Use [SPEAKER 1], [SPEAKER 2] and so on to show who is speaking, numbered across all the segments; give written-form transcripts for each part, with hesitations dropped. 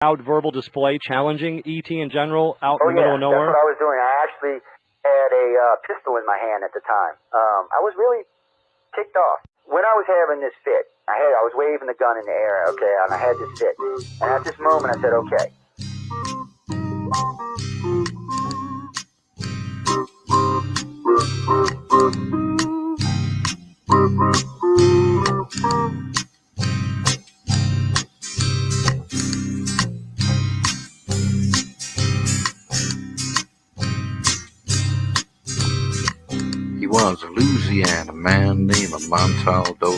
[SPEAKER 1] loud verbal display challenging ET in general out in the middle of
[SPEAKER 2] That's
[SPEAKER 1] nowhere?
[SPEAKER 2] what I was doing. I actually had a pistol in my hand at the time. I was really ticked off. When I was having this fit, I was waving the gun in the air, okay, and I had this fit. And at this moment, I said, okay.
[SPEAKER 3] He was a Louisiana man named Montaldo.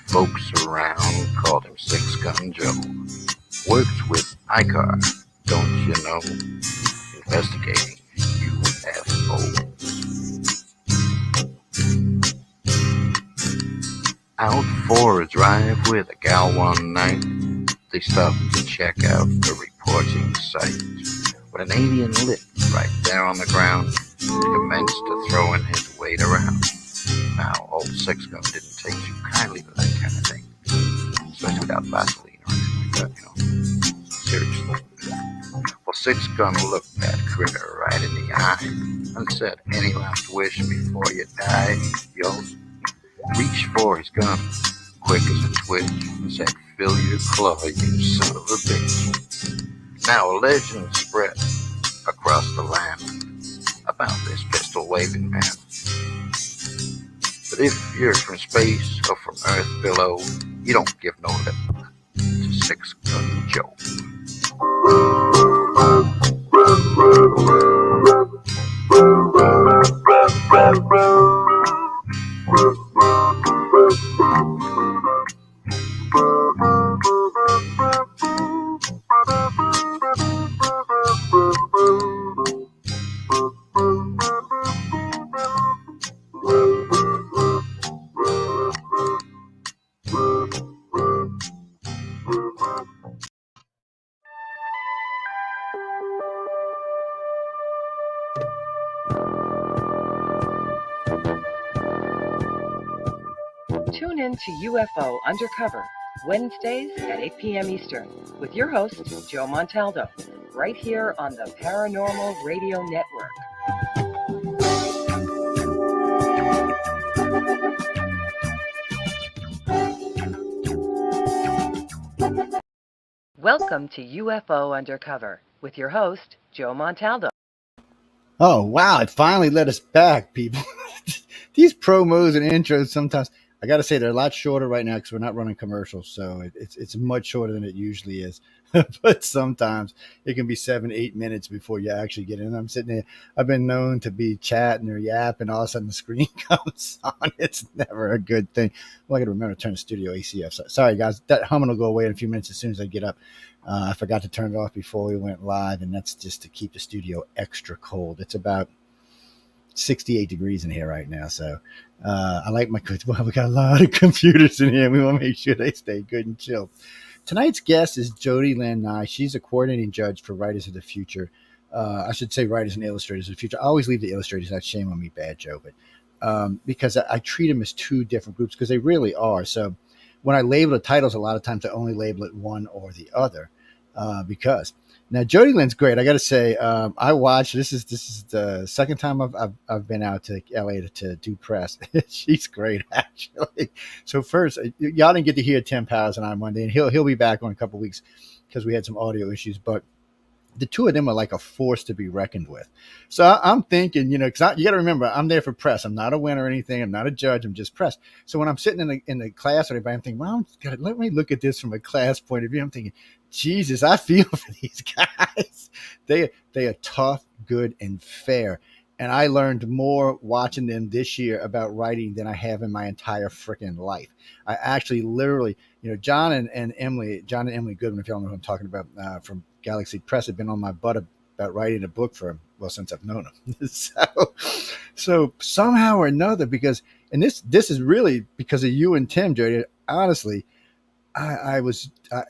[SPEAKER 3] Folks around called him Six Gun Joe. Worked with ICAR, don't you know? Investigating UFOs. Out for a drive with a gal one night, they stopped to check out the reporting site. When an alien lit right there on the ground, he commenced to throwing his weight around. Now, old Six Gun didn't take too kindly to that kind of thing, especially without Vaseline or anything like that, Seriously. Well, Six Gun looked that critter right in the eye and said, "Any last wish before you die?" Yo, reached for his gun, quick as a twitch, and said, "Fill your claw, you son of a bitch." Now a legend spread across the land about this pistol-waving man. But if you're from space or from Earth below, you don't give no lip to Six Gun Joe.
[SPEAKER 4] Tune in to UFO Undercover, Wednesdays at 8 p.m. Eastern, with your host, Joe Montaldo, right here on the Paranormal Radio Network. Welcome to UFO Undercover, with your host, Joe Montaldo.
[SPEAKER 5] Oh, wow. It finally let us back, people. These promos and intros sometimes, I got to say, they're a lot shorter right now because we're not running commercials. So it's much shorter than it usually is. But sometimes it can be 7-8 minutes before you actually get in. I'm sitting there. I've been known to be chatting or yapping. All of a sudden the screen comes on. It's never a good thing. Well, I got to remember to turn the studio AC off. Sorry, guys. That humming will go away in a few minutes as soon as I get up. I forgot to turn it off before we went live, and that's just to keep the studio extra cold. It's about 68 degrees in here right now, so I like my. Well, we got a lot of computers in here. We want to make sure they stay good and chilled. Tonight's guest is Jody Lynn Nye. She's a coordinating judge for Writers of the Future. I should say Writers and Illustrators of the Future. I always leave the illustrators. That's shame on me, bad Joe, but because I treat them as two different groups because they really are. So when I label the titles, a lot of times I only label it one or the other because. Now, Jody Lynn's great. I got to say, I watched. This is the second time I've been out to LA to do press. She's great, actually. So first, y'all didn't get to hear Tim Powers and I Monday, and he'll be back on a couple of weeks because we had some audio issues. But the two of them are like a force to be reckoned with. So I'm thinking, because you got to remember, I'm there for press. I'm not a winner or anything. I'm not a judge. I'm just press. So when I'm sitting in the class or everybody, I'm thinking, well, let me look at this from a class point of view. I'm thinking, Jesus, I feel for these guys. They are tough, good, and fair. And I learned more watching them this year about writing than I have in my entire freaking life. I actually literally, John and Emily Goodman, if y'all know who I'm talking about, from Galaxy Press, have been on my butt about writing a book for him, well, since I've known him. so somehow or another, because, and this is really because of you and Tim, Jody, honestly,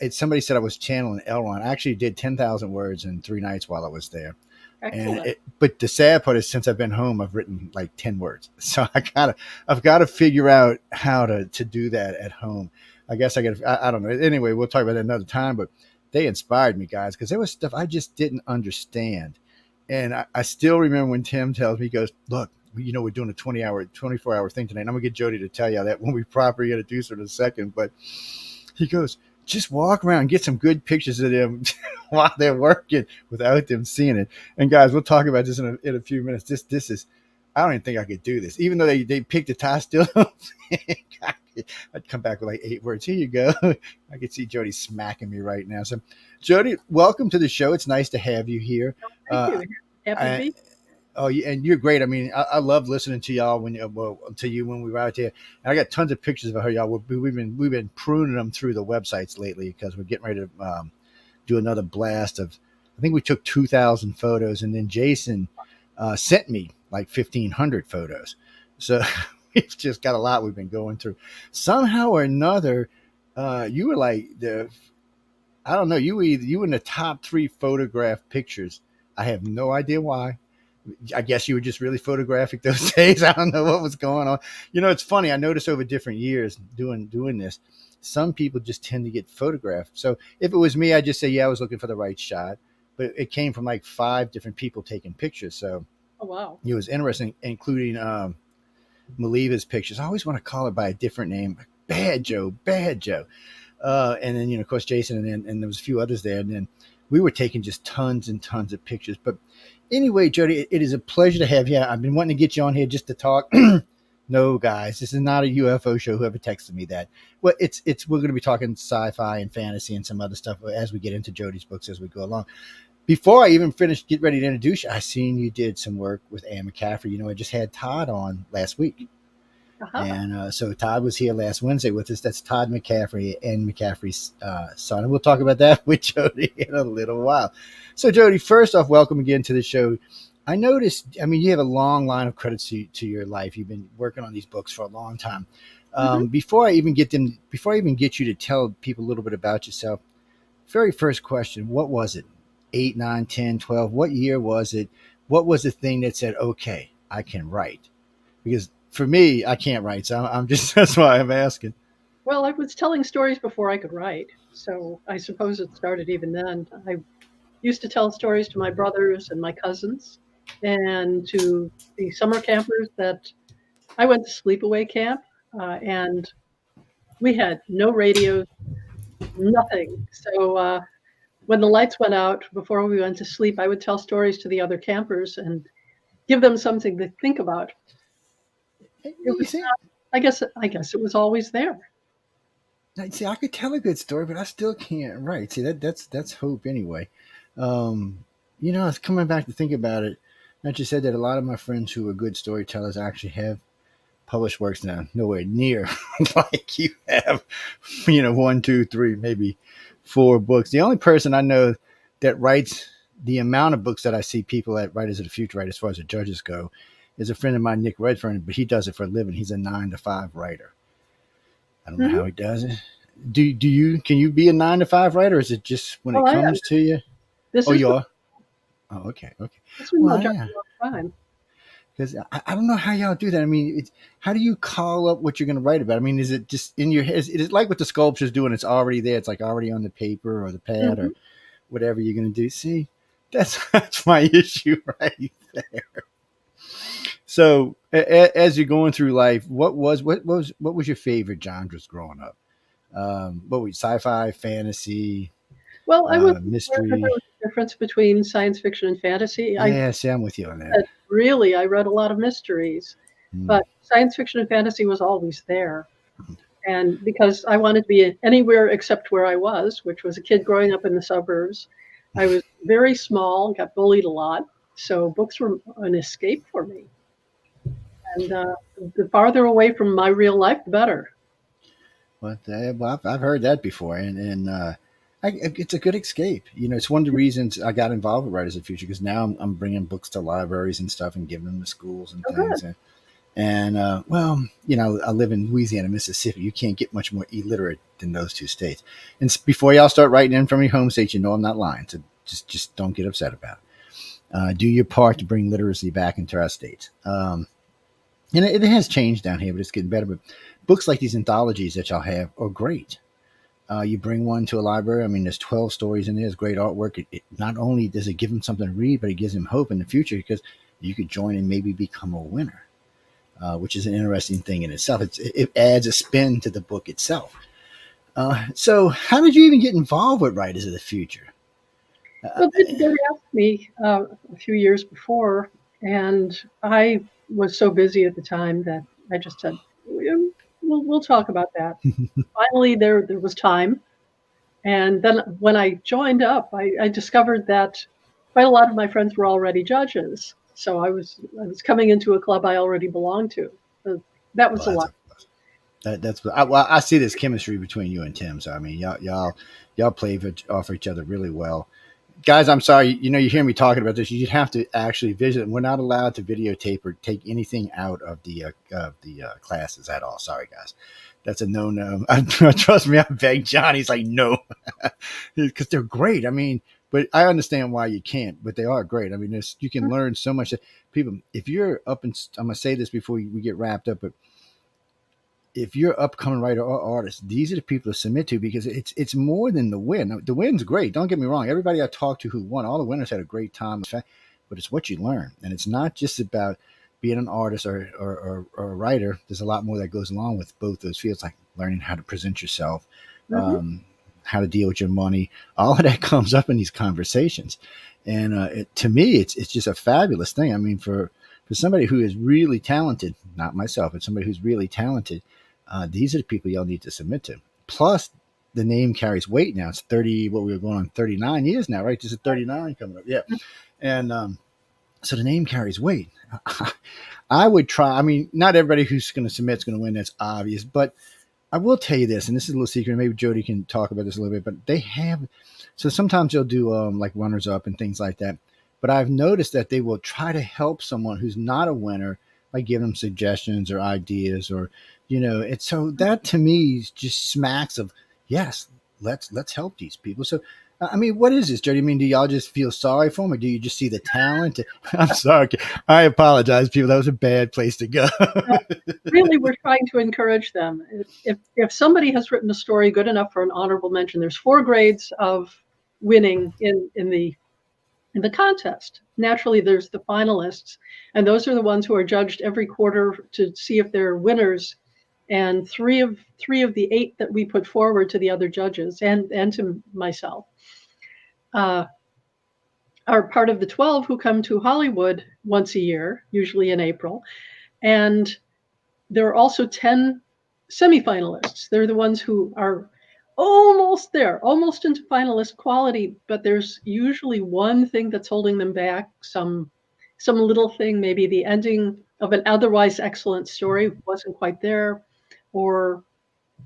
[SPEAKER 5] somebody said I was channeling Elron. I actually did 10,000 words in 3 nights while I was there. Excellent. But the sad part is, since I've been home, I've written like 10 words. So I've got to figure out how to do that at home. I guess I don't know. Anyway, we'll talk about that another time. But they inspired me, guys, because there was stuff I just didn't understand. And I still remember when Tim tells me, he goes, look, we're doing a 24-hour thing tonight. And I'm going to get Jody to tell you that when we properly introduce her in a second. But he goes, just walk around and get some good pictures of them while they're working without them seeing it. And guys, we'll talk about this in a few minutes. This is, I don't even think I could do this. Even though they picked the tie still, I'd come back with like 8 words. Here you go. I could see Jody smacking me right now. So Jody, welcome to the show. It's nice to have you here.
[SPEAKER 6] Thank you. Happy to be.
[SPEAKER 5] Oh, and you're great. I mean, I love listening to y'all when we were out there. And I got tons of pictures of her, y'all. We've been pruning them through the websites lately because we're getting ready to do another blast of. I think we took 2,000 photos, and then Jason sent me like 1,500 photos. So we've just got a lot we've been going through. Somehow or another, you were like I don't know. You were in the top 3 photograph pictures. I have no idea why. I guess you were just really photographic those days. I don't know what was going on. It's funny. I noticed over different years doing this, some people just tend to get photographed. So if it was me, I'd just say, yeah, I was looking for the right shot. But it came from like 5 different people taking pictures. So
[SPEAKER 6] oh, wow.
[SPEAKER 5] It was interesting, including Maliva's pictures. I always want to call her by a different name. Bad Joe. And then, of course, Jason, and there was a few others there. And then we were taking just tons and tons of pictures. But anyway, Jody, it is a pleasure to have you. I've been wanting to get you on here just to talk. No, guys, this is not a UFO show. Whoever texted me that. Well, we're going to be talking sci-fi and fantasy and some other stuff as we get into Jody's books as we go along. Before I even get ready to introduce you, I seen you did some work with Anne McCaffrey. I just had Todd on last week. Uh-huh. And so Todd was here last Wednesday with us. That's Todd McCaffrey, Anne McCaffrey's son. And we'll talk about that with Jody in a little while. So, Jody, first off, welcome again to the show. I noticed, you have a long line of credits to your life. You've been working on these books for a long time. Before I even get you to tell people a little bit about yourself, very first question, what was it? 8, 9, 10, 12? What year was it? What was the thing that said, okay, I can write? Because for me, I can't write. So that's why I'm asking.
[SPEAKER 6] Well, I was telling stories before I could write. So I suppose it started even then. I used to tell stories to my brothers and my cousins and to the summer campers that I went to sleepaway camp. And we had no radios, nothing. So when the lights went out before we went to sleep, I would tell stories to the other campers and give them something to think about. It was, I guess it was always there.
[SPEAKER 5] See, I could tell a good story, but I still can't write. See, that's hope anyway. I was coming back to think about it. I just said that a lot of my friends who are good storytellers actually have published works now, nowhere near like you have, 1, 2, 3, maybe 4 books. The only person I know that writes the amount of books that I see people at Writers of the Future write, as far as the judges go, is a friend of mine, Nick Redfern, but he does it for a living. He's a 9 to 5 writer. I don't know how he does it. Can you be a 9 to 5 writer, or is it just when it comes to you? You are? Oh, okay.
[SPEAKER 6] This was my job for a long time.
[SPEAKER 5] Because I don't know how y'all do that. How do you call up what you're going to write about? Is it just in your head? Is it like what the sculpture's doing? It's already there. It's like already on the paper or the pad or whatever you're going to do. See, that's my issue right there. So as you're going through life, what was your favorite genres growing up? What was sci-fi, fantasy?
[SPEAKER 6] Well, I was
[SPEAKER 5] mystery.
[SPEAKER 6] There was a difference between science fiction and fantasy.
[SPEAKER 5] See, I'm with you on that.
[SPEAKER 6] Really, I read a lot of mysteries, but science fiction and fantasy was always there. And because I wanted to be anywhere except where I was, which was a kid growing up in the suburbs, I was very small, got bullied a lot. So books were an escape for me. And the farther away from my real life, the better.
[SPEAKER 5] Well, I've heard that before, and it's a good escape. It's one of the reasons I got involved with Writers of the Future, because now I'm bringing books to libraries and stuff and giving them to schools and things.
[SPEAKER 6] Good.
[SPEAKER 5] And I live in Louisiana, Mississippi. You can't get much more illiterate than those 2 states. And before y'all start writing in from your home states, I'm not lying. So just don't get upset about it. Do your part to bring literacy back into our states. And it has changed down here, but it's getting better. But books like these anthologies that y'all have are great. You bring one to a library. I mean, there's 12 stories in there. There's great artwork. It not only does it give them something to read, but it gives them hope in the future because you could join and maybe become a winner, which is an interesting thing in itself. It adds a spin to the book itself. So how did you even get involved with Writers of the Future?
[SPEAKER 6] Well, they asked me a few years before, and I was so busy at the time that I just said, we'll talk about that. Finally, there was time. And then when I joined up, I discovered that quite a lot of my friends were already judges. So I was coming into a club I already belonged to. So that was a lot.
[SPEAKER 5] I see this chemistry between you and Tim. So I mean, y'all play off each other really well. Guys, I'm sorry. You hear me talking about this. You'd have to actually visit. We're not allowed to videotape or take anything out of the classes at all. Sorry, guys. That's a no-no. Trust me, I begged John. He's like, no, because they're great. I mean, but I understand why you can't, but they are great. I mean, you can learn so much. People, if you're up and I'm going to say this before we get wrapped up, but if you're upcoming writer or artist, these are the people to submit to because it's more than the win. The win's great. Don't get me wrong. Everybody I talked to who won, all the winners had a great time, but it's what you learn. And it's not just about being an artist or a writer. There's a lot more that goes along with both those fields, like learning how to present yourself, how to deal with your money. All of that comes up in these conversations. And to me, it's just a fabulous thing. I mean, for somebody who is really talented, not myself, but somebody who's really talented, these are the people y'all need to submit to. Plus, the name carries weight now. It's 30, what we were going on 39 years now, right? This is 39 coming up. Yeah. And so the name carries weight. I would try. I mean, not everybody who's going to submit is going to win. That's obvious. But I will tell you this, and this is a little secret. Maybe Jody can talk about this a little bit. But they have, so sometimes they'll do like runners up and things like that. But I've noticed that they will try to help someone who's not a winner by giving them suggestions or ideas, or it's so that to me just smacks of yes, let's help these people. So I mean, what is this, Jody? I mean, do y'all just feel sorry for them, or do you just see the talent? I'm sorry. I apologize, people. That was a bad place to go.
[SPEAKER 6] Really, we're trying to encourage them. If somebody has written a story good enough for an honorable mention, there's 4 grades of winning in the contest. Naturally, there's the finalists, and those are the ones who are judged every quarter to see if they're winners. And three of the 8 that we put forward to the other judges and to myself are part of the 12 who come to Hollywood once a year, usually in April. And there are also 10 semifinalists. They're the ones who are almost there, almost into finalist quality, but there's usually one thing that's holding them back, some little thing, maybe the ending of an otherwise excellent story wasn't quite there, or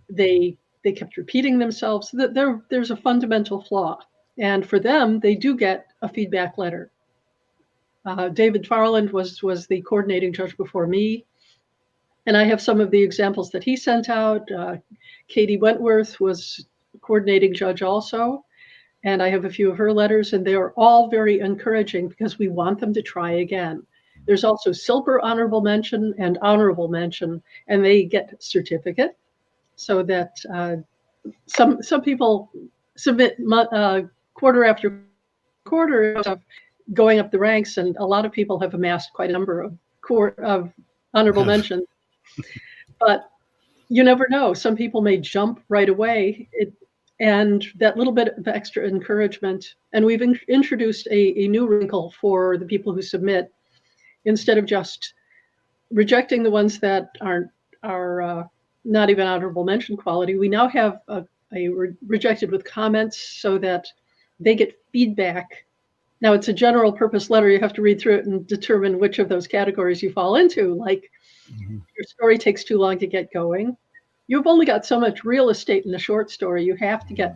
[SPEAKER 6] they kept repeating themselves. There's a fundamental flaw. And for them, they do get a feedback letter. David Farland was the coordinating judge before me. And I have some of the examples that he sent out. Katie Wentworth was coordinating judge also. And I have a few of her letters, and they are all very encouraging because we want them to try again. There's also silver honorable mention and honorable mention, and they get a certificate so that some people submit quarter after quarter of going up the ranks, and a lot of people have amassed quite a number of honorable mentions. But you never know. Some people may jump right away. And that little bit of extra encouragement. And we've introduced a new wrinkle for the people who submit. Instead of just rejecting the ones that are not even honorable mention quality, we now have a rejected with comments so that they get feedback. Now, it's a general purpose letter. You have to read through it and determine which of those categories you fall into. Like, your story takes too long to get going. You've only got so much real estate in a short story. You have to get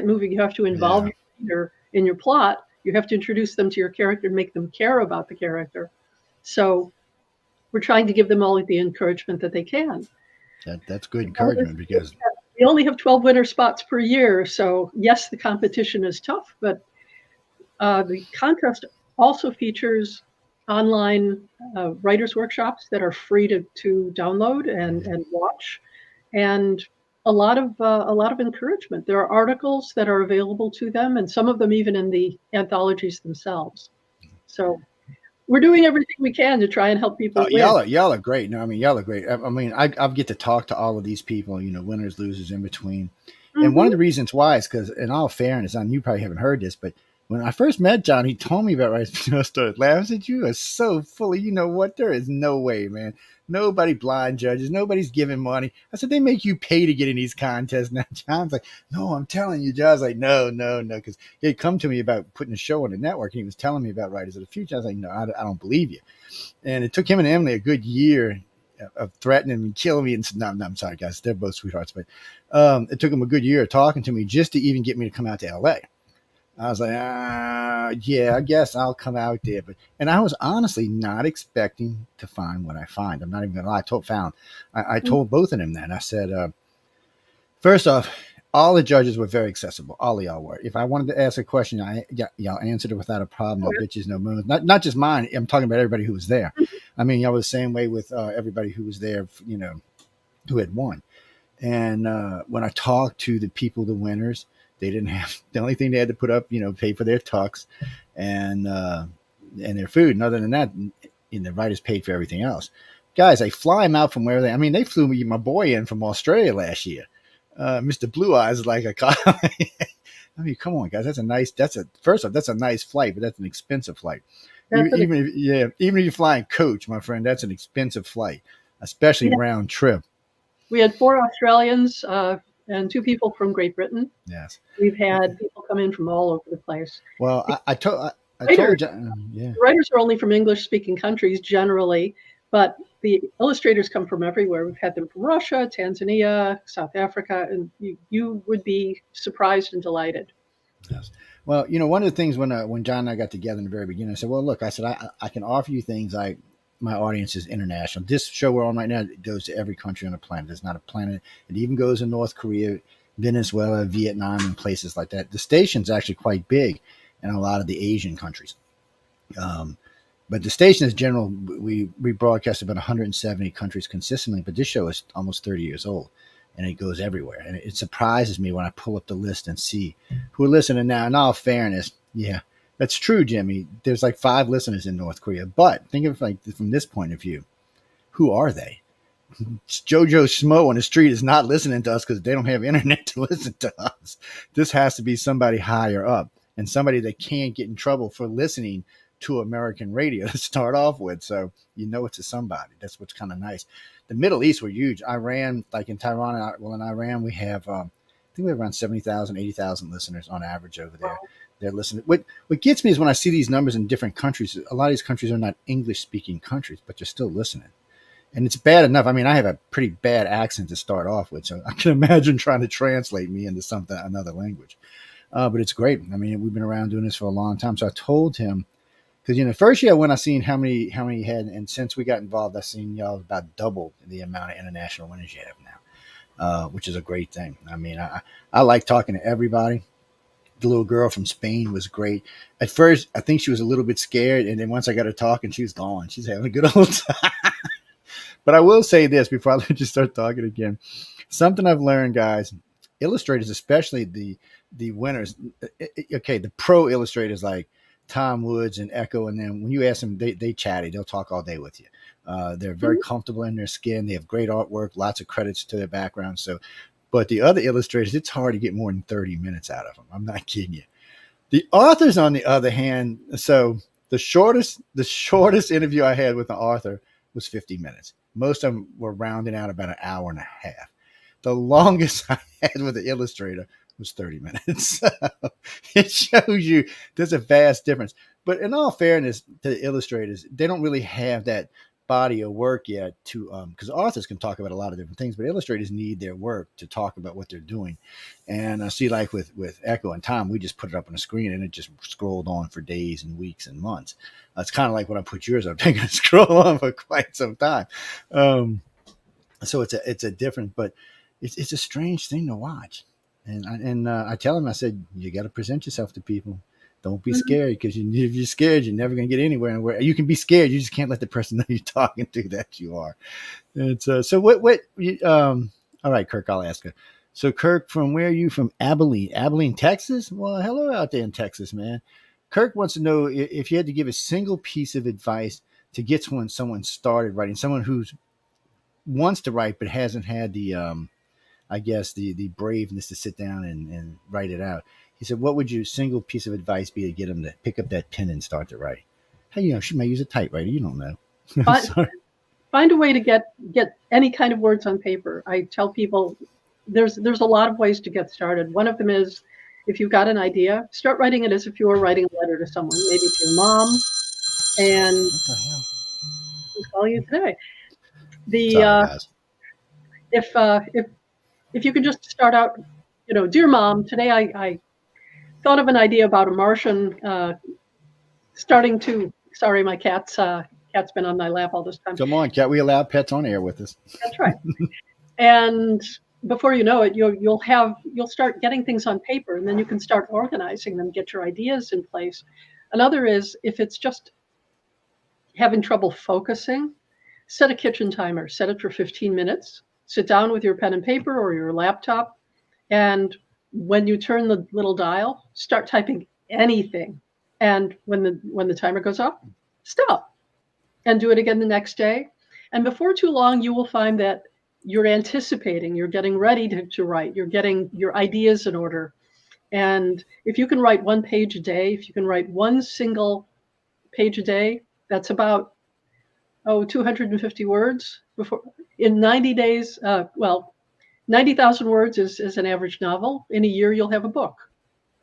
[SPEAKER 6] moving. You have to involve your reader in your plot. You have to introduce them to your character and make them care about the character. So we're trying to give them all the encouragement that they can.
[SPEAKER 5] That's good encouragement because
[SPEAKER 6] we only have 12 winner spots per year. So yes, the competition is tough, but the contest also features online writers' workshops that are free to download and watch. And a lot of encouragement. There are articles that are available to them, and some of them even in the anthologies themselves. So we're doing everything we can to try and help people win.
[SPEAKER 5] Y'all are great. No, I mean, y'all are great. I mean, I get to talk to all of these people, you know, winners, losers, in between. And one of the reasons why is because, in all fairness, and you probably haven't heard this, but when I first met John, he told me about Rice. I started laughing. I said, "You are so full of, you know what? There is no way, man. Nobody blind judges. Nobody's giving money." I said, "They make you pay to get in these contests." Now John's like, "No, I'm telling you." John's like, "No," because he had come to me about putting a show on the network, and he was telling me about Writers of the Future. I was like, "No, I don't believe you." And it took him and Emily a good year of threatening and killing me. And said, no, I'm sorry, guys. They're both sweethearts. But it took him a good year of talking to me just to even get me to come out to LA. I was like, yeah, I guess I'll come out there. And I was honestly not expecting to find what I find. I'm not even going to lie. I told both of them that. I said, first off, all the judges were very accessible. All of y'all were. If I wanted to ask a question, y'all answered it without a problem. No bitches, no moons. Not just mine. I'm talking about everybody who was there. I mean, y'all were the same way with everybody who was there, you know, who had won. And when I talked to the people, the winners, they didn't have, the only thing they had to put up, you know, pay for their tux and their food. And other than that, the writers paid for everything else. Guys, they fly them out from where they flew my boy in from Australia last year. Mr. Blue Eyes is like a I mean, come on, guys. First off, that's a nice flight, but that's an expensive flight. Even if you're flying coach, my friend, that's an expensive flight, especially round trip.
[SPEAKER 6] We had 4 Australians and 2 people from Great Britain.
[SPEAKER 5] Yes.
[SPEAKER 6] We've had people come in from all over the place.
[SPEAKER 5] Well, I told
[SPEAKER 6] writers are only from English-speaking countries generally, but the illustrators come from everywhere. We've had them from Russia, Tanzania, South Africa, and you would be surprised and delighted.
[SPEAKER 5] Yes. Well, you know, one of the things when John and I got together in the very beginning, I said, well, look, I said, I can offer you things like my audience is international. This show we're on right now goes to every country on the planet. There's not a planet. It even goes in North Korea, Venezuela, Vietnam, and places like that. The station's actually quite big in a lot of the Asian countries. But the station is general. We broadcast about 170 countries consistently, but this show is almost 30 years old, and it goes everywhere. And it surprises me when I pull up the list and see who are listening now. In all fairness, yeah, that's true, Jimmy. There's like 5 listeners in North Korea. But think of it like from this point of view. Who are they? Jojo Schmo on the street is not listening to us because they don't have internet to listen to us. This has to be somebody higher up and somebody that can't get in trouble for listening to American radio to start off with. So you know it's a somebody. That's what's kind of nice. The Middle East were huge. Iran, like in Tehran, in Iran, we have, I think we have around 70,000, 80,000 listeners on average over there. They're listening. What gets me is when I see these numbers in different countries, a lot of these countries are not English-speaking countries, but they're still listening. And it's bad enough. I mean, I have a pretty bad accent to start off with, so I can imagine trying to translate me into another language. But it's great. I mean, we've been around doing this for a long time. So I told him, because, you know, first year when I seen how many he had, and since we got involved, I've seen y'all about double the amount of international winners you have now, which is a great thing. I mean, I like talking to everybody. The little girl from Spain was great. At first, I think she was a little bit scared, and then once I got her talking, she was gone. She's having a good old time. But I will say this before I let you start talking again. Something I've learned, guys, illustrators, especially the winners, okay, the pro illustrators like Tom Woods and Echo, and then when you ask them, they chatty. They'll talk all day with you. They're very comfortable in their skin. They have great artwork, lots of credits to their background. So, but the other illustrators, it's hard to get more than 30 minutes out of them. I'm not kidding you. The authors, on the other hand, so the shortest interview I had with an author was 50 minutes. Most of them were rounding out about an hour and a half. The longest I had with an illustrator was 30 minutes. It shows you there's a vast difference. But in all fairness to the illustrators, they don't really have that body of work yet to because authors can talk about a lot of different things, but illustrators need their work to talk about what they're doing. And I see, like with Echo and Tom, we just put it up on a screen and it just scrolled on for days and weeks and months. It's kind of like when I put yours up, they're going to scroll on for quite some time. So it's a different, but it's a strange thing to watch. And I tell them, I said, you got to present yourself to people. Don't be scared, because if you're scared, you're never going to get anywhere. And you can be scared, you just can't let the person know you're talking to that you are. It's so what? All right, Kirk, I'll ask her. So Kirk, from where are you? From Abilene, Texas? Well, hello out there in Texas, man. Kirk wants to know if you had to give a single piece of advice to get someone started writing, someone who wants to write but hasn't had the I guess the braveness to sit down and write it out. He said, what would your single piece of advice be to get them to pick up that pen and start to write? Hey, she may use a typewriter. You don't know.
[SPEAKER 6] Find a way to get any kind of words on paper. I tell people there's a lot of ways to get started. One of them is, if you've got an idea, start writing it as if you were writing a letter to someone, maybe to your mom. And
[SPEAKER 5] what the hell?
[SPEAKER 6] Who's calling you today?
[SPEAKER 5] Sorry,
[SPEAKER 6] If you could just start out, dear mom, today I thought of an idea about a Martian starting to. Sorry, my cat's been on my lap all this time.
[SPEAKER 5] Come on, cat. We allow pets on air with us.
[SPEAKER 6] That's right. And before you know it, you'll start getting things on paper, and then you can start organizing them, get your ideas in place. Another is, if it's just having trouble focusing, set a kitchen timer. Set it for 15 minutes. Sit down with your pen and paper or your laptop, and when you turn the little dial, start typing anything. And when the timer goes off, stop and do it again the next day. And before too long, you will find that you're anticipating, you're getting ready to write, you're getting your ideas in order. And if you can write 1 page a day, if you can write one single page a day, that's about 250 words in 90 days. 90,000 words is an average novel. In a year, you'll have a book.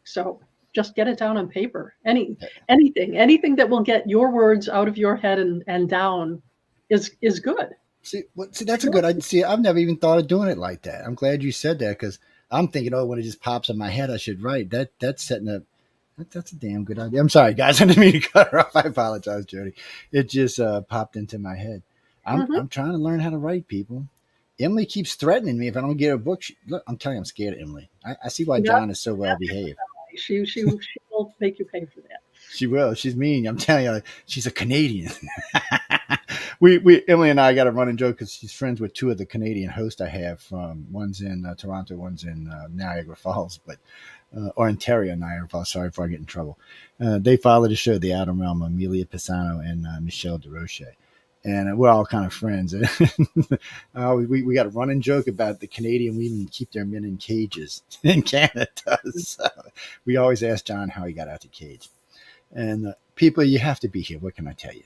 [SPEAKER 6] So just get it down on paper. Anything that will get your words out of your head and down is good.
[SPEAKER 5] See, that's a good idea. See, I've never even thought of doing it like that. I'm glad you said that, because I'm thinking, when it just pops in my head, I should write. That's setting up. That's a damn good idea. I'm sorry, guys. I didn't mean to cut her off. I apologize, Jody. It just popped into my head. I'm trying to learn how to write, people. Emily keeps threatening me if I don't get her book. Look, I'm telling you, I'm scared of Emily. I see why John is so well behaved.
[SPEAKER 6] She will make you pay for that.
[SPEAKER 5] She will. She's mean. I'm telling you, she's a Canadian. we Emily and I got a running joke because she's friends with 2 of the Canadian hosts I have. One's in Toronto, one's in Niagara Falls, or Ontario, Niagara Falls. Sorry if I get in trouble. They follow the show, The Outer Realm, Amelia Pisano and Michelle DeRoche. And we're all kind of friends. We got a running joke about the Canadian women keep their men in cages in Canada. So we always ask John how he got out the cage. And people, you have to be here. What can I tell you?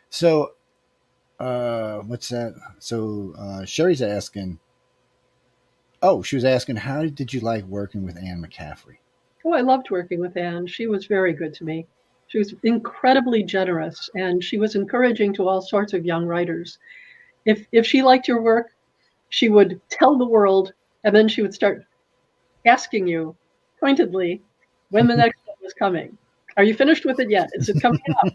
[SPEAKER 5] So what's that? So Sherry's asking. Oh, she was asking, how did you like working with Anne McCaffrey?
[SPEAKER 6] Oh, I loved working with Anne. She was very good to me. She was incredibly generous, and she was encouraging to all sorts of young writers. If she liked your work, she would tell the world, and then she would start asking you pointedly when the next one was coming. Are you finished with it yet? Is it coming up?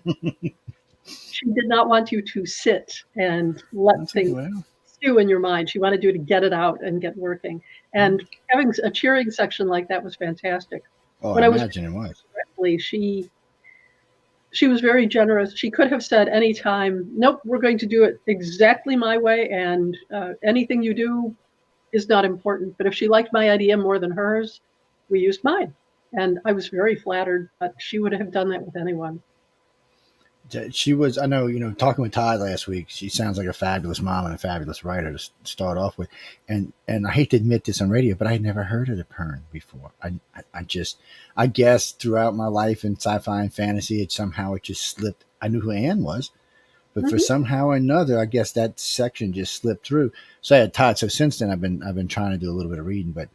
[SPEAKER 6] She did not want you to sit and let things stew in your mind. She wanted you to get it out and get working. And having a cheering section like that was fantastic.
[SPEAKER 5] Oh, I imagine it was.
[SPEAKER 6] She was very generous. She could have said anytime, nope, we're going to do it exactly my way, and anything you do is not important. But if she liked my idea more than hers, we used mine. And I was very flattered, but she would have done that with anyone.
[SPEAKER 5] She was, I know, talking with Todd last week, she sounds like a fabulous mom and a fabulous writer to start off with. And I hate to admit this on radio, but I had never heard of the Pern before. I guess throughout my life in sci-fi and fantasy, it just slipped. I knew who Anne was, but for somehow or another, I guess that section just slipped through. So I had Todd. So since then, I've been trying to do a little bit of reading, but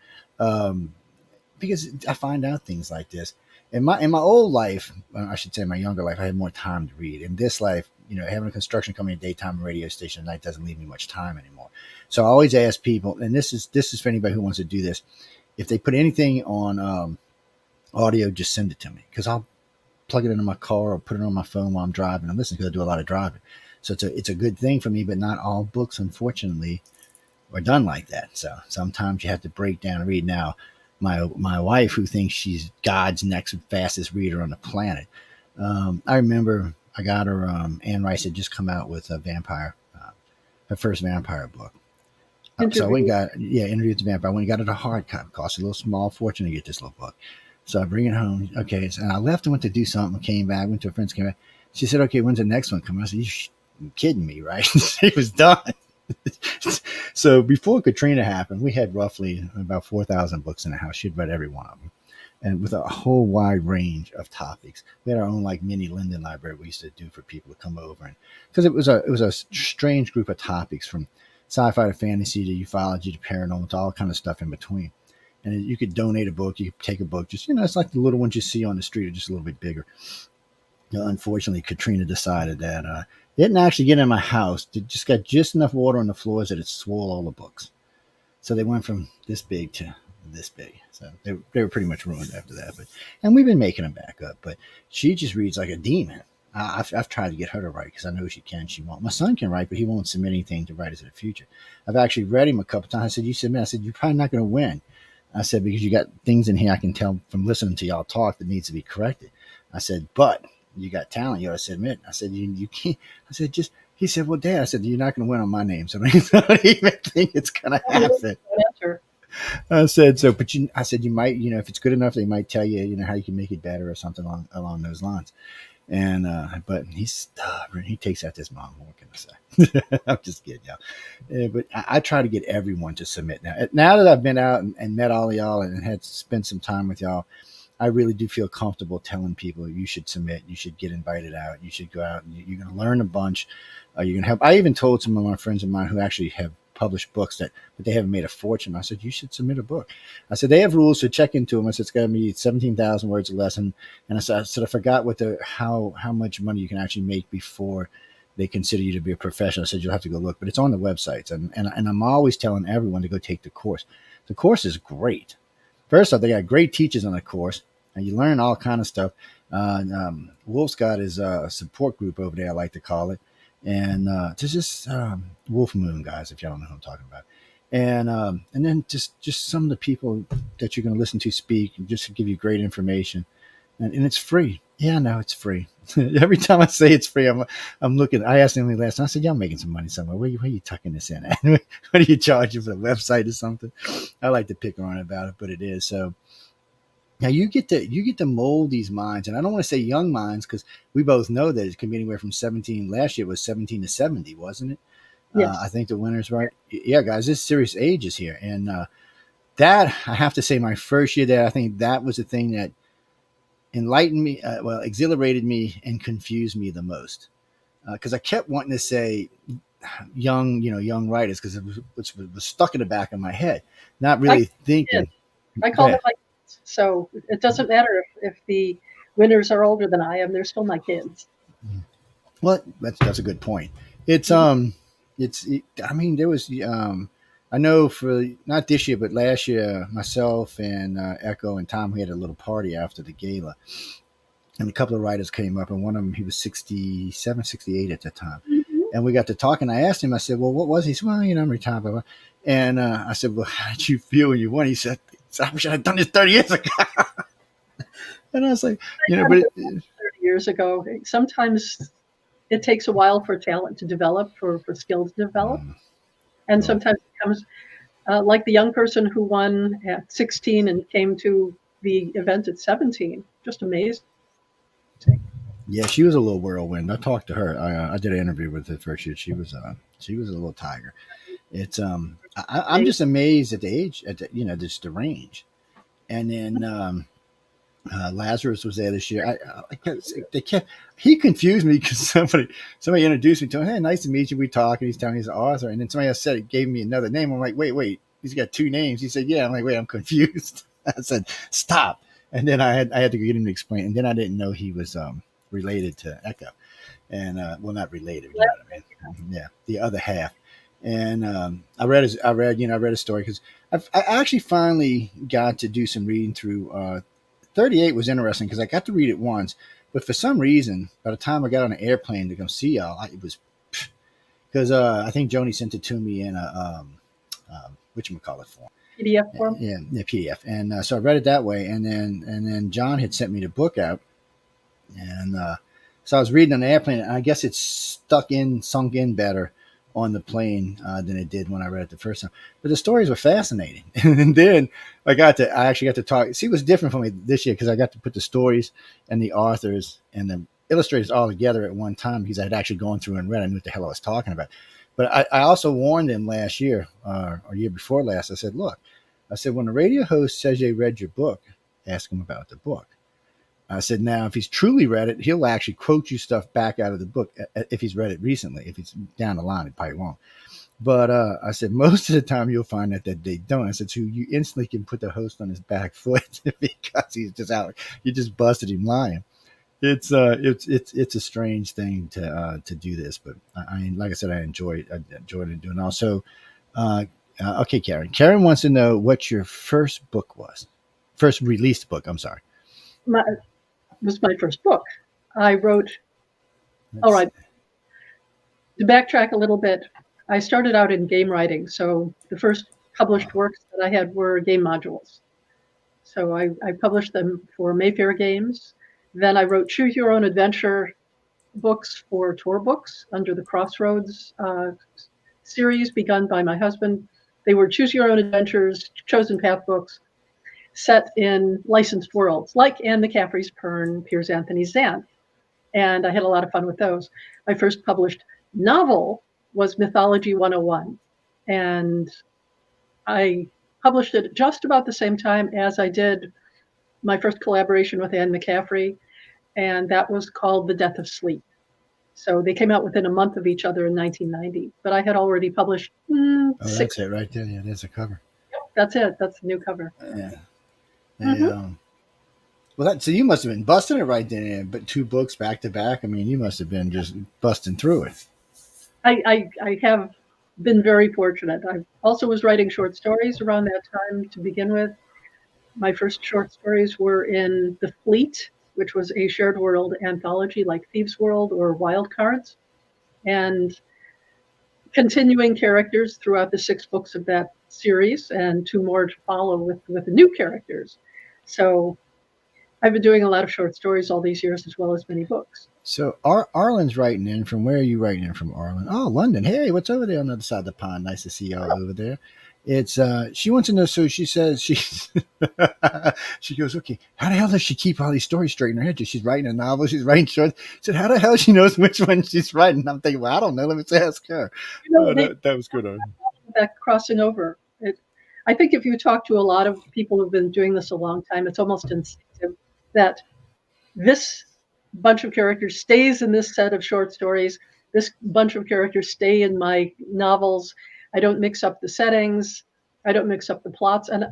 [SPEAKER 5] because I find out things like this. In my old life, I should say my younger life, I had more time to read. In this life, having a construction company, a daytime radio station at night doesn't leave me much time anymore. So I always ask people, and this is for anybody who wants to do this, if they put anything on audio, just send it to me, because I'll plug it into my car or put it on my phone while I'm driving and listen, because I do a lot of driving. So it's a good thing for me, but not all books, unfortunately, are done like that. So sometimes you have to break down and read. Now, my wife, who thinks she's God's next fastest reader on the planet. I remember I got her, Anne Rice had just come out with a vampire, her first vampire book. So I went and got, Interview with the Vampire. I went and got it a hard copy. It cost a little small fortune to get this little book. So I bring it home. Okay. So, and I left and went to do something, came back, went to a friend's, came back. She said, okay, when's the next one coming? I said, you're kidding me, right? It was done. So before Katrina happened, we had roughly about 4,000 books in the house. She'd read every one of them. And with a whole wide range of topics. We had our own like mini Linden library we used to do for people to come over. And because it was a strange group of topics, from sci-fi to fantasy to ufology to paranormal to all kind of stuff in between. And you could donate a book, you could take a book, just, it's like the little ones you see on the street, are just a little bit bigger. Unfortunately, Katrina decided that it didn't actually get in my house. It just got just enough water on the floors that it swallowed all the books. So they went from this big to this big. So they were pretty much ruined after that. And we've been making them back up. But she just reads like a demon. I've tried to get her to write because I know she can. She won't. My son can write, but he won't submit anything to Writers of the Future. I've actually read him a couple times. I said, you submit. I said, you're probably not going to win. I said, because you got things in here I can tell from listening to y'all talk that needs to be corrected. I said, but you got talent. You ought to submit. I said, you can't. I said, just. He said, well, Dad, I said, you're not going to win on my name. So I don't even think it's going to happen. I said, so, but I said, you might, if it's good enough, they might tell you, how you can make it better or something along those lines. And, but he's stubborn. He takes after his mom. What can I say? I'm just kidding, y'all. But I try to get everyone to submit now. Now that I've been out and met all of y'all and had spent some time with y'all, I really do feel comfortable telling people you should submit, you should get invited out, you should go out, and you're going to learn a bunch. You're going to help. I even told some of my friends of mine who actually have published books but they haven't made a fortune. I said, you should submit a book. I said, they have rules, so check into them. I said, it's got to be 17,000 words or less. And I said, I forgot how much money you can actually make before they consider you to be a professional. I said, you'll have to go look, but it's on the websites. And I'm always telling everyone to go take the course. The course is great. First off, they got great teachers on the course, and you learn all kind of stuff. Wolf's got his support group over there, I like to call it. And there's just Wolf Moon, guys, if y'all don't know who I'm talking about. And then just some of the people that you're going to listen to speak, and just to give you great information. And it's free. Yeah, no, it's free. Every time I say it's free, I'm looking. I asked Emily last time. I said, "Y'all making some money somewhere? Where you tucking this in? What are you charging for the website or something?" I like to pick on about it, but it is so. Now you get to mold these minds, and I don't want to say young minds because we both know that it can be anywhere from 17. Last year it was 17 to 70, wasn't it?
[SPEAKER 6] Yes.
[SPEAKER 5] I think the winner's right. Yeah, guys, this serious age is here, and that I have to say, my first year there, I think that was the thing that enlightened me, exhilarated me, and confused me the most, because I kept wanting to say young writers because it was stuck in the back of my head, not really thinking.
[SPEAKER 6] I call them like. So it doesn't matter if the winners are older than I am; they're still my kids.
[SPEAKER 5] Well, that's a good point. I mean, there was I know for not this year, but last year, myself and Echo and Tom, we had a little party after the gala, and a couple of writers came up, and one of them, he was 67, 68 at the time, and we got to talking. I asked him, I said, "Well, what was he?" He said, "Well, I'm retired." Blah, blah. And I said, "Well, how did you feel when you won?" He said, "I wish I had done this 30 years ago." And I was like, but
[SPEAKER 6] 30 years ago, sometimes it takes a while for talent to develop, for skill to develop. And sometimes it comes like the young person who won at 16 and came to the event at 17. Just amazing.
[SPEAKER 5] Yeah, she was a little whirlwind. I talked to her. I did an interview with her first year. She was a little tiger. It's I'm just amazed at the age, just the range. And then Lazarus was there this year. He confused me because somebody introduced me to him. Hey, nice to meet you. We talk, and he's telling me he's an author. And then somebody else gave me another name. I'm like, wait, he's got two names. He said, yeah. I'm like, wait, I'm confused. I said, stop. And then I had to get him to explain. And then I didn't know he was related to Echo, and not related. You know what I mean? Yeah, the other half. And I read a story because I actually finally got to do some reading through. 38 was interesting because I got to read it once, but for some reason, by the time I got on an airplane to come see y'all, it was because I think Joni sent it to me in a whatchamacallit form.
[SPEAKER 6] PDF form.
[SPEAKER 5] Yeah, PDF. And so I read it that way, and then John had sent me the book out, and so I was reading on the airplane, and I guess it's sunk in better on the plane than it did when I read it the first time. But the stories were fascinating. And then I actually got to talk. See, it was different for me this year because I got to put the stories and the authors and the illustrators all together at one time because I had actually gone through and read. I knew what the hell I was talking about. But I also warned them last year or year before last. I said, look, I said, when a radio host says they read your book, ask him about the book. I said, now, if he's truly read it, he'll actually quote you stuff back out of the book if he's read it recently. If it's down the line, he probably won't. But I said, most of the time you'll find that they don't. I said, so you instantly can put the host on his back foot because he's just out. You just busted him lying. It's a strange thing to do this, but like I said, I enjoyed it doing. Also, okay, Karen. Karen wants to know what your first book was. First released book. I'm sorry.
[SPEAKER 6] Was my first book. I wrote. All right. To backtrack a little bit, I started out in game writing. So the first published works that I had were game modules. So I published them for Mayfair Games. Then I wrote Choose Your Own Adventure books for Tor Books under the Crossroads series begun by my husband. They were Choose Your Own Adventures, Chosen Path books, set in licensed worlds, like Anne McCaffrey's Pern, Piers Anthony's Xanth. And I had a lot of fun with those. My first published novel was Mythology 101. And I published it just about the same time as I did my first collaboration with Anne McCaffrey. And that was called The Death of Sleep. So they came out within a month of each other in 1990. But I had already published
[SPEAKER 5] That's it right there. Yeah, there's a cover.
[SPEAKER 6] That's it. That's the new cover.
[SPEAKER 5] Yeah. Well, so you must have been busting it right then, but 2 books back to back. I mean, you must have been just busting through it.
[SPEAKER 6] I have been very fortunate. I also was writing short stories around that time to begin with. My first short stories were in The Fleet, which was a shared world anthology like Thieves' World or Wild Cards, and continuing characters throughout the 6 books of that series and 2 more to follow with the new characters. So I've been doing a lot of short stories all these years as well as many books.
[SPEAKER 5] So Arlen's writing in from, where are you writing in from, Arlen? Oh, London. Hey, what's over there on the other side of the pond? Nice to see y'all over there. It's she wants to know, so she says she goes, okay, how the hell does she keep all these stories straight in her head? She's writing a novel, she's writing short. She said, how the hell she knows which one she's writing? I'm thinking, well, I don't know. Let me ask her. That was good.
[SPEAKER 6] That crossing over. I think if you talk to a lot of people who've been doing this a long time, it's almost instinctive that this bunch of characters stays in this set of short stories. This bunch of characters stay in my novels. I don't mix up the settings. I don't mix up the plots. And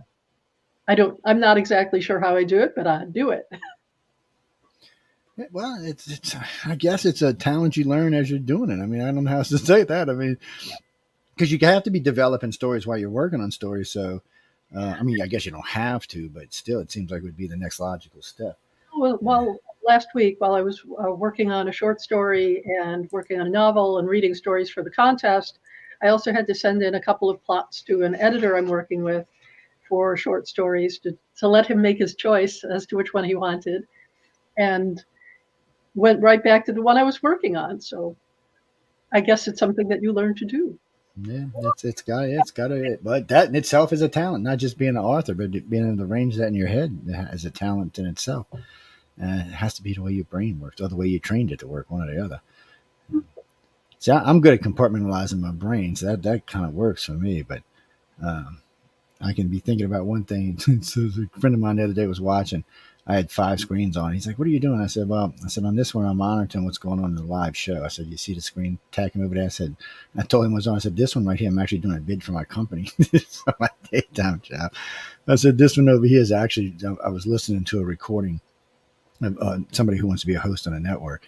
[SPEAKER 6] I'm not exactly sure how I do it, but I do it.
[SPEAKER 5] Well, it's I guess it's a talent you learn as you're doing it. I mean, I don't know how else to say that. I mean, because you have to be developing stories while you're working on stories. So, I mean, I guess you don't have to, but still, it seems like it would be the next logical step.
[SPEAKER 6] Well, last week, while I was working on a short story and working on a novel and reading stories for the contest, I also had to send in a couple of plots to an editor I'm working with for short stories to let him make his choice as to which one he wanted, and went right back to the one I was working on. So I guess it's something that you learn to do.
[SPEAKER 5] Yeah, it's got it. But that in itself is a talent, not just being an author, but being able to arrange that in your head is a talent in itself. It has to be the way your brain works, or the way you trained it to work, one or the other. See, I'm good at compartmentalizing my brain, so that kind of works for me. But I can be thinking about one thing. So a friend of mine the other day was watching. I had 5 screens on. He's like, "What are you doing?" I said, "Well, on this one, I'm monitoring what's going on in the live show." I said, "You see the screen tacking over there?" I told him what was on. I said, "This one right here, I'm actually doing a bid for my company, for my daytime job." I said, "This one over here is actually, I was listening to a recording of somebody who wants to be a host on a network."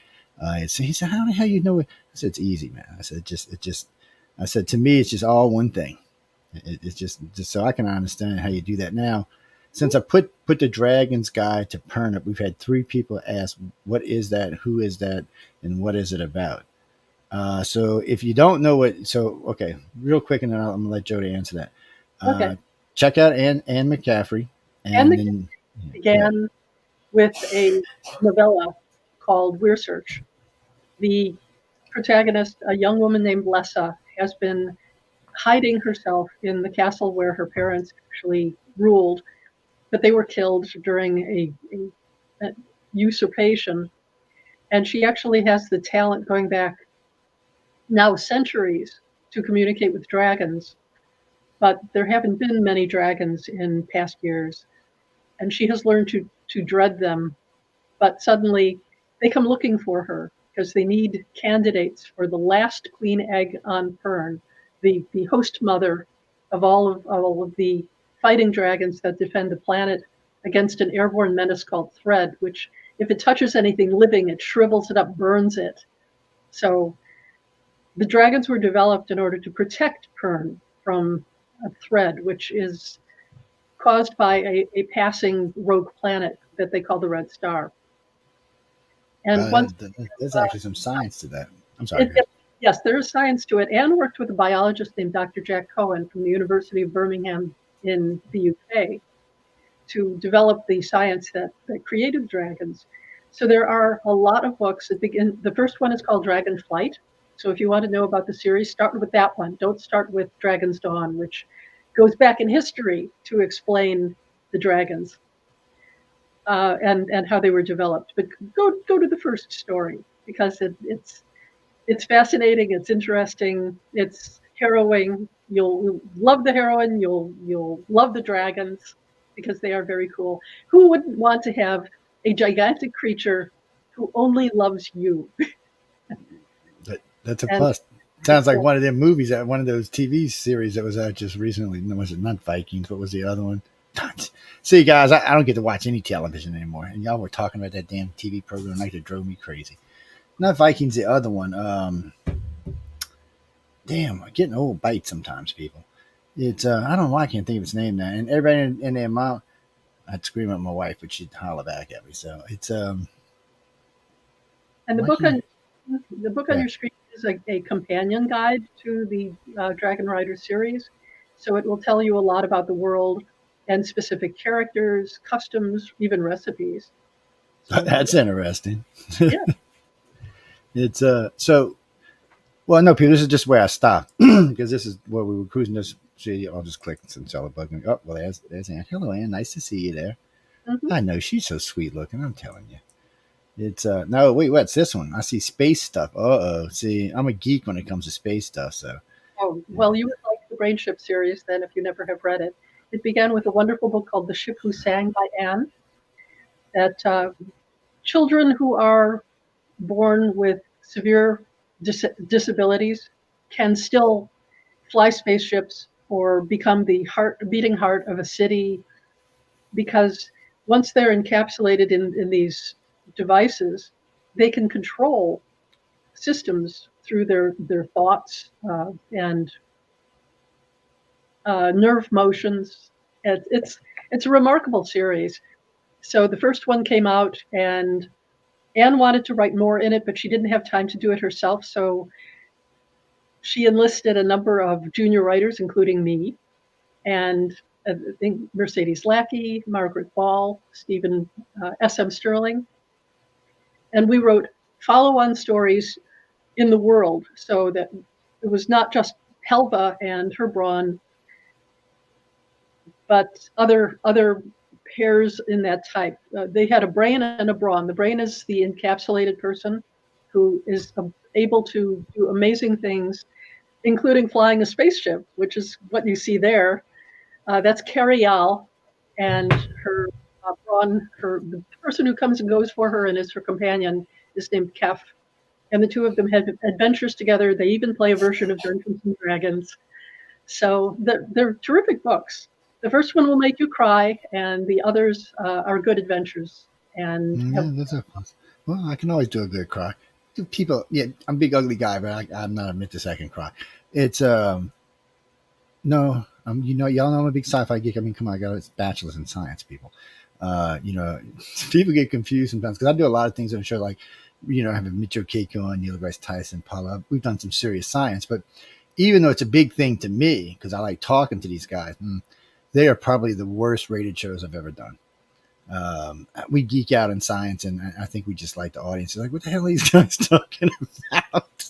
[SPEAKER 5] He said, "How the hell you know it?" I said, "It's easy, man." I said, I said, to me, it's just all one thing. It's just so I can understand how you do that. Now, since I put the Dragon's Guide to Pern up, we've had 3 people ask, what is that, who is that, and what is it about? So if you don't know okay, real quick, and then I'm going to let Jody answer that.
[SPEAKER 6] Okay.
[SPEAKER 5] Check out Anne McCaffrey.
[SPEAKER 6] Anne began with a novella called Weir Search. The protagonist, a young woman named Lessa, has been hiding herself in the castle where her parents actually ruled, but they were killed during a usurpation. And she actually has the talent going back now centuries to communicate with dragons, but there haven't been many dragons in past years. And she has learned to dread them, but suddenly they come looking for her because they need candidates for the last queen egg on Pern, the host mother of all of the fighting dragons that defend the planet against an airborne menace called Thread, which if it touches anything living, it shrivels it up, burns it. So the dragons were developed in order to protect Pern from a Thread, which is caused by a passing rogue planet that they call the Red Star. And once
[SPEAKER 5] there's actually some science to that. I'm sorry.
[SPEAKER 6] Yes, there is science to it. Anne worked with a biologist named Dr. Jack Cohen from the University of Birmingham in the UK to develop the science that created dragons. So there are a lot of books that begin. The first one is called Dragon Flight. So if you want to know about the series, start with that one. Don't start with Dragon's Dawn, which goes back in history to explain the dragons and how they were developed. But go to the first story because it's fascinating, it's interesting, it's harrowing. You'll love the heroine, you'll love the dragons because they are very cool. Who wouldn't want to have a gigantic creature who only loves you?
[SPEAKER 5] That's a plus. Sounds like one of them movies, one of those TV series that was out just recently. Was it not Vikings? What was the other one? See, guys, I don't get to watch any television anymore. And y'all were talking about that damn TV program like that drove me crazy. Not Vikings, the other one. Damn, I'm getting old bite sometimes, people. It's I don't know why I can't think of its name now. And everybody in their mouth, I'd scream at my wife, but she'd holler back at me. So it's
[SPEAKER 6] and the book on your screen is a companion guide to the Dragonrider series. So it will tell you a lot about the world and specific characters, customs, even recipes. So,
[SPEAKER 5] that's interesting.
[SPEAKER 6] Yeah.
[SPEAKER 5] It's so well, no, people, this is just where I stopped because this is where we were cruising. This see, I'll just click since y'all are bugging me. Oh, well, there's Anne. Hello, Anne. Nice to see you there.
[SPEAKER 6] Mm-hmm.
[SPEAKER 5] I know she's so sweet looking. I'm telling you. It's no, wait, what's this one? I see space stuff. See, I'm a geek when it comes to space stuff. So,
[SPEAKER 6] oh well, you would like the Brainship series then if you never have read it. It began with a wonderful book called The Ship Who Sang by Anne. That children who are born with severe disabilities can still fly spaceships or become the beating heart of a city, because once they're encapsulated in these devices, they can control systems through their thoughts and nerve motions. It's a remarkable series. So the first one came out, and Anne wanted to write more in it, but she didn't have time to do it herself. So she enlisted a number of junior writers, including me, and I think Mercedes Lackey, Margaret Ball, Stephen S.M. Sterling. And we wrote follow-on stories in the world so that it was not just Helva and Herbraun, but other pairs in that type. They had a brain and a brawn. The brain is the encapsulated person who is able to do amazing things, including flying a spaceship, which is what you see there. That's Carrie Yal, and her brawn, the person who comes and goes for her and is her companion, is named Kef. And the two of them have adventures together. They even play a version of Dungeons and Dragons. So they're terrific books. The first one will make you cry, and the others are good adventures. And
[SPEAKER 5] well, I can always do a good cry. People, yeah, I'm a big ugly guy, but I'm not admit this. I can cry. It's no, y'all know I'm a big sci-fi geek. I mean, come on, I got a bachelor's in science, people. People get confused sometimes because I do a lot of things on the show, like I have a Mitchell Keiko on, Neil deGrasse Tyson, Paula. We've done some serious science, but even though it's a big thing to me because I like talking to these guys. They are probably the worst rated shows I've ever done. We geek out in science, and I think we just like the audience. Like, what the hell are these guys talking about?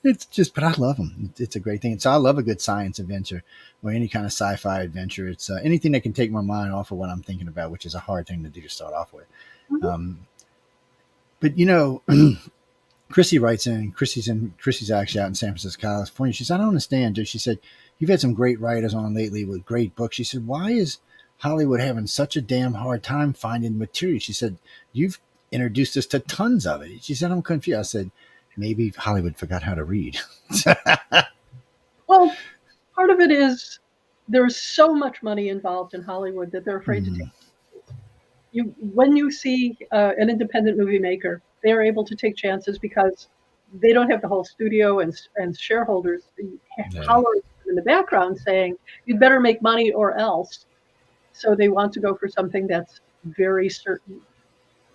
[SPEAKER 5] It's just, but I love them. It's a great thing. So I love a good science adventure or any kind of sci-fi adventure. It's anything that can take my mind off of what I'm thinking about, which is a hard thing to do to start off with. Um, but Chrissy writes in. Chrissy's actually out in San Francisco, California. She said, "I don't understand, dude." She said, "You've had some great writers on lately with great books." She said, "Why is Hollywood having such a damn hard time finding material?" She said, "You've introduced us to tons of it." She said, "I'm confused." I said, "Maybe Hollywood forgot how to read."
[SPEAKER 6] Well, part of it is there's so much money involved in Hollywood that they're afraid to take. When you see an independent movie maker, they are able to take chances because they don't have the whole studio and shareholders hollering in the background saying, "You'd better make money or else." So they want to go for something that's very certain.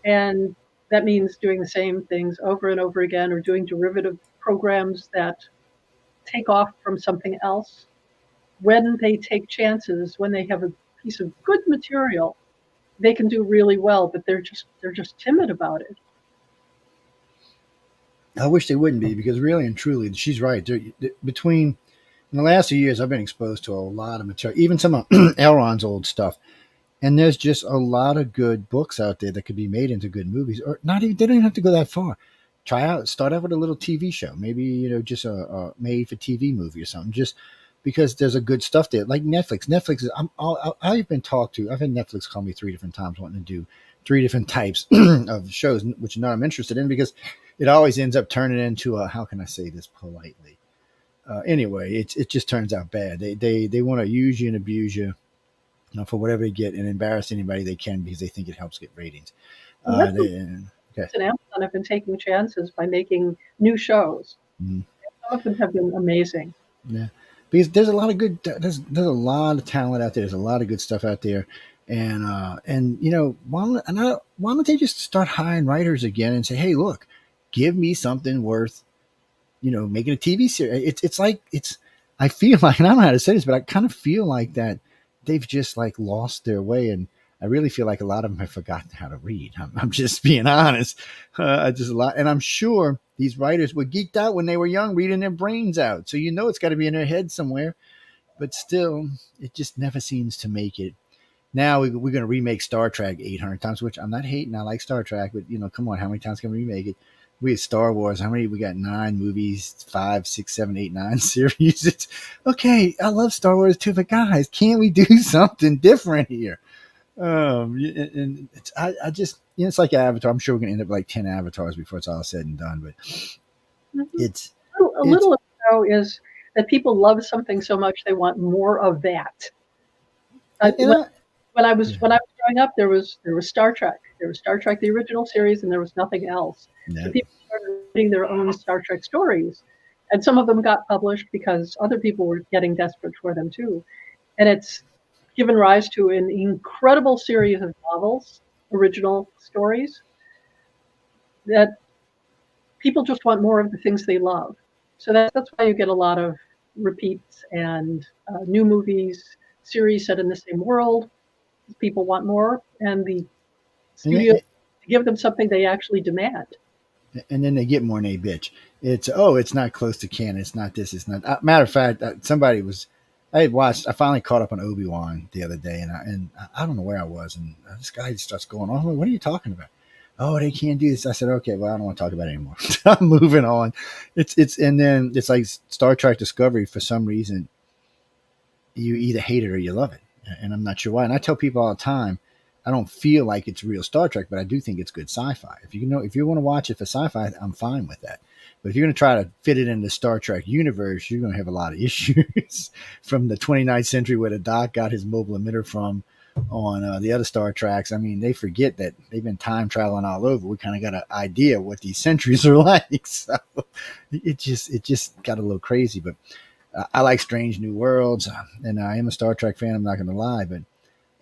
[SPEAKER 6] And that means doing the same things over and over again, or doing derivative programs that take off from something else. When they take chances, when they have a piece of good material, they can do really well, but they're just timid about it.
[SPEAKER 5] I wish they wouldn't be, because really and truly, she's right. Between in the last few years, I've been exposed to a lot of material, even some of Elron's old stuff. And there's just a lot of good books out there that could be made into good movies, or not even. They don't even have to go that far. Start out with a little TV show, maybe just a made for TV movie or something. Just because there's a good stuff there, like Netflix. Netflix is. I've been talked to. I've had Netflix call me 3 different times wanting to do 3 different types of shows, which I'm interested in, because it always ends up turning into a, how can I say this politely? Anyway, it just turns out bad. They want to use you and abuse you. For whatever they get, and embarrass anybody they can because they think it helps get ratings.
[SPEAKER 6] And Amazon have been taking chances by making new shows. Some of them have been amazing.
[SPEAKER 5] Yeah, because there's a lot of good. There's a lot of talent out there. There's a lot of good stuff out there, and why don't they just start hiring writers again and say, "Hey, look, give me something worth, making a TV series." It's. I feel like, and I don't know how to say this, but I kind of feel like that they've just like lost their way, and I really feel like a lot of them have forgotten how to read. I'm just being honest. Just a lot, and I'm sure these writers were geeked out when they were young, reading their brains out. So it's got to be in their head somewhere, but still, it just never seems to make it. Now we're going to remake Star Trek 800 times, which I'm not hating. I like Star Trek, but come on, how many times can we remake it? We had Star Wars. How many? We got 9 movies, 5, 6, 7, 8, 9 series. It's okay. I love Star Wars too, but guys, can't we do something different here? And I just, it's like Avatar. I'm sure we're gonna end up like 10 avatars before it's all said and done. But it's
[SPEAKER 6] a little of it is that people love something so much they want more of that. When I was growing up, there was Star Trek. There was Star Trek, the original series, and there was nothing else.
[SPEAKER 5] Yeah.
[SPEAKER 6] So people started writing their own Star Trek stories, and some of them got published because other people were getting desperate for them too. And it's given rise to an incredible series of novels, original stories, that people just want more of the things they love. So that's why you get a lot of repeats and new movies, series set in the same world. People want more, and the studio give them something they actually demand.
[SPEAKER 5] And then they get more and they bitch. It's not close to canon. It's not this. It's not. Matter of fact, I finally caught up on Obi-Wan the other day, and I don't know where I was, and this guy starts going, "Oh, what are you talking about? Oh, they can't do this." I said, "Okay, well, I don't want to talk about it anymore." I'm moving on. And then it's like Star Trek Discovery. For some reason, you either hate it or you love it, and I'm not sure why. And I tell people all the time, I don't feel like it's real Star Trek, but I do think it's good sci-fi. If you want to watch it for sci-fi, I'm fine with that. But if you're going to try to fit it in the Star Trek universe, you're going to have a lot of issues. From the 29th century, where the Doc got his mobile emitter from, on the other Star Treks. I mean, they forget that they've been time traveling all over. We kind of got an idea what these centuries are like. So it just got a little crazy. But I like Strange New Worlds, and I am a Star Trek fan. I'm not going to lie,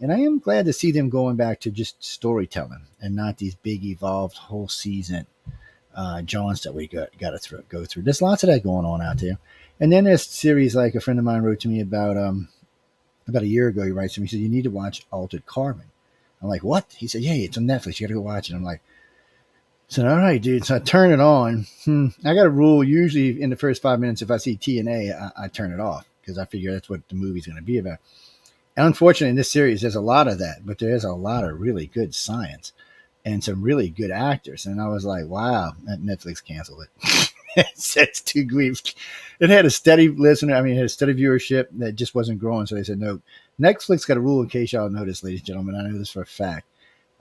[SPEAKER 5] and I am glad to see them going back to just storytelling and not these big evolved whole season jaunts that we got to go through. There's lots of that going on out there. And then there's series like a friend of mine wrote to me about a year ago. He writes to me, he said, "You need to watch Altered Carbon." I'm like, "What?" He said, "Yeah, it's on Netflix. You got to go watch it." I'm like, So, all right, dude. So I turn it on. I got a rule. Usually in the first 5 minutes, if I see TNA, I turn it off because I figure that's what the movie's going to be about. And unfortunately, in this series, there's a lot of that, but there's a lot of really good science and some really good actors. And I was like, wow, Netflix canceled it. It's too grief. It had a steady listener. I mean, it had a steady viewership that just wasn't growing. So they said, no. Netflix got a rule, in case y'all notice, ladies and gentlemen. I know this for a fact.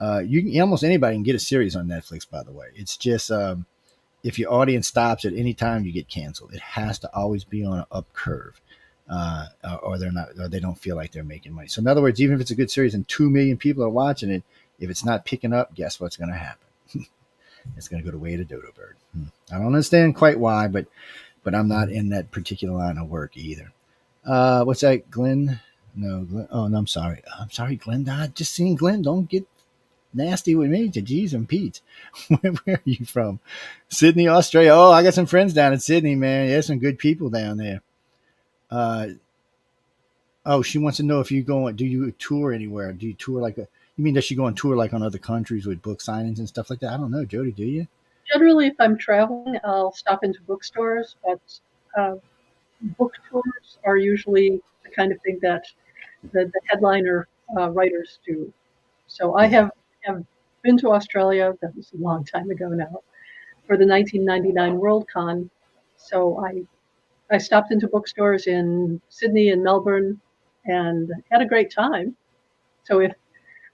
[SPEAKER 5] You can, almost anybody can get a series on Netflix, by the way. It's just if your audience stops at any time, you get canceled. It has to always be on an up curve, or they're not, or they don't feel like they're making money. So in other words, even if it's a good series and 2 million people are watching it, if it's not picking up, guess what's going to happen? It's going to go the way of the dodo bird. I don't understand quite why, but I'm not in that particular line of work either. What's that, Glenn? No, Glenn. Oh no, I'm sorry, Glenn. I just seen Glenn. Don't get nasty with me, to G's and Pete's. Where are you from? Sydney, Australia. Oh, I got some friends down in Sydney, man. There's some good people down there. Oh, she wants to know if you go. Do you tour anywhere? Do you tour like a? You mean does she go on tour like on other countries with book signings and stuff like that? I don't know, Jody. Do you?
[SPEAKER 6] Generally, if I'm traveling, I'll stop into bookstores, but book tours are usually the kind of thing that the headliner writers do. So I have been to Australia. That was a long time ago now, for the 1999 Worldcon. So I stopped into bookstores in Sydney and Melbourne and had a great time. So if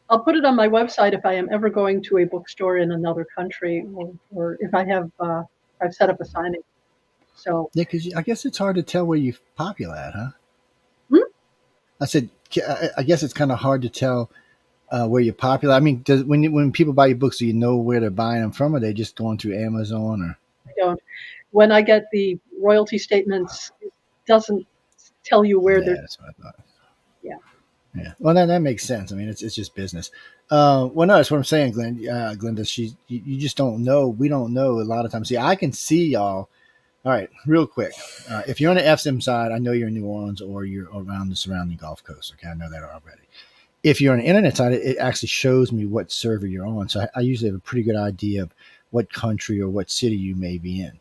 [SPEAKER 6] I'll put it on my website if I am ever going to a bookstore in another country, or if I have I've set up a signing. So
[SPEAKER 5] yeah, because I guess it's hard to tell where you're popular at, huh? I said I guess it's kind of hard to tell where you're popular. I mean, when people buy your books, do you know where they're buying them from? Or are they just going through Amazon? Or
[SPEAKER 6] I don't. When I get the royalty statements, it doesn't tell you where they're.
[SPEAKER 5] That's what I thought.
[SPEAKER 6] Yeah.
[SPEAKER 5] Yeah. Well, that makes sense. I mean, it's just business. Well, no, that's what I'm saying, Glenn. Glenda, you just don't know. We don't know a lot of times. See, I can see y'all. All right, real quick. If you're on the FSM side, I know you're in New Orleans or you're around the surrounding Gulf Coast. Okay, I know that already. If you're on the internet side, it actually shows me what server you're on. So I usually have a pretty good idea of what country or what city you may be in.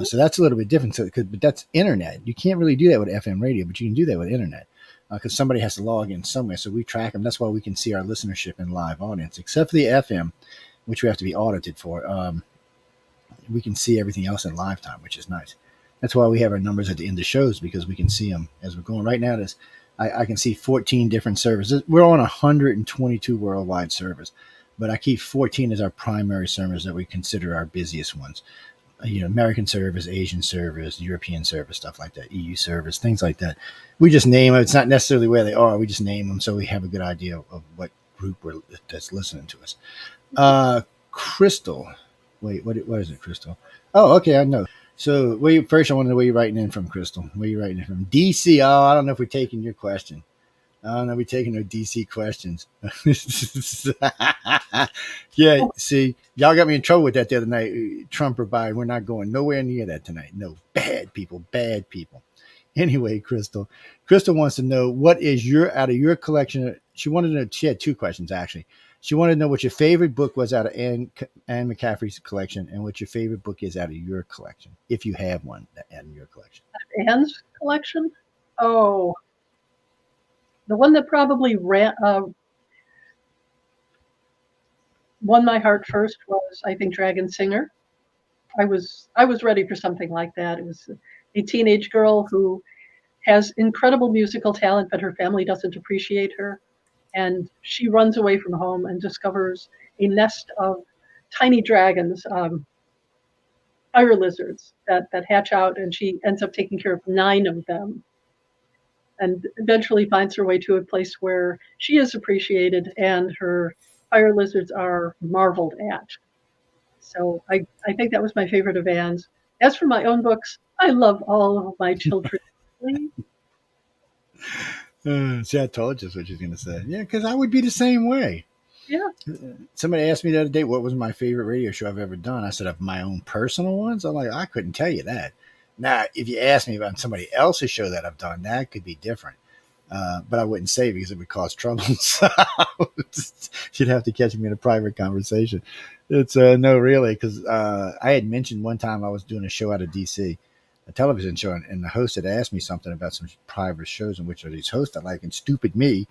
[SPEAKER 5] So that's a little bit different. But that's internet. You can't really do that with FM radio, but you can do that with internet because somebody has to log in somewhere. So we track them. That's why we can see our listenership and live audience, except for the FM, which we have to be audited for. We can see everything else in live time, which is nice. That's why we have our numbers at the end of shows, because we can see them as we're going. Right now, I can see 14 different servers. We're on 122 worldwide servers, but I keep 14 as our primary servers that we consider our busiest ones. American servers, Asian servers, European servers, stuff like that, EU servers, things like that. We just name them. It's not necessarily where they are. We just name them so we have a good idea of what group that's listening to us. Crystal. Wait, what is it, Crystal? Oh, okay, I know. So first I want to know where you're writing in from, Crystal. Where you writing in from? DC. Oh, I don't know if we're taking your question. I don't know if we're taking no DC questions. Yeah, see, y'all got me in trouble with that the other night. Trump or Biden, we're not going nowhere near that tonight. No, bad people. Anyway, Crystal wants to know what is out of your collection. She wanted to know, she had two questions actually. She wanted to know what your favorite book was out of Anne McCaffrey's collection and what your favorite book is out of your collection, if you have one in your collection.
[SPEAKER 6] Anne's collection? Oh, the one that probably won my heart first was, I think, Dragon Singer. I was ready for something like that. It was a teenage girl who has incredible musical talent, but her family doesn't appreciate her. And she runs away from home and discovers a nest of tiny dragons, fire lizards that hatch out, and she ends up taking care of 9 of them. And eventually finds her way to a place where she is appreciated and her fire lizards are marveled at. So I think that was my favorite of Anne's. As for my own books, I love all of my children.
[SPEAKER 5] See, I told you that's what she's going to say. Yeah, because I would be the same way.
[SPEAKER 6] Yeah.
[SPEAKER 5] Somebody asked me the other day, what was my favorite radio show I've ever done? I said, of my own personal ones? I'm like, I couldn't tell you that. Now, if you ask me about somebody else's show that I've done, that could be different. But I wouldn't say because it would cause trouble. So you'd have to catch me in a private conversation. It's no, really, because I had mentioned one time I was doing a show out of DC, a television show, and the host had asked me something about some private shows in which are these hosts I like, and stupid me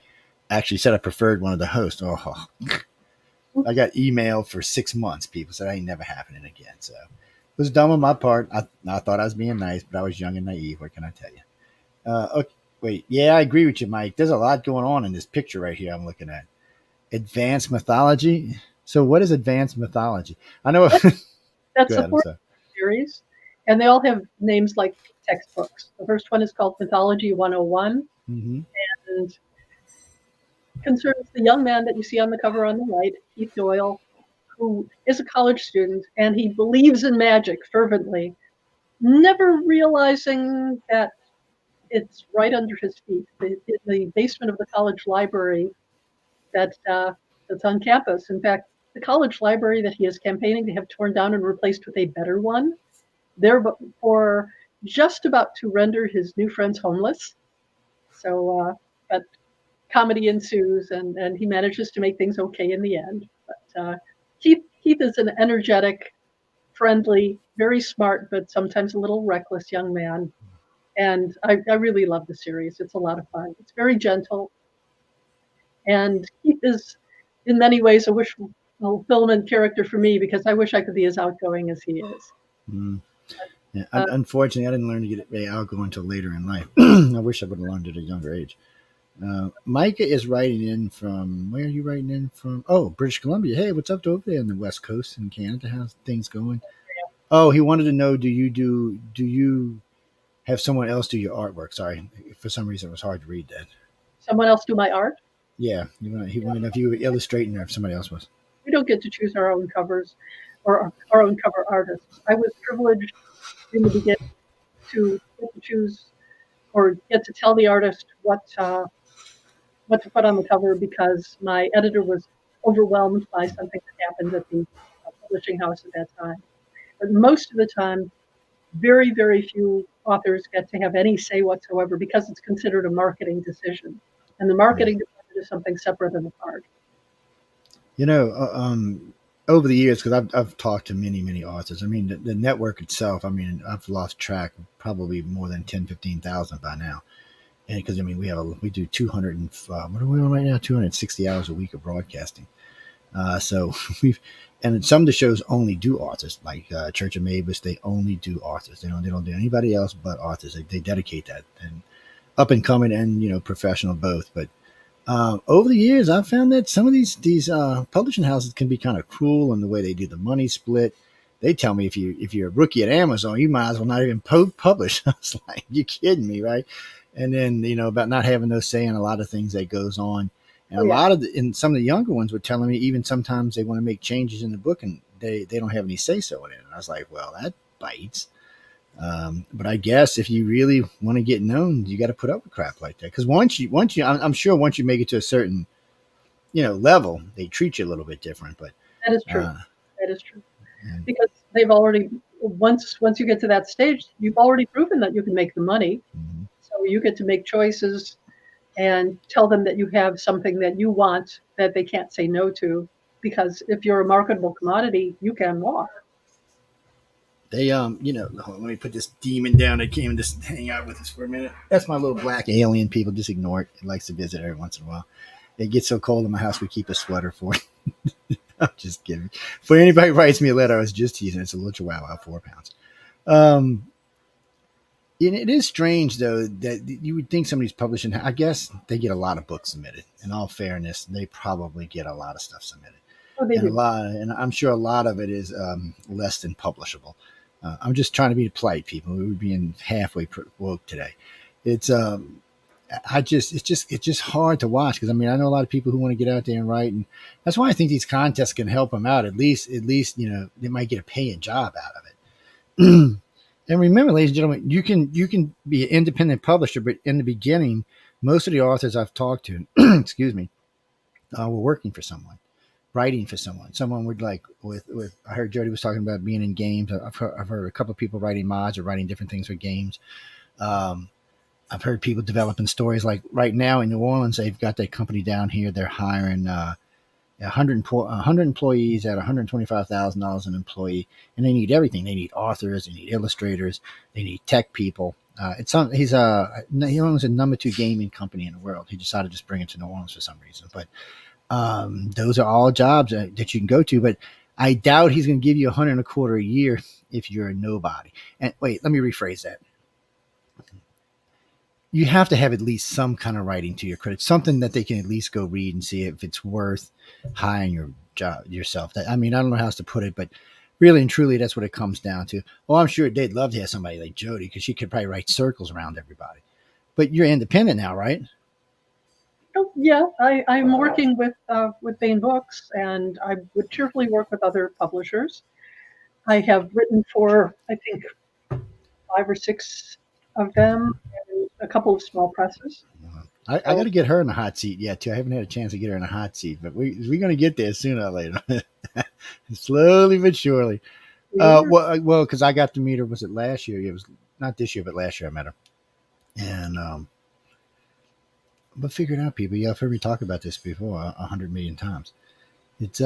[SPEAKER 5] actually said I preferred one of the hosts. Oh, I got emailed for 6 months. People said I ain't never happening again. So it was dumb on my part. I thought I was being nice, but I was young and naive. What can I tell you? Okay, wait. Yeah, I agree with you, Mike. There's a lot going on in this picture right here I'm looking at. Advanced mythology. So what is advanced mythology? I know.
[SPEAKER 6] That's
[SPEAKER 5] Go
[SPEAKER 6] the
[SPEAKER 5] ahead, I'm
[SPEAKER 6] fourth
[SPEAKER 5] sorry.
[SPEAKER 6] series, and they all have names like textbooks. The first one is called Mythology 101,
[SPEAKER 5] Mm-hmm.
[SPEAKER 6] and concerns the young man that you see on the cover on the right, Keith Doyle, who is a college student, and he believes in magic fervently, never realizing that it's right under his feet, in the basement of the college library that's on campus. In fact, the college library that he is campaigning to have torn down and replaced with a better one, therefore just about to render his new friends homeless. So, but comedy ensues, and he manages to make things okay in the end. But Keith is an energetic, friendly, very smart, but sometimes a little reckless young man. And I really love the series. It's a lot of fun. It's very gentle. And Keith is, in many ways, a wish fulfillment character for me because I wish I could be as outgoing as he is.
[SPEAKER 5] Mm. Yeah,
[SPEAKER 6] Uh,
[SPEAKER 5] unfortunately, I didn't learn to get very outgoing until later in life. I wish I would have learned at a younger age. Micah is writing in from, where are you writing in from? Oh, British Columbia. Hey, what's up over there on the West Coast in Canada? How's things going? Oh, he wanted to know, do you have someone else do your artwork? Sorry, for some reason it was hard to read that.
[SPEAKER 6] Someone else do my art.
[SPEAKER 5] Yeah, he wanted to know if you were illustrating or if somebody else was.
[SPEAKER 6] We don't get to choose our own covers or our own cover artists. I was privileged in the beginning to get to choose or get to tell the artist what to put on the cover because my editor was overwhelmed by something that happened at the publishing house at that time. But most of the time, very, very few authors get to have any say whatsoever because it's considered a marketing decision. And the marketing department is something separate and apart.
[SPEAKER 5] You know, over the years, because I've talked to many authors. I mean, the network itself. I mean, I've lost track, probably more than 10, 15,000 by now. And because I mean, we do 200 and what are we on right now? 260 hours a week of broadcasting. So and some of the shows only do authors, like Church of Mavis. They only do authors. They don't do anybody else but authors. They dedicate that, and up and coming and professional both. But over the years, I've found that some of these publishing houses can be kind of cruel in the way they do the money split. They tell me if you're a rookie at Amazon, you might as well not even publish. I was like, you kidding me, right? And then about not having no say in a lot of things that goes on. And a lot of and some of the younger ones were telling me even sometimes they want to make changes in the book and they don't have any say so in it. And I was like, well, that bites. But I guess if you really want to get known, you got to put up with crap like that. Because once you, I'm sure once you make it to a certain, level, they treat you a little bit different. But
[SPEAKER 6] that is true. That is true. Because they've already once you get to that stage, you've already proven that you can make the money.
[SPEAKER 5] Mm-hmm.
[SPEAKER 6] So you get to make choices and tell them that you have something that you want that they can't say no to. Because if you're a marketable commodity, you can walk.
[SPEAKER 5] They let me put this demon down. I came and just hang out with us for a minute. That's my little black alien. People just ignore it. It likes to visit every once in a while. It gets so cold in my house, we keep a sweater for it. I'm just kidding. For anybody who writes me a letter, I was just teasing. It's a little chihuahua, 4 pounds. It is strange, though, that you would think somebody's publishing. I guess they get a lot of books submitted. In all fairness, they probably get a lot of stuff submitted.
[SPEAKER 6] Oh, they do.
[SPEAKER 5] And I'm sure a lot of it is less than publishable. I'm just trying to be polite, people. We were being halfway woke today. It's just hard to watch because I know a lot of people who want to get out there and write, and that's why I think these contests can help them out. At least they might get a paying job out of it. And remember, ladies and gentlemen, you can be an independent publisher, but in the beginning, most of the authors I've talked to, excuse me, were working for someone. Writing for someone would like with I heard Jody was talking about being in games. I've heard a couple of people writing mods or writing different things for games. I've heard people developing stories like right now in New Orleans, they've got that company down here. They're hiring 100 employees at $125,000 an employee, and they need everything. They need authors, they need illustrators, they need tech people. He owns a number 2 gaming company in the world. He decided to just bring it to New Orleans for some reason. But those are all jobs that you can go to. But I doubt he's going to give you $125,000 a year if you're a nobody. And wait, let me rephrase that. You have to have at least some kind of writing to your credit, something that they can at least go read and see if it's worth hiring your job yourself. I mean, I don't know how else to put it, but really and truly, that's what it comes down to. Well, I'm sure they'd love to have somebody like Jody because she could probably write circles around everybody. But you're independent now, right?
[SPEAKER 6] Oh, yeah, I'm working with Bain Books, and I would cheerfully work with other publishers. I have written for, I think, 5 or 6 of them, and a couple of small presses.
[SPEAKER 5] I got to get her in the hot seat yet, too. I haven't had a chance to get her in the hot seat, but we're going to get there sooner or later. Slowly but surely. Well, because I got to meet her, was it last year? It was not this year, but last year I met her. And, but figure it out, people. You've heard me talk about this before 100 million times. It's,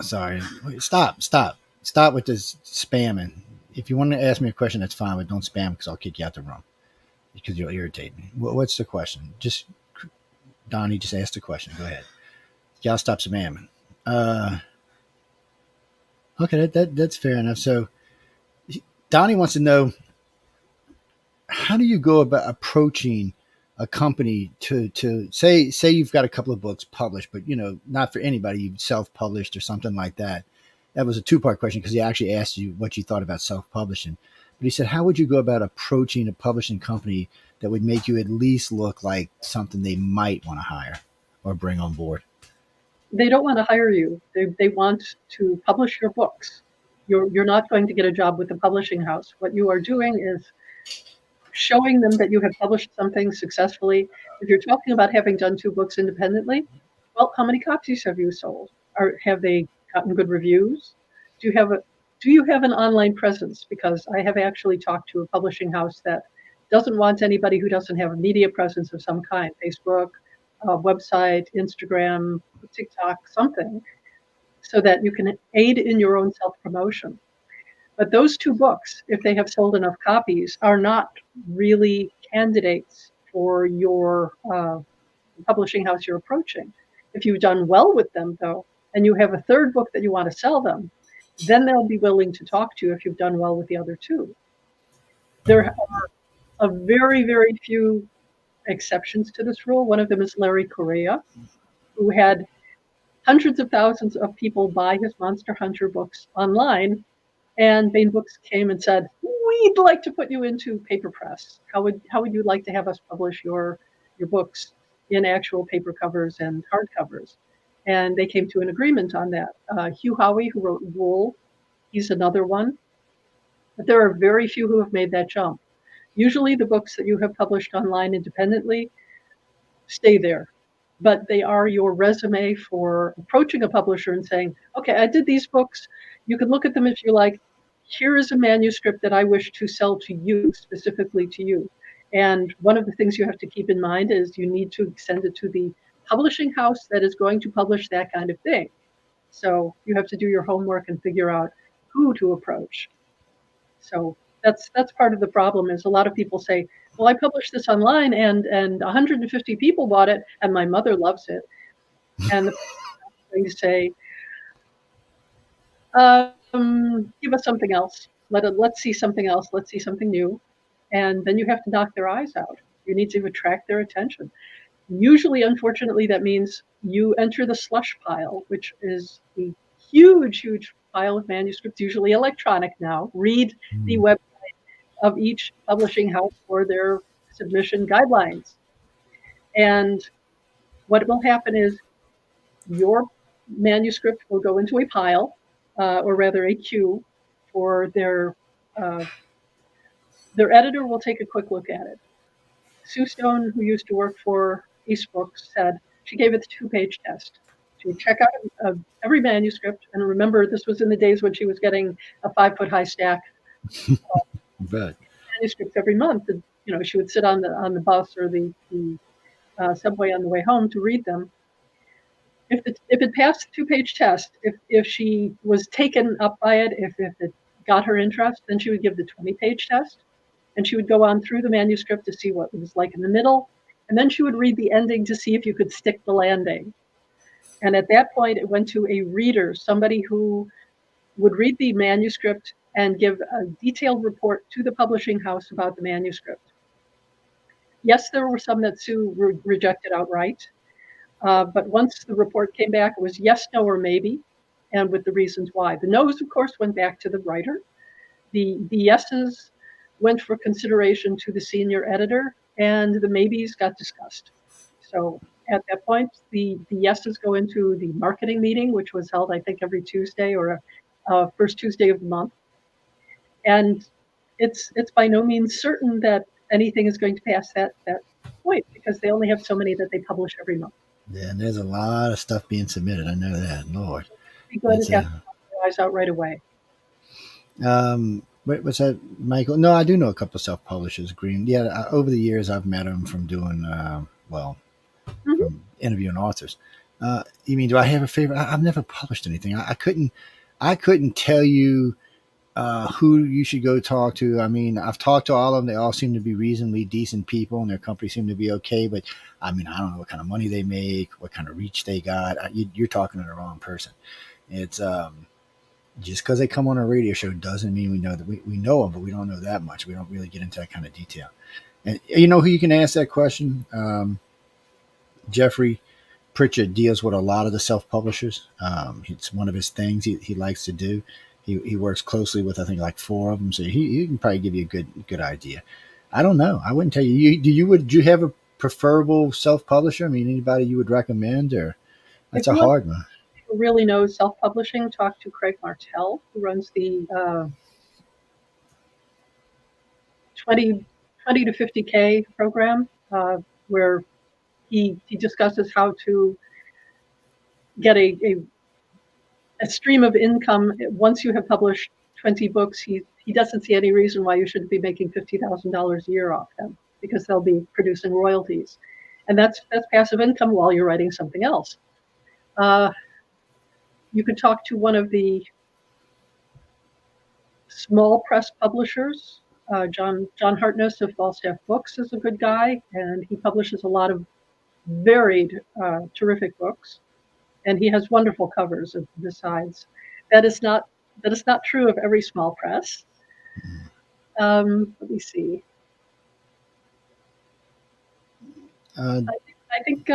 [SPEAKER 5] sorry. Stop with this spamming. If you want to ask me a question, that's fine, but don't spam because I'll kick you out the room because you'll irritate me. What's the question? Just, Donnie, just ask the question. Go ahead. Y'all stop spamming. Okay, that's fair enough. So Donnie wants to know, how do you go about approaching a company to say you've got a couple of books published, but not for anybody, you've self-published or something like that. That was a 2-part question because he actually asked you what you thought about self-publishing. But he said, how would you go about approaching a publishing company that would make you at least look like something they might want to hire or bring on board?
[SPEAKER 6] They don't want to hire you. They want to publish your books. You're not going to get a job with the publishing house. What you are doing is showing them that you have published something successfully. If you're talking about having done 2 books independently, well, how many copies have you sold? Or have they gotten good reviews? Do you have an online presence? Because I have actually talked to a publishing house that doesn't want anybody who doesn't have a media presence of some kind, Facebook, website, Instagram, TikTok, something, so that you can aid in your own self-promotion. But those 2 books, if they have sold enough copies, are not really candidates for your publishing house you're approaching. If you've done well with them, though, and you have a 3rd book that you want to sell them, then they'll be willing to talk to you if you've done well with the other 2. There are a very, very few exceptions to this rule. One of them is Larry Correa, who had hundreds of thousands of people buy his Monster Hunter books online, and Bain Books came and said, we'd like to put you into paper press. How would you like to have us publish your books in actual paper covers and hardcovers? And they came to an agreement on that. Hugh Howey, who wrote Wool, he's another one. But there are very few who have made that jump. Usually the books that you have published online independently stay there. But they are your resume for approaching a publisher and saying, okay, I did these books. You can look at them if you like. Here is a manuscript that I wish to sell to you, specifically to you. And one of the things you have to keep in mind is you need to send it to the publishing house that is going to publish that kind of thing. So you have to do your homework and figure out who to approach. So that's part of the problem is a lot of people say, well, I published this online and 150 people bought it and my mother loves it. And the going to say, give us something else. Let's see something else. Let's see something new. And then you have to knock their eyes out. You need to attract their attention. Usually, unfortunately, that means you enter the slush pile, which is the huge, huge pile of manuscripts, usually electronic now. Read the website of each publishing house for their submission guidelines. And what will happen is your manuscript will go into a pile, or rather a queue, for their editor will take a quick look at it. Sue Stone, who used to work for Ace Books, said she gave it the 2-page test. She would check out every manuscript, and remember, this was in the days when she was getting a 5-foot-high stack.
[SPEAKER 5] Bet.
[SPEAKER 6] manuscripts every month. And, she would sit on the bus or the subway on the way home to read them. If it passed the 2-page test, if she was taken up by it, if it got her interest, then she would give the 20-page test, and she would go on through the manuscript to see what it was like in the middle, and then she would read the ending to see if you could stick the landing. And at that point, it went to a reader, somebody who would read the manuscript and give a detailed report to the publishing house about the manuscript. Yes, there were some that Sue rejected outright. But once the report came back, it was yes, no, or maybe, and with the reasons why. The no's, of course, went back to the writer. The yeses went for consideration to the senior editor, and the maybes got discussed. So at that point, the yeses go into the marketing meeting, which was held, I think, every Tuesday or first Tuesday of the month. And it's by no means certain that anything is going to pass that point, because they only have so many that they publish every month.
[SPEAKER 5] Yeah, and there's a lot of stuff being submitted. I know that, Lord.
[SPEAKER 6] Be glad to have your eyes out right away.
[SPEAKER 5] What's that, Michael? No, I do know a couple of self-publishers. Green. Yeah, over the years, I've met them from doing, from interviewing authors. You mean, do I have a favorite? I've never published anything. I couldn't tell you who you should go talk to. I mean, I've talked to all of them. They all seem to be reasonably decent people, and their company seem to be okay. But I mean, I don't know what kind of money they make, what kind of reach they got. You're talking to the wrong person. It's just because they come on a radio show doesn't mean we know that we know them, but we don't know that much. We don't really get into that kind of detail. And you know who you can ask that question? Jeffrey Pritchett deals with a lot of the self-publishers. It's one of his things he likes to do. He works closely with, I think, like 4 of them, so he can probably give you a good idea. I don't know. I wouldn't tell you. Would you have a preferable self-publisher? I mean, anybody you would recommend, or that's a hard one.
[SPEAKER 6] Who really knows self-publishing? Talk to Craig Martell, who runs the 20 to 50K program, where he discusses how to get a stream of income once you have published 20 books. He doesn't see any reason why you shouldn't be making $50,000 a year off them, because they'll be producing royalties, and that's passive income while you're writing something else. You could talk to one of the small press publishers. John Hartness of Falstaff Books is a good guy, and he publishes a lot of varied, terrific books. And he has wonderful covers besides. That is not true of every small press. Let me see. I think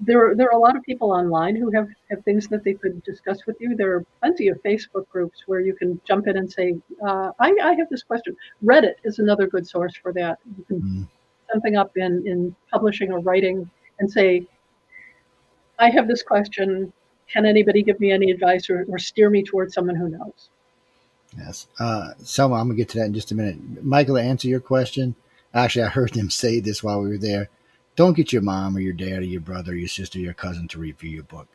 [SPEAKER 6] there are a lot of people online who have things that they could discuss with you. There are plenty of Facebook groups where you can jump in and say, I have this question. Reddit is another good source for that. You can something up in publishing or writing and say, I have this question. Can anybody give me any advice or steer me towards someone who knows?
[SPEAKER 5] Yes. Selma, I'm going to get to that in just a minute. Michael, to answer your question, actually, I heard them say this while we were there. Don't get your mom or your dad or your brother or your sister or your cousin to review your book.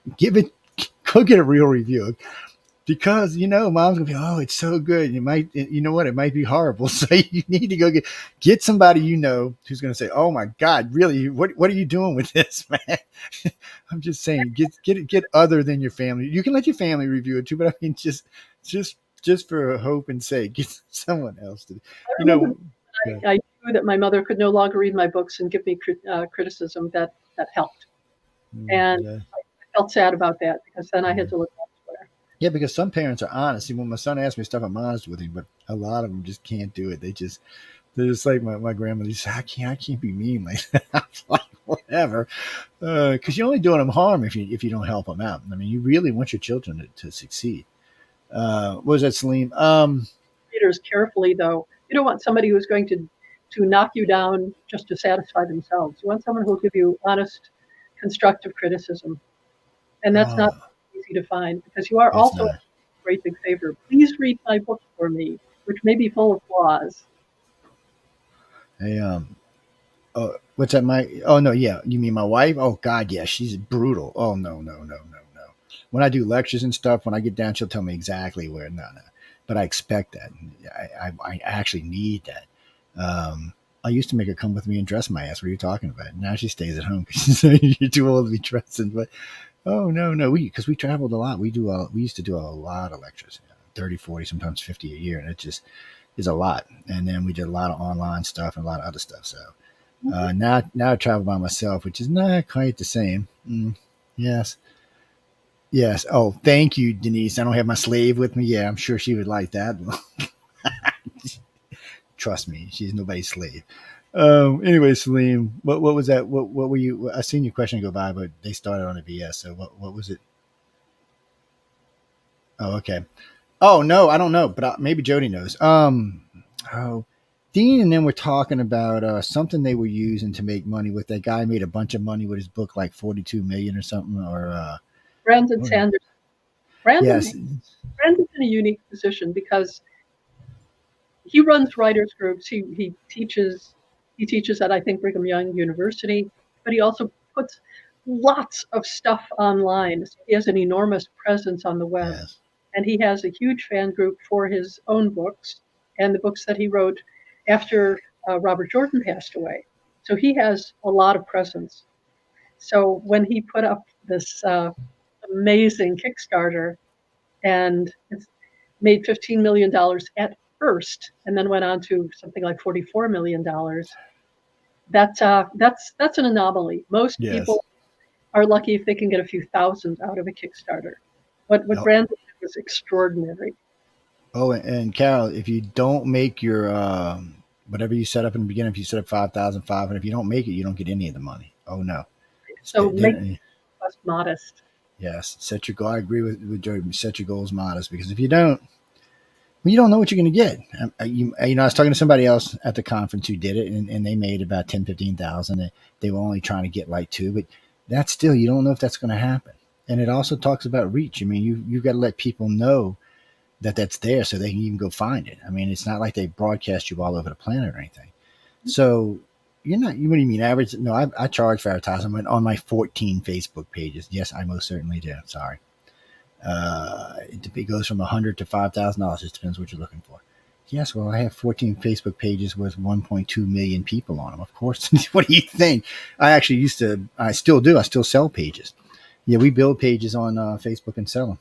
[SPEAKER 5] Go get a real review. Because, mom's going to be, oh, it's so good. It might be horrible. So you need to go get somebody who's going to say, oh, my God, really? What are you doing with this, man? I'm just saying, get other than your family. You can let your family review it too, but I mean, just for hope and sake, get someone else to,
[SPEAKER 6] I knew that my mother could no longer read my books and give me criticism. That helped. And I felt sad about that, because then I had to look elsewhere.
[SPEAKER 5] Yeah, because some parents are honest. When my son asks me stuff, I'm honest with him, but a lot of them just can't do it. They're just like my grandmother. She said, I can't be mean like that. I'm like, whatever. Because you're only doing them harm if you don't help them out. I mean, you really want your children to succeed. What was that, Salim?
[SPEAKER 6] Readers carefully, though. You don't want somebody who's going to knock you down just to satisfy themselves. You want someone who will give you honest, constructive criticism. And that's not easy to find, because you are also a great big favor. Please read my book for me, which may be full of flaws.
[SPEAKER 5] Hey, what's that, Mike? Oh, no, yeah. You mean my wife? Oh, God, yeah. She's brutal. Oh, no. When I do lectures and stuff, when I get down, she'll tell me exactly where. No. but I expect that. I actually need that. I used to make her come with me and dress my ass. What are you talking about? Now she stays at home because you're too old to be dressing. But no, because we traveled a lot. We used to do a lot of lectures, 30, 40, sometimes 50 a year, and it just is a lot. And then we did a lot of online stuff and a lot of other stuff. So now I travel by myself, which is not quite the same. Yes. Oh, thank you, Denise. I don't have my slave with me. Yeah, I'm sure she would like that. Trust me, she's nobody's slave. Anyway, Salim, what was that? What were you? I seen your question go by, but they started on a BS. So what was it? Oh, okay. Oh no, I don't know, but maybe Jody knows. Dean and them were talking about something they were using to make money with. That guy made a bunch of money with his book, like 42 million or something. Or
[SPEAKER 6] Brandon Sanders. Brandon's
[SPEAKER 5] yes,
[SPEAKER 6] in a unique position because he runs writers groups. He teaches at, I think, Brigham Young University, but he also puts lots of stuff online. He has an enormous presence on the web,
[SPEAKER 5] yes.
[SPEAKER 6] and he has a huge fan group for his own books and the books that he wrote after Robert Jordan passed away. So he has a lot of presence. So when he put up this amazing Kickstarter, and it's made $15 million at first, and then went on to something like $44 million. That's an anomaly. Most people are lucky if they can get a few thousand out of a Kickstarter. What Brandon did was extraordinary.
[SPEAKER 5] Oh, and Carol, if you don't make your whatever you set up in the beginning, if you set up 5,500, if you don't make it, you don't get any of the money. Oh no.
[SPEAKER 6] So make us modest.
[SPEAKER 5] Yes, set your goal. I agree with Jody. Set your goals modest, because if you don't, well, you don't know what you're going to get. I was talking to somebody else at the conference who did it, and they made about 10, 15,000. They were only trying to get like 2, but that's still, you don't know if that's going to happen. And it also talks about reach. I mean, you've got to let people know that that's there so they can even go find it. I mean, it's not like they broadcast you all over the planet or anything. So you're not, what do you mean average? No, I charge for advertising on my 14 Facebook pages. Yes, I most certainly do. Sorry. It goes from $100 to $5,000. It depends what you're looking for. Yes, well, I have 14 Facebook pages with 1.2 million people on them. Of course. What do you think? I still do. I still sell pages. Yeah, we build pages on Facebook and sell them.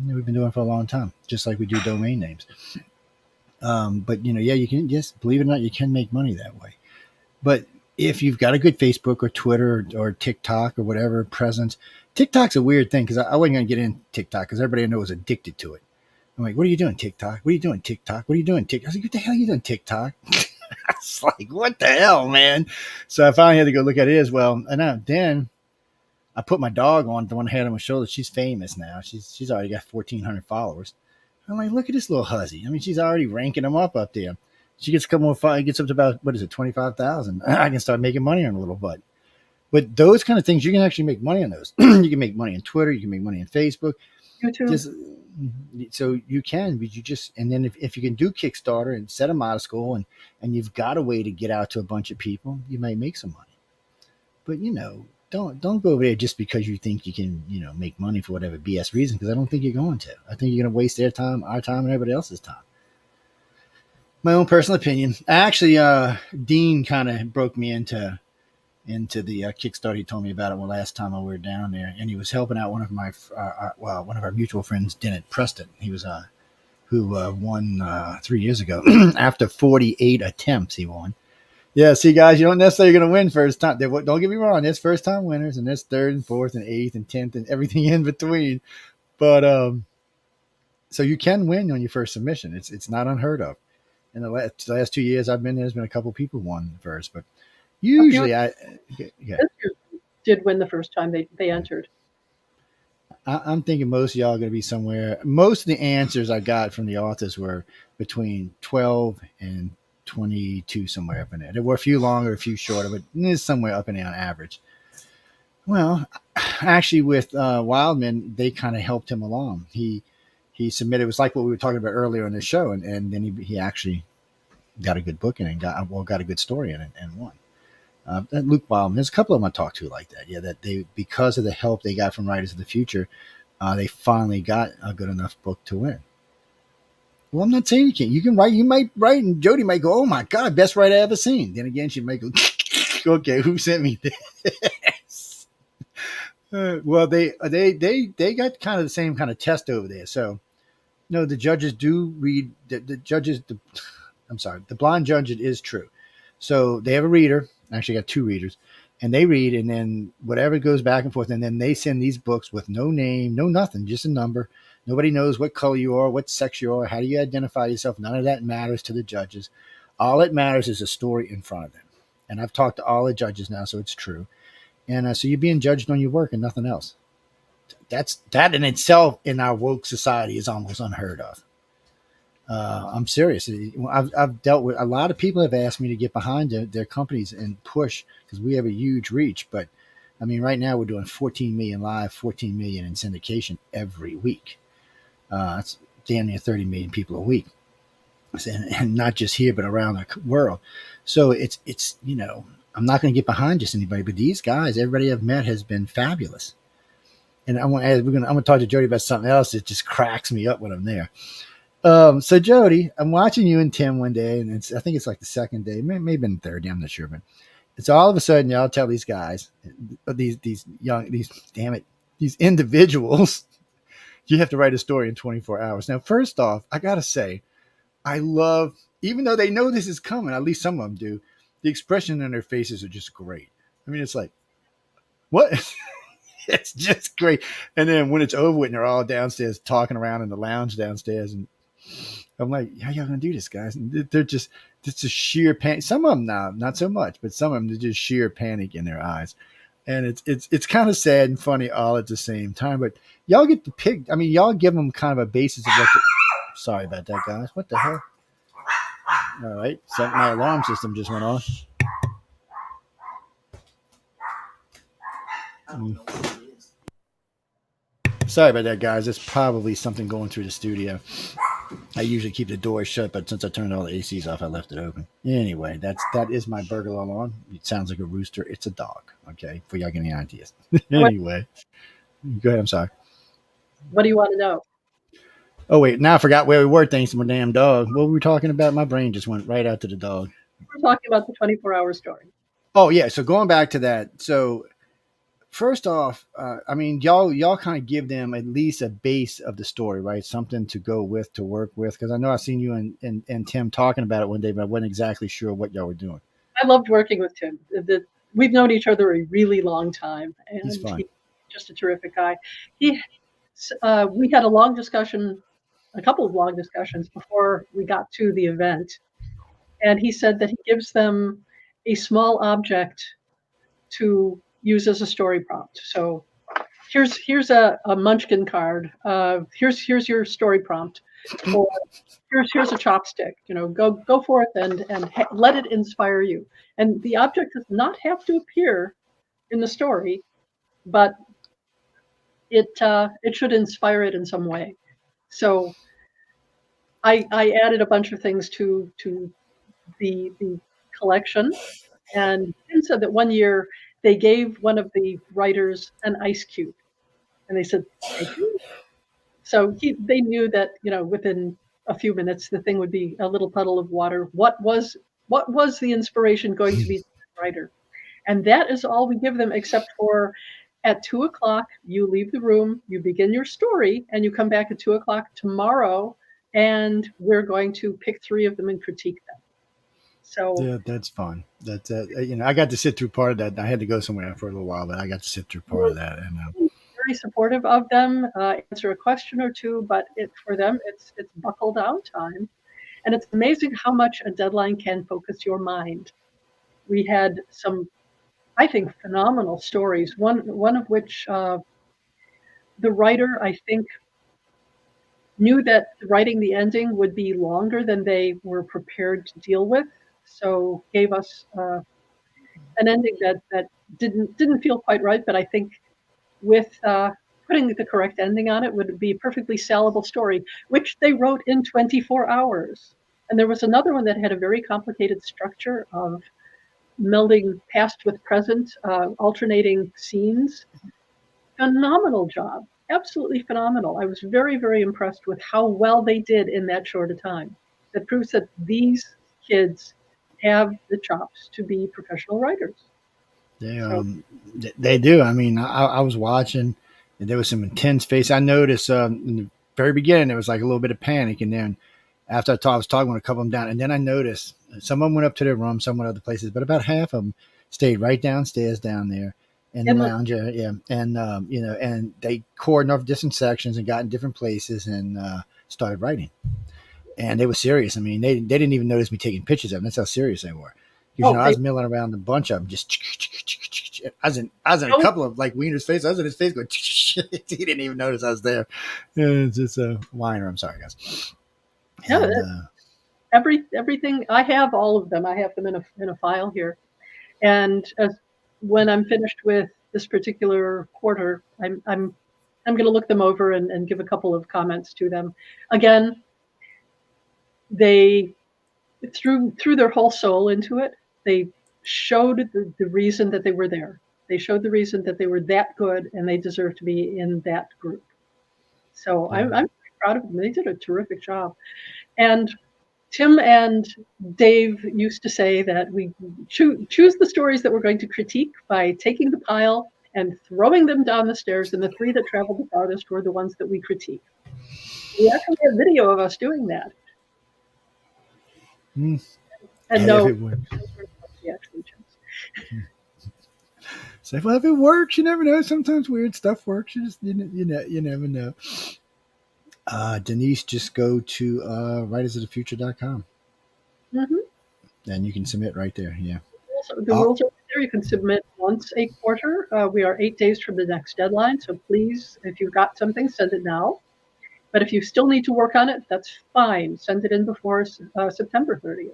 [SPEAKER 5] We've been doing it for a long time, just like we do domain names. But you can, yes, believe it or not, you can make money that way. But if you've got a good Facebook or Twitter or TikTok or whatever presence, TikTok's a weird thing, because I wasn't going to get in TikTok because everybody I know is addicted to it. I'm like, what are you doing, TikTok? What are you doing, TikTok? What are you doing, TikTok? I was like, what the hell are you doing, TikTok? It's like, what the hell, man? So I finally had to go look at it as well. And then I put my dog on, the one I had on my shoulder. She's famous now. She's already got 1,400 followers. I'm like, look at this little hussy. I mean, she's already ranking them up there. She gets a couple more, gets up to about, 25,000. I can start making money on a little bit. But those kind of things, you can actually make money on those. You can make money on Twitter. You can make money on Facebook.
[SPEAKER 6] YouTube.
[SPEAKER 5] So you can, but and then if you can do Kickstarter and set a modest goal, and you've got a way to get out to a bunch of people, you might make some money. But, don't go over there just because you think you can, make money for whatever BS reason, because I don't think you're going to. I think you're going to waste their time, our time, and everybody else's time. My own personal opinion. Actually, Dean kind of broke me into the Kickstarter. He told me about it last time we were down there, and he was helping out one of our mutual friends, Dennett Preston. He was who won 3 years ago. After 48 attempts, he won. Yeah, see, guys, you don't necessarily going to win first time. Don't get me wrong. There's first time winners, and there's third and fourth and eighth and 10th and everything in between. But so you can win on your first submission. It's not unheard of. In the last 2 years I've been there, there's been a couple people won first, but usually
[SPEAKER 6] did win the first time they entered.
[SPEAKER 5] I'm thinking most of y'all are going to be somewhere. Most of the answers I got from the authors were between 12 and 22, somewhere up in there. There were a few longer, a few shorter, but it's somewhere up in there on average. Well, actually, with Wildman, they kind of helped him along. He submitted. It was like what we were talking about earlier in the show, and then he actually got a good book in it and got a good story in it and won. Luke Wildman, there's a couple of them I talked to like that. Yeah, that they, because of the help they got from Writers of the Future, they finally got a good enough book to win. Well, I'm not saying you can't. You can write. You might write, and Jody might go, "Oh my God, best writer I ever seen." Then again, she might go, "Okay, who sent me this?" Well, they got kind of the same kind of test over there. So, no, the judges do read. The judges. I'm sorry, the blind judge. It is true. So they have a reader. Actually, got two readers, and they read, and then whatever goes back and forth, and then they send these books with no name, no nothing, just a number. Nobody knows what color you are, what sex you are, how do you identify yourself. None of that matters to the judges. All that matters is a story in front of them. And I've talked to all the judges now, so it's true. And so you're being judged on your work and nothing else. That in itself in our woke society is almost unheard of. I'm serious. I've dealt with a lot of people have asked me to get behind their companies and push because we have a huge reach. But I mean, right now we're doing 14 million live, 14 million in syndication every week. That's damn near 30 million people a week, and not just here but around the world. So it's I'm not going to get behind just anybody, but these guys, everybody I've met has been fabulous. And I'm going to talk to Jody about something else that just cracks me up when I'm there. So Jody, I'm watching you and Tim one day, and I think it's like the second day, maybe the third day, I'm not sure, but it's all of a sudden y'all tell these guys, these individuals, you have to write a story in 24 hours. Now, first off, I got to say, I love, even though they know this is coming, at least some of them do, the expression on their faces are just great. I mean, it's like, what? It's just great. And then when it's over with and they're all downstairs talking around in the lounge downstairs, and I'm like, how y'all gonna do this, guys? And they're just a sheer panic. Some of them now, not so much, but some of them, they're just sheer panic in their eyes. And it's kind of sad and funny all at the same time. But y'all get to pick. I mean, y'all give them kind of a basis of what. Sorry about that, guys. What the hell? All right, so my alarm system just went off. Sorry about that, guys. It's probably something going through the studio. I usually keep the door shut, but since I turned all the ACs off, I left it open. Anyway, that is my burglar alarm. It sounds like a rooster. It's a dog. Okay, for y'all getting any ideas. Anyway, go ahead. I'm sorry.
[SPEAKER 6] What do you want to know?
[SPEAKER 5] Oh wait, now I forgot where we were. Thanks to my damn dog. What were we talking about? My brain just went right out to the dog.
[SPEAKER 6] We're talking about the 24-hour story.
[SPEAKER 5] Oh yeah. So going back to that. So first off, I mean, y'all kind of give them at least a base of the story, right? Something to go with, to work with. Because I know I've seen you and Tim talking about it one day, but I wasn't exactly sure what y'all were doing.
[SPEAKER 6] I loved working with Tim. We've known each other a really long time, and
[SPEAKER 5] he's
[SPEAKER 6] just a terrific guy. We had a couple of long discussions before we got to the event, and he said that he gives them a small object to use as a story prompt. So here's a Munchkin card. Here's your story prompt. Or here's a chopstick. Go forth and let it inspire you. And the object does not have to appear in the story, but it should inspire it in some way. So I added a bunch of things to the collection, and Tim said that one year they gave one of the writers an ice cube, and they said, "Thank you." So they knew that within a few minutes the thing would be a little puddle of water. What was the inspiration going to be to the writer? And that is all we give them, except for at 2:00 you leave the room, you begin your story, and you come back at 2:00 tomorrow, and we're going to pick 3 of them and critique them. So
[SPEAKER 5] yeah, that's fun. That's I got to sit through part of that. I had to go somewhere for a little while, but I got to sit through part of that. And
[SPEAKER 6] very supportive of them. Answer a question or two, but for them it's buckle down time, and it's amazing how much a deadline can focus your mind. We had some, I think, phenomenal stories. One of which the writer, I think, knew that writing the ending would be longer than they were prepared to deal with, so gave us an ending that didn't feel quite right, but I think with putting the correct ending on it would be a perfectly sellable story, which they wrote in 24 hours. And there was another one that had a very complicated structure of melding past with present, alternating scenes. Phenomenal job. absolutely phenomenal. I was very, very impressed with how well they did in that short a time. That proves that these kids have the chops to be professional writers.
[SPEAKER 5] They
[SPEAKER 6] So,
[SPEAKER 5] they do. I mean, I was watching, and there was some intense face. I noticed in the very beginning there was like a little bit of panic, and then after I was talking with a couple of them down, and then I noticed some of them went up to their room, some went other places, but about half of them stayed right downstairs down there in the lounge area, and you know, and they cordoned off different sections and got in different places and started writing. And they were serious. I mean, they didn't even notice me taking pictures of them. That's how serious they were. Because I was milling around a bunch of them, just I was in a couple of like Wiener's face. I was in his face going. He didn't even notice I was there. It's just a whiner. I'm sorry, guys.
[SPEAKER 6] Yeah, everything. I have all of them. I have them in a file here, and when I'm finished with this particular quarter, I'm going to look them over and give a couple of comments to them. Again, they threw their whole soul into it. They showed the reason that they were there. They showed the reason that they were that good and they deserve to be in that group. So I'm very proud of them. They did a terrific job. And Tim and Dave used to say that we choose the stories that we're going to critique by taking the pile and throwing them down the stairs, and the three that traveled the farthest were the ones that we critique. We actually have video of us doing that.
[SPEAKER 5] Mm.
[SPEAKER 6] And no,
[SPEAKER 5] so if it works, you never know. Sometimes weird stuff works. You never know. Denise, just go to writersofthefuture.com.
[SPEAKER 6] Mm-hmm.
[SPEAKER 5] And you can submit right there. Yeah.
[SPEAKER 6] The rules are there. You can submit once a quarter. We are 8 days from the next deadline. So please, if you've got something, send it now. But if you still need to work on it, that's fine. Send it in before September 30th.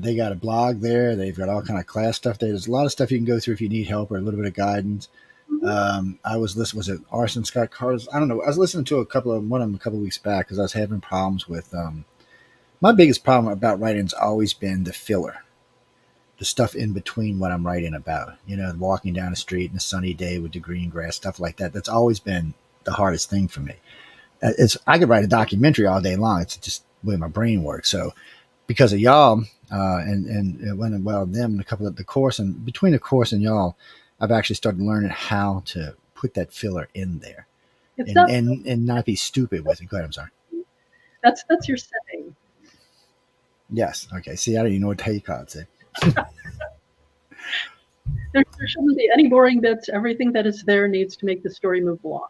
[SPEAKER 5] They got a blog there. They've got all kind of class stuff there. There's a lot of stuff you can go through if you need help or a little bit of guidance. Mm-hmm. I was listening. Was it Arson Scott Carter's? I don't know. I was listening to one of them a couple of weeks back because I was having problems with. My biggest problem about writing has always been the filler, the stuff in between what I'm writing about. You know, walking down the street in a sunny day with the green grass, stuff like that. That's always been the hardest thing for me. I could write a documentary all day long. It's just the way my brain works. So because of y'all and when them and a couple of the course, and between the course and y'all, I've actually started learning how to put that filler in there and not be stupid with it. Go ahead. I'm sorry.
[SPEAKER 6] That's your setting.
[SPEAKER 5] Yes. Okay. See, I don't even know what the hell you call it.
[SPEAKER 6] There shouldn't be any boring bits. Everything that is there needs to make the story move along.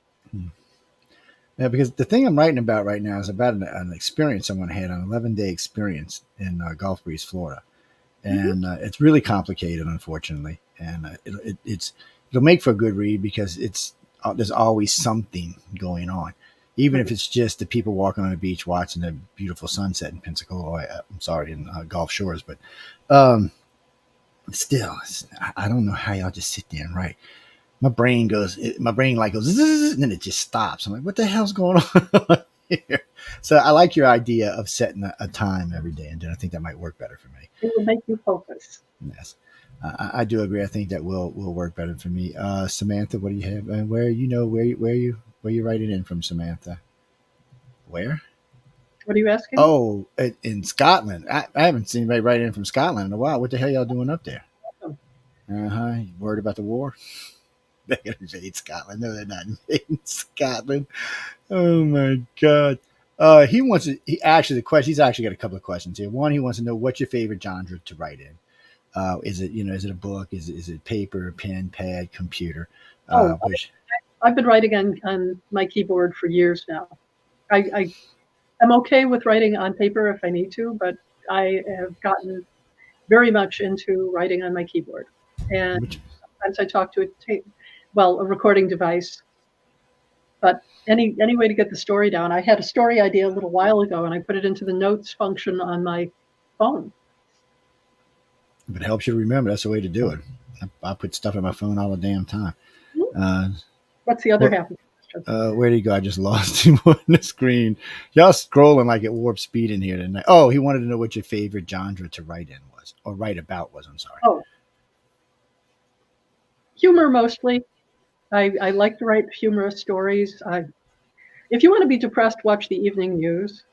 [SPEAKER 5] Yeah, because the thing I'm writing about right now is about an experience someone had, an 11-day experience in Gulf Breeze, Florida. And it's really complicated, unfortunately. And it'll make for a good read because there's always something going on. Even if it's just the people walking on the beach watching the beautiful sunset in Pensacola, in Gulf Shores. But still, I don't know how y'all just sit there and write. My brain goes, zzz, and then it just stops. I'm like, what the hell's going on here? So I like your idea of setting a time every day, and I think that might work better for me.
[SPEAKER 6] It will make you focus.
[SPEAKER 5] Yes, I do agree. I think that will work better for me. Samantha, what do you have? And where you writing in from, Samantha? Where?
[SPEAKER 6] What are you asking?
[SPEAKER 5] Oh, in Scotland. I haven't seen anybody write in from Scotland in a while. What the hell y'all doing up there? You worried about the war? They're going to invade Scotland. No, they're not invading Scotland. Oh my God. He's actually got a couple of questions here. One, he wants to know what's your favorite genre to write in. Is it a book? Is it paper, pen, pad, computer?
[SPEAKER 6] I've been writing on my keyboard for years now. I'm okay with writing on paper if I need to, but I have gotten very much into writing on my keyboard. And sometimes I talk to a recording device. But any way to get the story down. I had a story idea a little while ago, and I put it into the notes function on my phone.
[SPEAKER 5] If it helps you remember, that's the way to do it. I put stuff in my phone all the damn time.
[SPEAKER 6] What's the other half of the question?
[SPEAKER 5] Where did he go? I just lost him on the screen. Y'all scrolling like at warp speed in here tonight. Oh, he wanted to know what your favorite genre to write in was, or write about was. I'm sorry.
[SPEAKER 6] Oh. Humor mostly. I like to write humorous stories. If you want to be depressed, watch the evening news.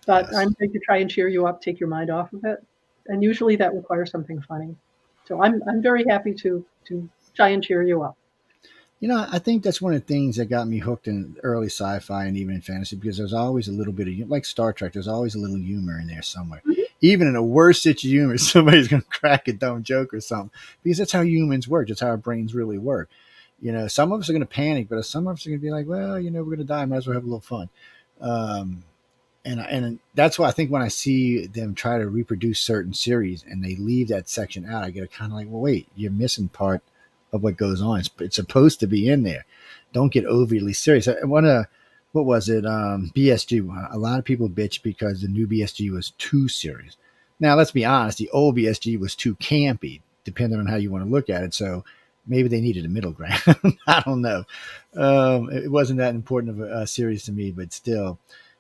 [SPEAKER 6] But
[SPEAKER 5] Yes.
[SPEAKER 6] I'm going to try and cheer you up, take your mind off of it. And usually that requires something funny. So I'm very happy to try and cheer you up.
[SPEAKER 5] You know, I think that's one of the things that got me hooked in early sci-fi and even in fantasy, because there's always a little bit of, like Star Trek, there's always a little humor in there somewhere. Even in the worst stitch of humor, somebody's going to crack a dumb joke or something, because that's how humans work. That's how our brains really work. You know, some of us are going to panic, but some of us are going to be like, well, you know, we're going to die. Might as well have a little fun. And that's why I think when I see them try to reproduce certain series and they leave that section out, I get kind of like, well, wait, you're missing part of what goes on. It's supposed to be in there. Don't get overly serious. What was it? BSG. A lot of people bitch because the new BSG was too serious. Now, let's be honest. The old BSG was too campy, depending on how you want to look at it. So maybe they needed a middle ground. I don't know. It wasn't that important of a series to me, but still,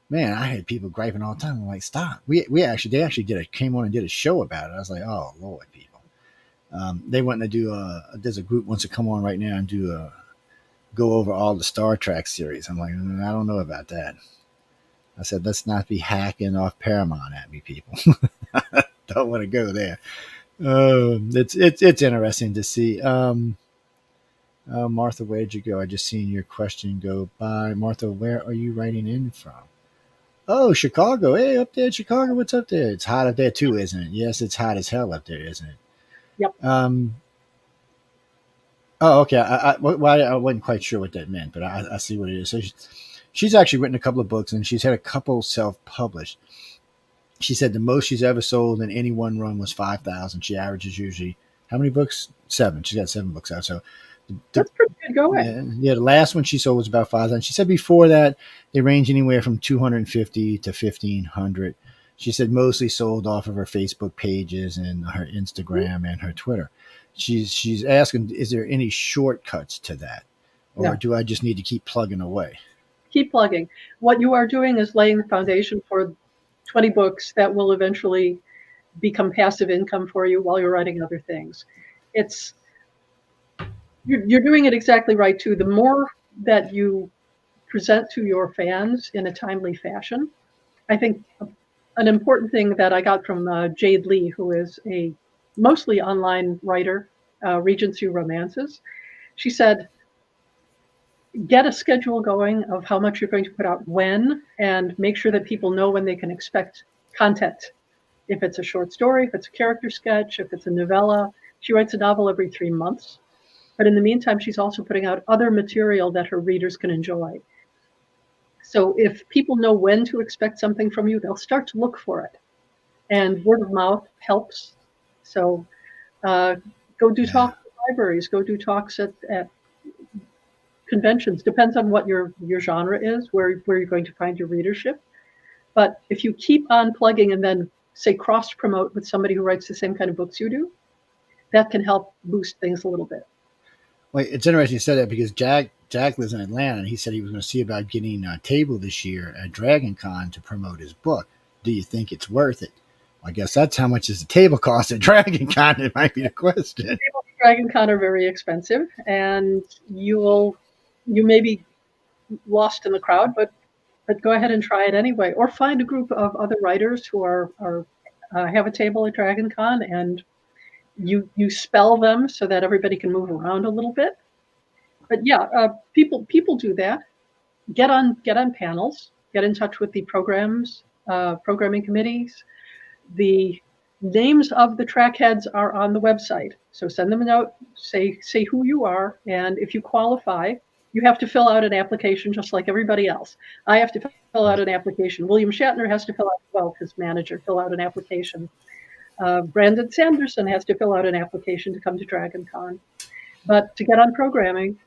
[SPEAKER 5] man, I had people griping all the time. I'm like, stop. They actually came on and did a show about it. I was like, oh Lord, people. They went to do there's a group wants to come on right now and go over all the Star Trek series. I'm like, I don't know about that. I said, let's not be hacking off Paramount at me, people. Don't want to go there. It's interesting to see. Martha, where'd you go? I just seen your question go by. Martha, where are you writing in from? Oh, Chicago. Hey, up there in Chicago. What's up there? It's hot up there too, isn't it? Yes, it's hot as hell up there, isn't it?
[SPEAKER 6] Yep.
[SPEAKER 5] Oh, okay. I wasn't quite sure what that meant, but I see what it is. So she's actually written a couple of books, and she's had a couple self-published. She said the most she's ever sold in any one run was 5,000. She averages usually how many books? 7. She's got 7 books out. So
[SPEAKER 6] that's pretty good going.
[SPEAKER 5] Yeah, the last one she sold was about 5,000. She said before that they range anywhere from 250 to 1,500. She said mostly sold off of her Facebook pages and her Instagram and her Twitter. She's asking, is there any shortcuts to that? Or
[SPEAKER 6] No.
[SPEAKER 5] do I just need to keep plugging away?
[SPEAKER 6] Keep plugging. What you are doing is laying the foundation for 20 books that will eventually become passive income for you while you're writing other things. You're doing it exactly right too. The more that you present to your fans in a timely fashion, I think an important thing that I got from Jade Lee, who is a mostly online writer, Regency Romances, she said, get a schedule going of how much you're going to put out when, and make sure that people know when they can expect content. If it's a short story, if it's a character sketch, if it's a novella. She writes a novel every 3 months. But in the meantime, she's also putting out other material that her readers can enjoy. So if people know when to expect something from you, they'll start to look for it. And word of mouth helps. So go do talks at libraries, go do talks at conventions. Depends on what your genre is, where you're going to find your readership. But if you keep on plugging and then, say, cross-promote with somebody who writes the same kind of books you do, that can help boost things a little bit.
[SPEAKER 5] Well, it's interesting you said that, because Jack lives in Atlanta, and he said he was going to see about getting a table this year at Dragon Con to promote his book. Do you think it's worth it? I guess that's how much is the table cost at Dragon Con. It might be the question.
[SPEAKER 6] Tables at Dragon Con are very expensive, and you may be lost in the crowd, but go ahead and try it anyway, or find a group of other writers who are have a table at Dragon Con, and you spell them so that everybody can move around a little bit. But yeah, people do that. Get on panels. Get in touch with the programming committees. The names of the track heads are on the website, so send them a note. Say who you are, and if you qualify, you have to fill out an application just like everybody else. I have to fill out an application. William Shatner has to fill out, his manager, fill out an application. Brandon Sanderson has to fill out an application to come to Dragon Con. But to get on programming,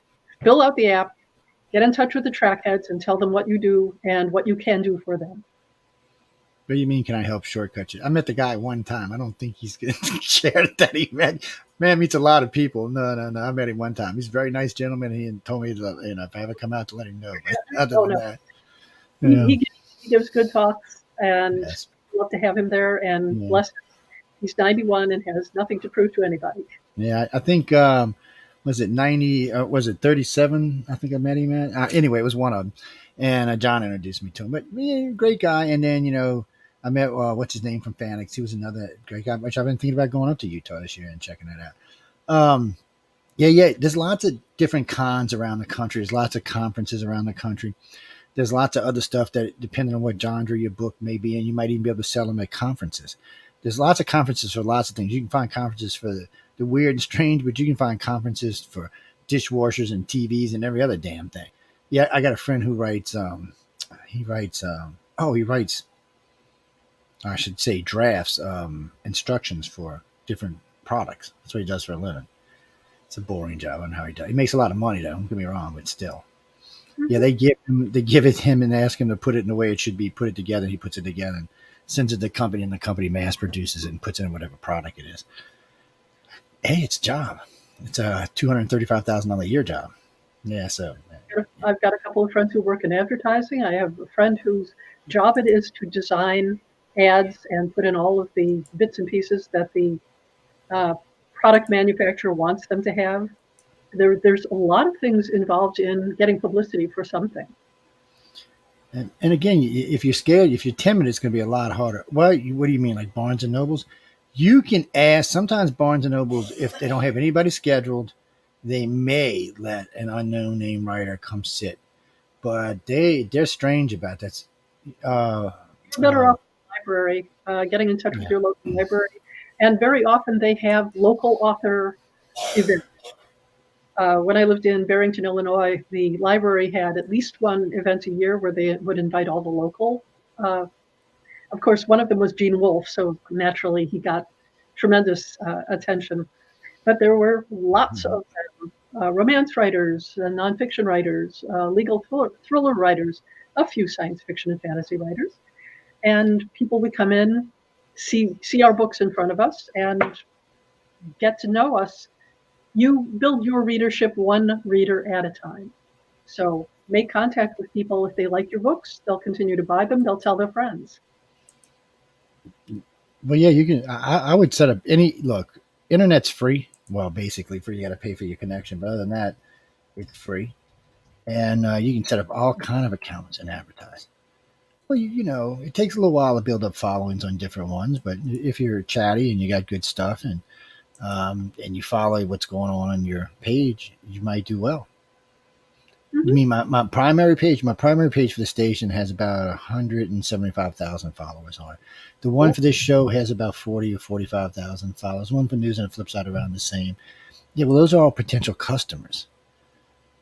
[SPEAKER 6] fill out the app, get in touch with the track heads and tell them what you do and what you can do for them.
[SPEAKER 5] What do you mean, can I help shortcut you? I met the guy one time. I don't think he's going to share that he met. Man meets a lot of people. No. I met him one time. He's a very nice gentleman. He told me that, if I ever come out, to let him know. But other than that,
[SPEAKER 6] he gives good talks, and yes. Love to have him there. And bless him. He's 91 and has nothing to prove to anybody.
[SPEAKER 5] Yeah, I think one was it 90? Was it 37? I think I met him at. Anyway, it was one of them. And John introduced me to him. But yeah, great guy. And then, I met, what's his name from Fanix. He was another great guy, which I've been thinking about going up to Utah this year and checking it out. Yeah. There's lots of different cons around the country. There's lots of conferences around the country. There's lots of other stuff that, depending on what genre your book may be, and you might even be able to sell them at conferences. There's lots of conferences for lots of things. You can find conferences for the weird and strange, but you can find conferences for dishwashers and TVs and every other damn thing. Yeah, I got a friend who writes. He writes. I should say drafts, instructions for different products. That's what he does for a living. It's a boring job. I don't know how he does. He makes a lot of money though. Don't get me wrong, but still. Yeah, they give it him and ask him to put it in the way it should be, put it together. He puts it together and sends it to the company, and the company mass produces it and puts it in whatever product it is. Hey, it's a job. It's a $235,000 a year job. Yeah, so.
[SPEAKER 6] I've got a couple of friends who work in advertising. I have a friend whose job it is to design ads and put in all of the bits and pieces that the product manufacturer wants them to have. There's a lot of things involved in getting publicity for something.
[SPEAKER 5] And again, if you're scared, if you're timid, it's going to be a lot harder. Well, what do you mean, like Barnes and Nobles? You can ask. Sometimes Barnes and Nobles, if they don't have anybody scheduled, they may let an unknown name writer come sit. But they're strange about that.
[SPEAKER 6] You're better off in the library, getting in touch with your local library. And very often they have local author events. When I lived in Barrington, Illinois, the library had at least one event a year where they would invite all the local. Of course, one of them was Gene Wolfe, so naturally he got tremendous attention. But there were lots of romance writers, nonfiction writers, legal thriller writers, a few science fiction and fantasy writers. And people would come in, see our books in front of us, and get to know us. You build your readership one reader at a time. So make contact with people. If they like your books, they'll continue to buy them. They'll tell their friends.
[SPEAKER 5] Well, yeah, you can. I would set up look, internet's free. Well, basically free. You got to pay for your connection. But other than that, it's free. And you can set up all kind of accounts and advertise. Well, it takes a little while to build up followings on different ones. But if you're chatty and you got good stuff and you follow what's going on your page, you might do well. Mm-hmm. I mean, my primary page for the station has about 175,000 followers on it. The one for this show has about 40 or 45,000 followers. One for news and the flip side around the same. Yeah, well, those are all potential customers.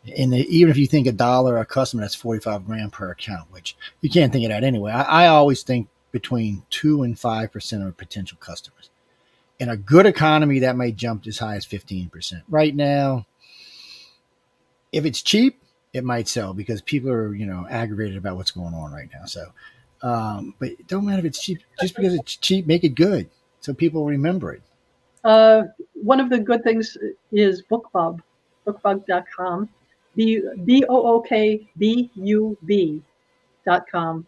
[SPEAKER 5] And even if you think $1 a customer, that's 45 grand per account, which you can't think of that anyway. I always think between 2 and 5% are potential customers. In a good economy, that might jump as high as 15%. Right now, if it's cheap, it might sell because people are, aggravated about what's going on right now. So, but it don't matter if it's cheap. Just because it's cheap, make it good so people remember it.
[SPEAKER 6] One of the good things is BookBub, bookbub.com, BOOKBUB.com,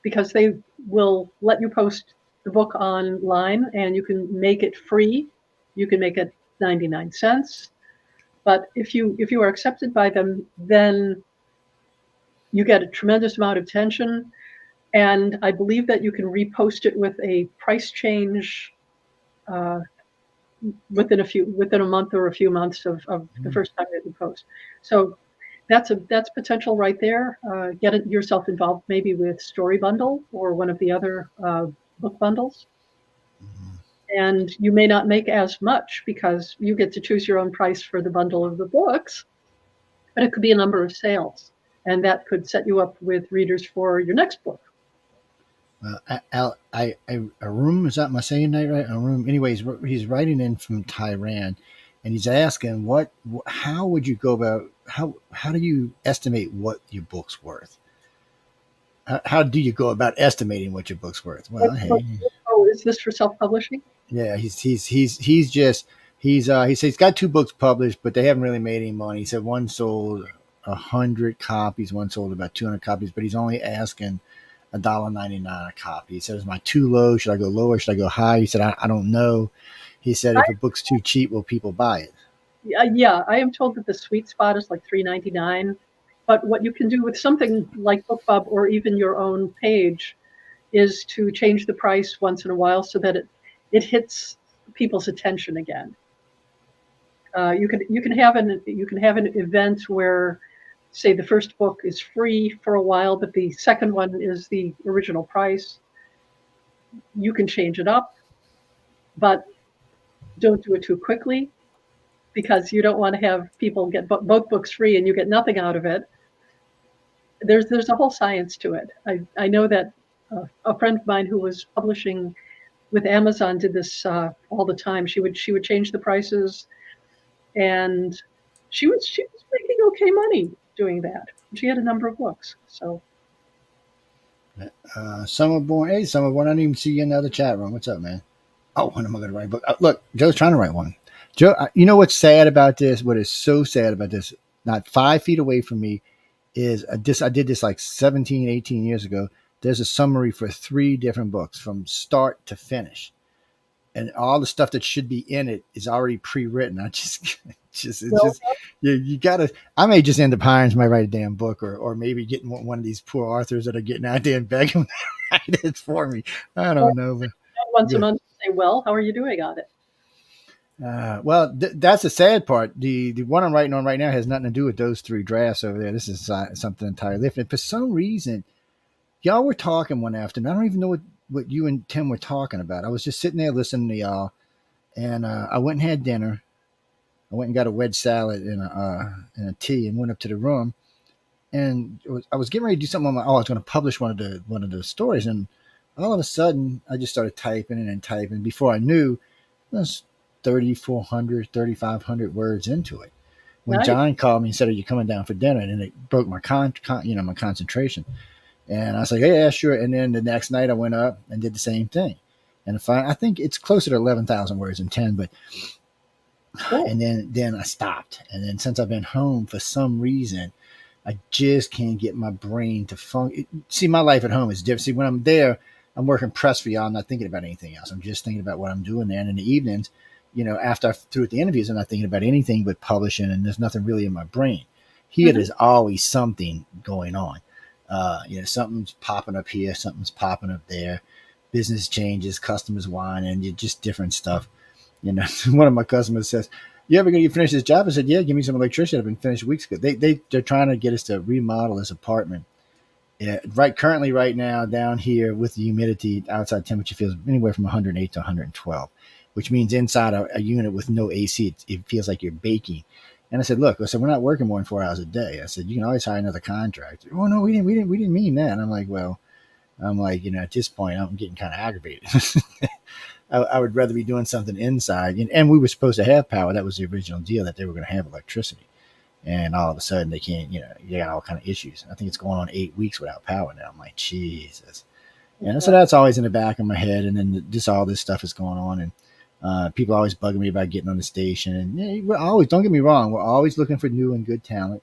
[SPEAKER 6] because they will let you post the book online and you can make it free. You can make it 99 cents. But if you are accepted by them, then you get a tremendous amount of attention. And I believe that you can repost it with a price change within a month or a few months of the first time that you post. So that's potential right there. Get yourself involved maybe with Story Bundle or one of the other book bundles. And you may not make as much because you get to choose your own price for the bundle of the books, but it could be a number of sales, and that could set you up with readers for your next book.
[SPEAKER 5] Arum, is that, am I saying that right? Arum. Anyways, he's writing in from Tehran, and he's asking how would you go about, how do you estimate what your book's worth? How do you go about estimating what your book's worth? Well,
[SPEAKER 6] is this for self-publishing?
[SPEAKER 5] Yeah, he says he's got 2 books published, but they haven't really made any money. He said one sold 100 copies, one sold about 200 copies, but he's only asking $1.99 a copy. He said, "Is my too low? Should I go lower? Should I go high?" He said, "I don't know." He said, "If a book's too cheap, will people buy it?"
[SPEAKER 6] Yeah, I am told that the sweet spot is like $3.99. But what you can do with something like BookBub or even your own page is to change the price once in a while so that it hits people's attention again. You can have an event where, say, the first book is free for a while, but the second one is the original price. You can change it up, but don't do it too quickly, because you don't want to have people get both books free and you get nothing out of it. There's a whole science to it. I know that a friend of mine who was publishing with Amazon did this all the time. She would change the prices, and she was making okay money doing that. She had a number of books. So
[SPEAKER 5] Summerborn, hey Summerborn, I didn't even see you in the other chat room. What's up, man? Oh, when am I going to write a book? Look, Joe's trying to write one. Joe, you know what's sad about this? What is so sad about this? Not 5 feet away from me is I did this like 17, 18 years ago. There's a summary for 3 different books from start to finish. And all the stuff that should be in it is already pre-written. I you gotta, I may just end up hiring somebody to write a damn book, or maybe getting one of these poor authors that are getting out there and begging them to write it for me. I don't know. But
[SPEAKER 6] once a month, say, well, how are you doing on it?
[SPEAKER 5] Well, that's the sad part. The one I'm writing on right now has nothing to do with those 3 drafts over there. This is something entirely different. For some reason, y'all were talking one afternoon. I don't even know what you and Tim were talking about. I was just sitting there listening to y'all, and I went and had dinner. I went and got a wedge salad and a tea, and went up to the room. And I was getting ready to do something on my. I was going to publish one of the stories, and all of a sudden, I just started typing and typing. Before I knew, it was 3,400, 3,500 words into it. When
[SPEAKER 6] Nice.
[SPEAKER 5] John called me and said, "Are you coming down for dinner?" and it broke my my concentration. And I was like, yeah, sure. And then the next night I went up and did the same thing. And I think it's closer to 11,000 words than 10, but
[SPEAKER 6] Cool.
[SPEAKER 5] and then I stopped. And then since I've been home, for some reason, I just can't get my brain to function. See, my life at home is different. See, when I'm there, I'm working press for y'all. I'm not thinking about anything else. I'm just thinking about what I'm doing there. And in the evenings, after I've through the interviews, I'm not thinking about anything but publishing, and there's nothing really in my brain. Here, there's always something going on. Something's popping up here, something's popping up there. Business changes, customers whining, just different stuff. One of my customers says, "You ever gonna finish this job?" I said, "Yeah, give me some electricity. I've been finished weeks ago." They're trying to get us to remodel this apartment. Yeah, currently right now down here with the humidity, outside temperature feels anywhere from 108 to 112, which means inside a unit with no AC, it feels like you're baking. And I said, "Look, we're not working more than 4 hours a day." I said, "You can always hire another contractor." "Oh no, we didn't mean that." And I'm like, at this point, I'm getting kind of aggravated. I would rather be doing something inside. And we were supposed to have power. That was the original deal, that they were going to have electricity. And all of a sudden they can't, you got all kind of issues. I think it's going on 8 weeks without power now. I'm like, Jesus. And so that's always in the back of my head. And then all this stuff is going on. And people are always bugging me about getting on the station. And we're always, don't get me wrong, we're always looking for new and good talent.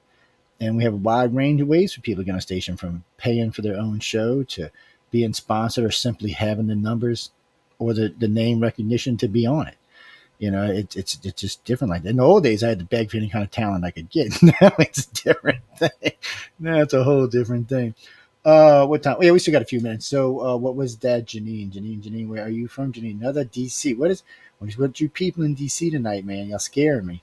[SPEAKER 5] And we have a wide range of ways for people to get on a station, from paying for their own show to being sponsored, or simply having the numbers or the name recognition to be on it. It's just different like that. In the old days, I had to beg for any kind of talent I could get. Now it's a different thing. Now it's a whole different thing. What time? Yeah, we still got a few minutes. So what was that, Janine, where are you from, Janine? Another DC. What you people in DC tonight, man? Y'all scaring me.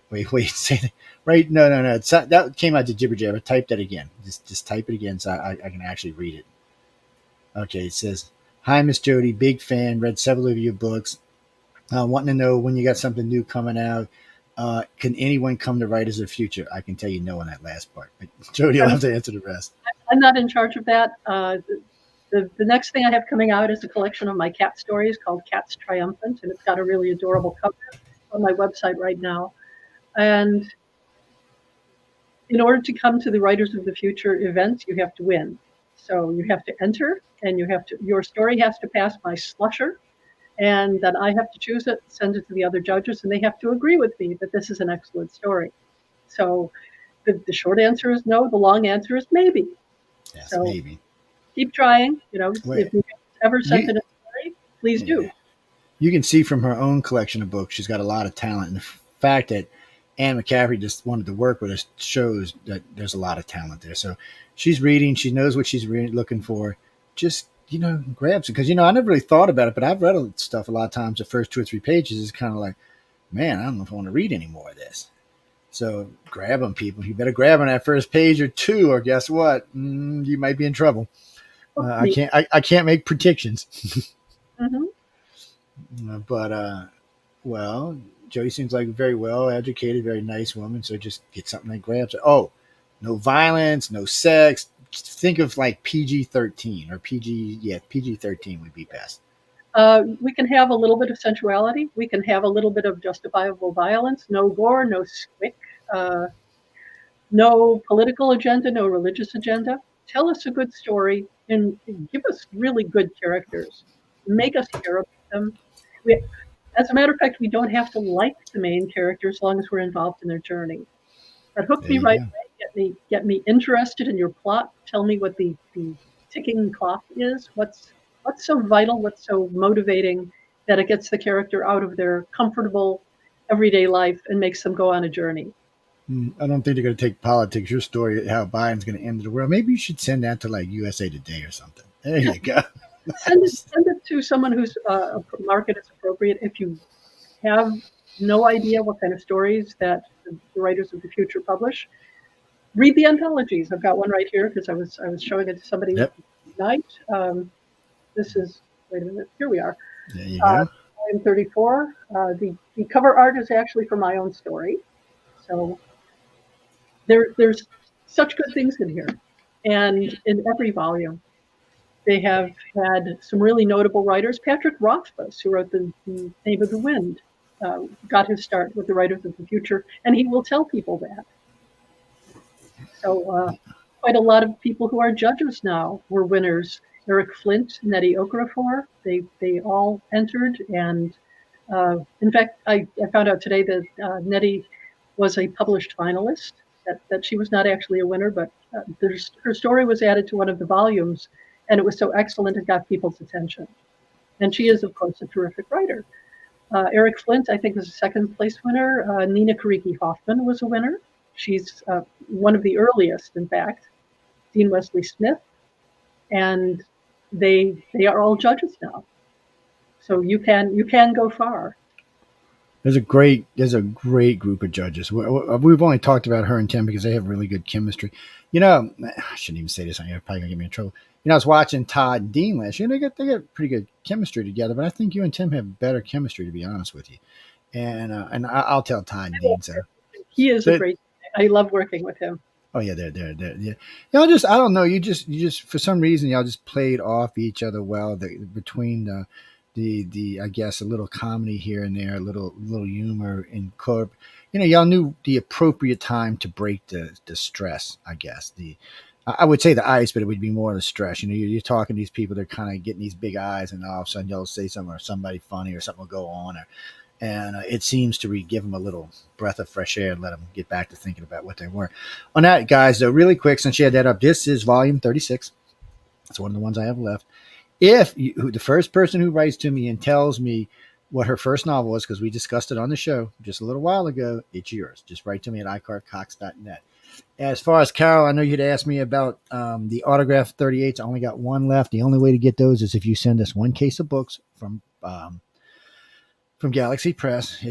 [SPEAKER 5] Wait, say that. Right? No. That came out to jibber jabber. Type that again. Just type it again so I can actually read it. Okay, it says, "Hi, Miss Jody. Big fan. Read several of your books. Wanting to know when you got something new coming out. Can anyone come to Writers of the Future?" I can tell you no on that last part, but Jody will have to answer the rest.
[SPEAKER 6] I'm not in charge of that. The next thing I have coming out is a collection of my cat stories called Cats Triumphant, and it's got a really adorable cover on my website right now. And in order to come to the Writers of the Future event, you have to win. So you have to enter, and your story has to pass my slusher, and then I have to choose it, send it to the other judges, and they have to agree with me that this is an excellent story. So the short answer is no. The long answer is maybe.
[SPEAKER 5] Yes,
[SPEAKER 6] so
[SPEAKER 5] maybe.
[SPEAKER 6] Keep trying. If you've ever sent in a story, please do.
[SPEAKER 5] You can see from her own collection of books, she's got a lot of talent. And the fact that Anne McCaffrey just wanted to work with us shows that there's a lot of talent there. So she's reading, she knows what she's looking for. Just, grabs it. Because, I never really thought about it, but I've read stuff a lot of times. The first 2 or 3 pages is kind of like, man, I don't know if I want to read any more of this. So grab them, people. You better grab on that first page or 2, or guess what? You might be in trouble. I can't make predictions.
[SPEAKER 6] Mm-hmm.
[SPEAKER 5] But well, Jody seems like a very well educated, very nice woman. So just get something that grabs her. Oh, no violence, no sex. Think of like PG-13 or PG-13 would be best.
[SPEAKER 6] We can have a little bit of sensuality. We can have a little bit of justifiable violence. No gore, no squick, no political agenda, no religious agenda. Tell us a good story and give us really good characters. Make us care about them. As a matter of fact, we don't have to like the main character as long as we're involved in their journey. But hook me right away. Get me interested in your plot. Tell me what the ticking clock is. What's so vital, what's so motivating that it gets the character out of their comfortable everyday life and makes them go on a journey.
[SPEAKER 5] I don't think they're going to take politics. Your story, how Biden's going to end the world. Maybe you should send that to like USA Today or something. There you go.
[SPEAKER 6] Send it to someone whose market is appropriate. If you have no idea what kind of stories that the writers of the future publish, read the anthologies. I've got one right here because I was showing it to somebody tonight. This is, wait a minute, here we are.
[SPEAKER 5] There you go.
[SPEAKER 6] I'm 34. The cover art is actually from my own story. So there's such good things in here. And in every volume, they have had some really notable writers. Patrick Rothfuss, who wrote The Name of the Wind, got his start with the writers of the future, and he will tell people that. So quite a lot of people who are judges now were winners. Eric Flint, Nettie Okafor, they all entered. And in fact, I found out today that Nettie was a published finalist, that she was not actually a winner, but her story was added to one of the volumes, and it was so excellent it got people's attention. And she is, of course, a terrific writer. Eric Flint, I think, was a second place winner. Nina Kariki Hoffman was a winner. She's one of the earliest, in fact. Dean Wesley Smith. And they are all judges now. So you can go far.
[SPEAKER 5] There's a great group of judges. We've only talked about her and Tim because they have really good chemistry. I shouldn't even say this on here. Probably gonna get me in trouble. I was watching Todd and Dean last year. They got pretty good chemistry together. But I think you and Tim have better chemistry, to be honest with you. And I'll tell Todd and Dean so.
[SPEAKER 6] He is a great. I love working with him.
[SPEAKER 5] Oh yeah, they're yeah. Y'all just, I don't know. You just for some reason y'all just played off each other well. Between the I guess a little comedy here and there, a little humor in corp. Y'all knew the appropriate time to break the stress. I guess I would say the ice, but it would be more the stress. You're talking to these people, they're kind of getting these big eyes, and all of a sudden you'll say something or somebody funny or something will go on, and it seems to give them a little breath of fresh air and let them get back to thinking about what they were. On that, guys, though, really quick, since you had that up, this is volume 36. It's one of the ones I have left. If the first person who writes to me and tells me what her first novel was, because we discussed it on the show just a little while ago, it's yours. Just write to me at iCarcox.net. As far as Carol, I know you'd asked me about the autograph 38s. I only got one left. The only way to get those is if you send us one case of books from Galaxy Press.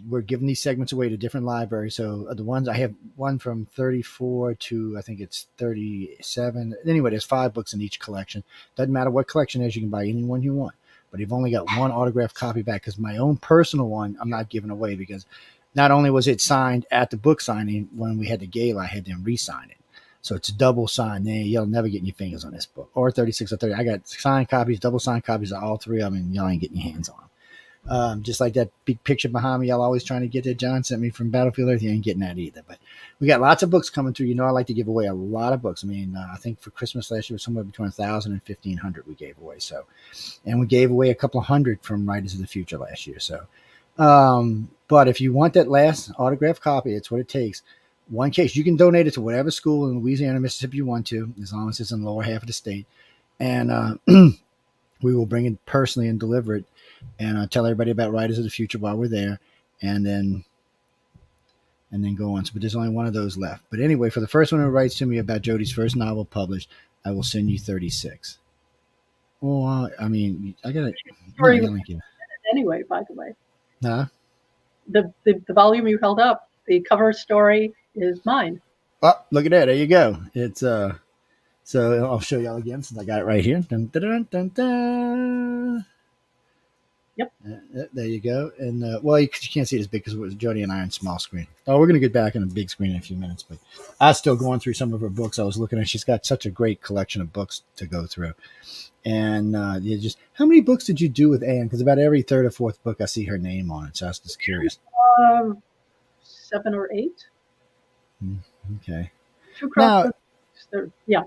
[SPEAKER 5] We're giving these segments away to different libraries. So the ones I have, one from 34 to I think it's 37. Anyway, there's 5 books in each collection. Doesn't matter what collection it is, you can buy any one you want. But you've only got one autographed copy back, because my own personal one I'm not giving away, because not only was it signed at the book signing when we had the gala, I had them re-sign it. So it's double signed. You'll never get your fingers on this book. Or 36 or 30. I got signed copies, double signed copies of all 3 of them, and y'all ain't getting your hands on them. Just like that big picture behind me, y'all always trying to get that John sent me from Battlefield Earth. You ain't getting that either. But we got lots of books coming through. I like to give away a lot of books. I think for Christmas last year was somewhere between 1,000 and 1,500 we gave away. So, and we gave away a couple of hundred from Writers of the Future last year. So, but if you want that last autographed copy, it's what it takes. One case. You can donate it to whatever school in Louisiana, Mississippi you want to, as long as it's in the lower half of the state. And we will bring it personally and deliver it and I'll tell everybody about Writers of the Future while we're there, and then go on. So, but there's only one of those left. But anyway, for the first one who writes to me about Jody's first novel published, I will send you 36. Well, I mean, I gotta link you.
[SPEAKER 6] Anyway, by the way,
[SPEAKER 5] Huh?
[SPEAKER 6] the volume you held up, the cover story is mine.
[SPEAKER 5] Oh, look at that! There you go. It's So I'll show y'all again since I got it right here. Dun, dun, dun, dun, dun.
[SPEAKER 6] Yep.
[SPEAKER 5] There you go. And well, you can't see it as big because it was Jody and I on small screen. Oh, we're gonna get back on a big screen in a few minutes. But I was still going through some of her books. I was looking at. She's got such a great collection of books to go through. And you just, how many books did you do with Anne? Because about every third or fourth book, I see her name on it. So I was just curious.
[SPEAKER 6] 7 or 8.
[SPEAKER 5] Okay.
[SPEAKER 6] Now, yeah.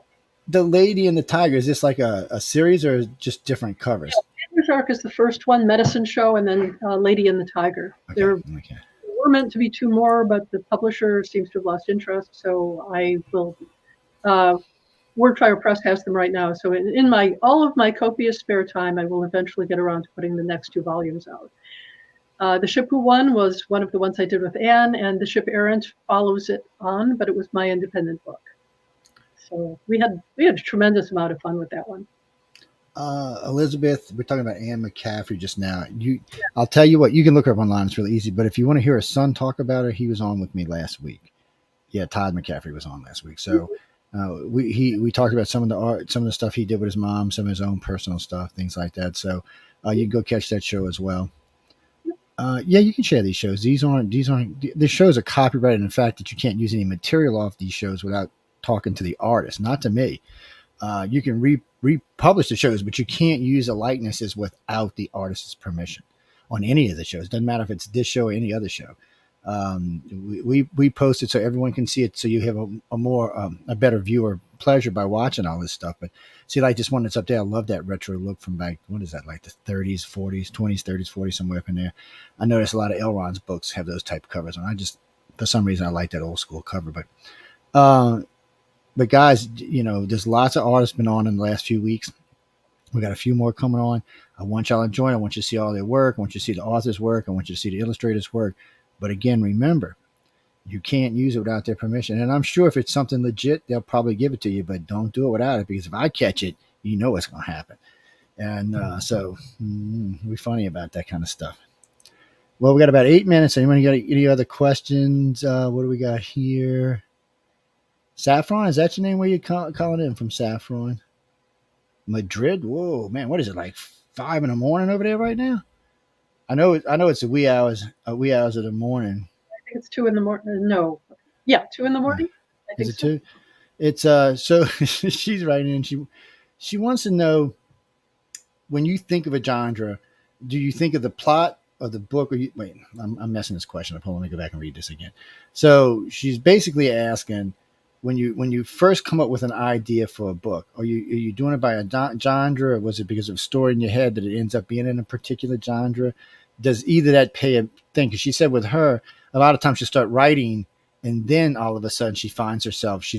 [SPEAKER 5] The Lady and the Tiger, is this like a series or just different covers?
[SPEAKER 6] Tiger's Ark is the first one, Medicine Show, and then Lady and the Tiger.
[SPEAKER 5] Okay.
[SPEAKER 6] There were meant to be 2 more, but the publisher seems to have lost interest. So I will. Wordfire Press has them right now. So in all of my copious spare time, I will eventually get around to putting the next 2 volumes out. The Ship Who Won was one of the ones I did with Anne, and The Ship Errant follows it on, but it was my independent book. So we had a tremendous amount of fun with that one.
[SPEAKER 5] Elizabeth, we're talking about Anne McCaffrey just now. I'll tell you what, you can look her up online. It's really easy. But if you want to hear her son talk about her, he was on with me last week. Yeah, Todd McCaffrey was on last week. So we talked about some of the art, some of the stuff he did with his mom, some of his own personal stuff, things like that. So you can go catch that show as well. Yeah, you can share these shows. The shows are copyrighted in the fact that you can't use any material off these shows without talking to the artist, not to me. You can republish the shows, but you can't use the likenesses without the artist's permission on any of the shows. Doesn't matter if it's this show or any other show. We post it so everyone can see it, so you have a better viewer pleasure by watching all this stuff. But see, like this one that's up there, I love that retro look from back, what is that, like the 30s, 40s, 20s, 30s, 40s, somewhere up in there. I noticed a lot of Elron's books have those type of covers, and for some reason I like that old school cover. But guys, there's lots of artists been on in the last few weeks. We got a few more coming on. I want y'all to join. I want you to see all their work. I want you to see the author's work. I want you to see the illustrator's work. But again, remember, you can't use it without their permission. And I'm sure if it's something legit, they'll probably give it to you, but don't do it without it, because if I catch it, you know what's going to happen. And so we're funny about that kind of stuff. Well, we got about 8 minutes. Anyone got any other questions? What do we got here? Saffron, is that your name? Where you calling in from, Saffron? Madrid? Whoa, man, what is it, like 5 a.m. over there right now? I know it's a wee hours of the morning.
[SPEAKER 6] I think it's 2 a.m. No, yeah, 2 a.m. I think
[SPEAKER 5] is it 2? It's so she's writing in. She wants to know, when you think of a genre, do you think of the plot of the book, or I'm messing this question up. Hold on, let me go back and read this again. So she's basically asking, when you first come up with an idea for a book, are you doing it by a genre, or was it because of a story in your head that it ends up being in a particular genre? Does either that pay a thing? Because she said with her, a lot of times she'll start writing, and then all of a sudden she's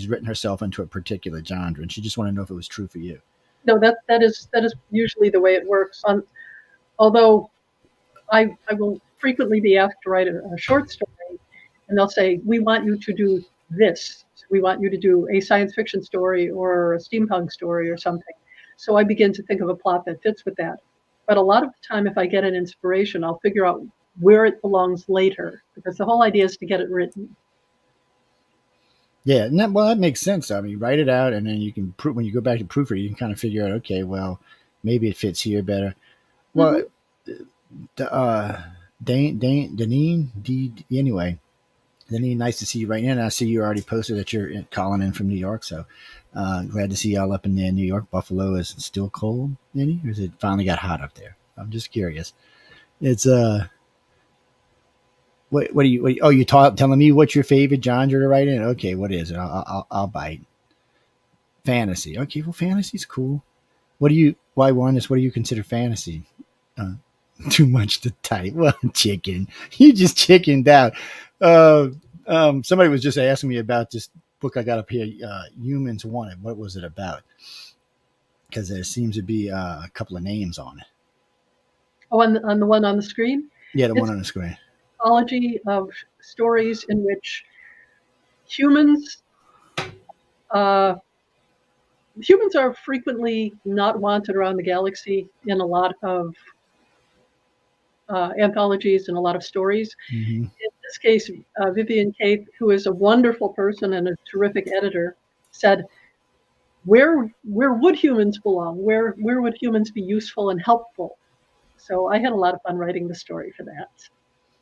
[SPEAKER 5] written herself into a particular genre, and she just wanted to know if it was true for you.
[SPEAKER 6] No, that is usually the way it works. Although I will frequently be asked to write a short story, and they'll say, we want you to do this. We want you to do a science fiction story or a steampunk story or something. So I begin to think of a plot that fits with that. But a lot of the time, if I get an inspiration, I'll figure out where it belongs later, because the whole idea is to get it written.
[SPEAKER 5] Yeah, that makes sense. I mean, write it out, and then you can when you go back to proofread, you can kind of figure out, okay, well, maybe it fits here better. Well, anyway, Deneen, nice to see you right now. And I see you already posted that you're calling in from New York, so glad to see y'all up in there in New York. Buffalo is still cold, Denny, or is it finally got hot up there? I'm just curious. It's what are you? Oh, you telling me what's your favorite genre to write in? Okay, what is it? I'll bite. Fantasy. Okay, well, fantasy's cool. What do you consider fantasy? Too much to type. Well, chicken. You just chickened out. Somebody was just asking me about this book I got up here, Humans Wanted. What was it about? Because there seems to be a couple of names on it.
[SPEAKER 6] Oh, on the one on the screen?
[SPEAKER 5] Yeah, the one
[SPEAKER 6] It's
[SPEAKER 5] on the screen.
[SPEAKER 6] an anthology of stories in which humans uh, humans are frequently not wanted around the galaxy in a lot of anthologies and a lot of stories.
[SPEAKER 5] Hmm.
[SPEAKER 6] In this case, Vivian Cape, who is a wonderful person and a terrific editor, said, where would humans belong? Where would humans be useful and helpful? So I had a lot of fun writing the story for that.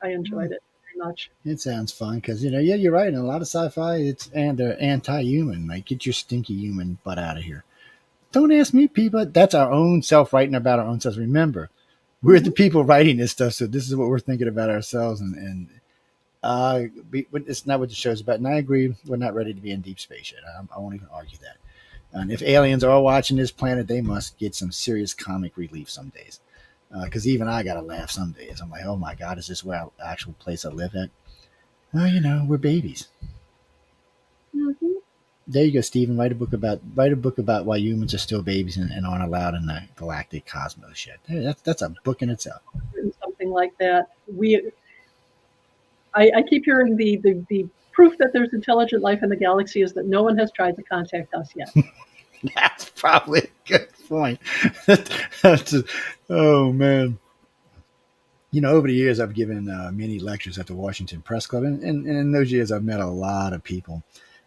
[SPEAKER 6] I enjoyed it very much.
[SPEAKER 5] It sounds fun because yeah, you're right. In a lot of sci-fi, they're anti-human. Like, get your stinky human butt out of here. Don't ask me, people. That's our own self writing about our own selves. Remember, we're the people writing this stuff, so this is what we're thinking about ourselves, and it's not what the show's about. And I agree, we're not ready to be in deep space yet. I won't even argue that. And if aliens are watching this planet, they must get some serious comic relief some days. Because even I gotta laugh some days. I'm like, oh my god, is this where our actual place I live at? Oh, we're babies.
[SPEAKER 6] Mm-hmm.
[SPEAKER 5] There you go, Stephen. Write a book about why humans are still babies and aren't allowed in the galactic cosmos yet. Hey, that's a book in itself.
[SPEAKER 6] Something like that. I keep hearing the proof that there's intelligent life in the galaxy is that no one has tried to contact us yet.
[SPEAKER 5] That's probably a good point. Oh man. Over the years, I've given many lectures at the Washington Press Club, and in those years, I've met a lot of people.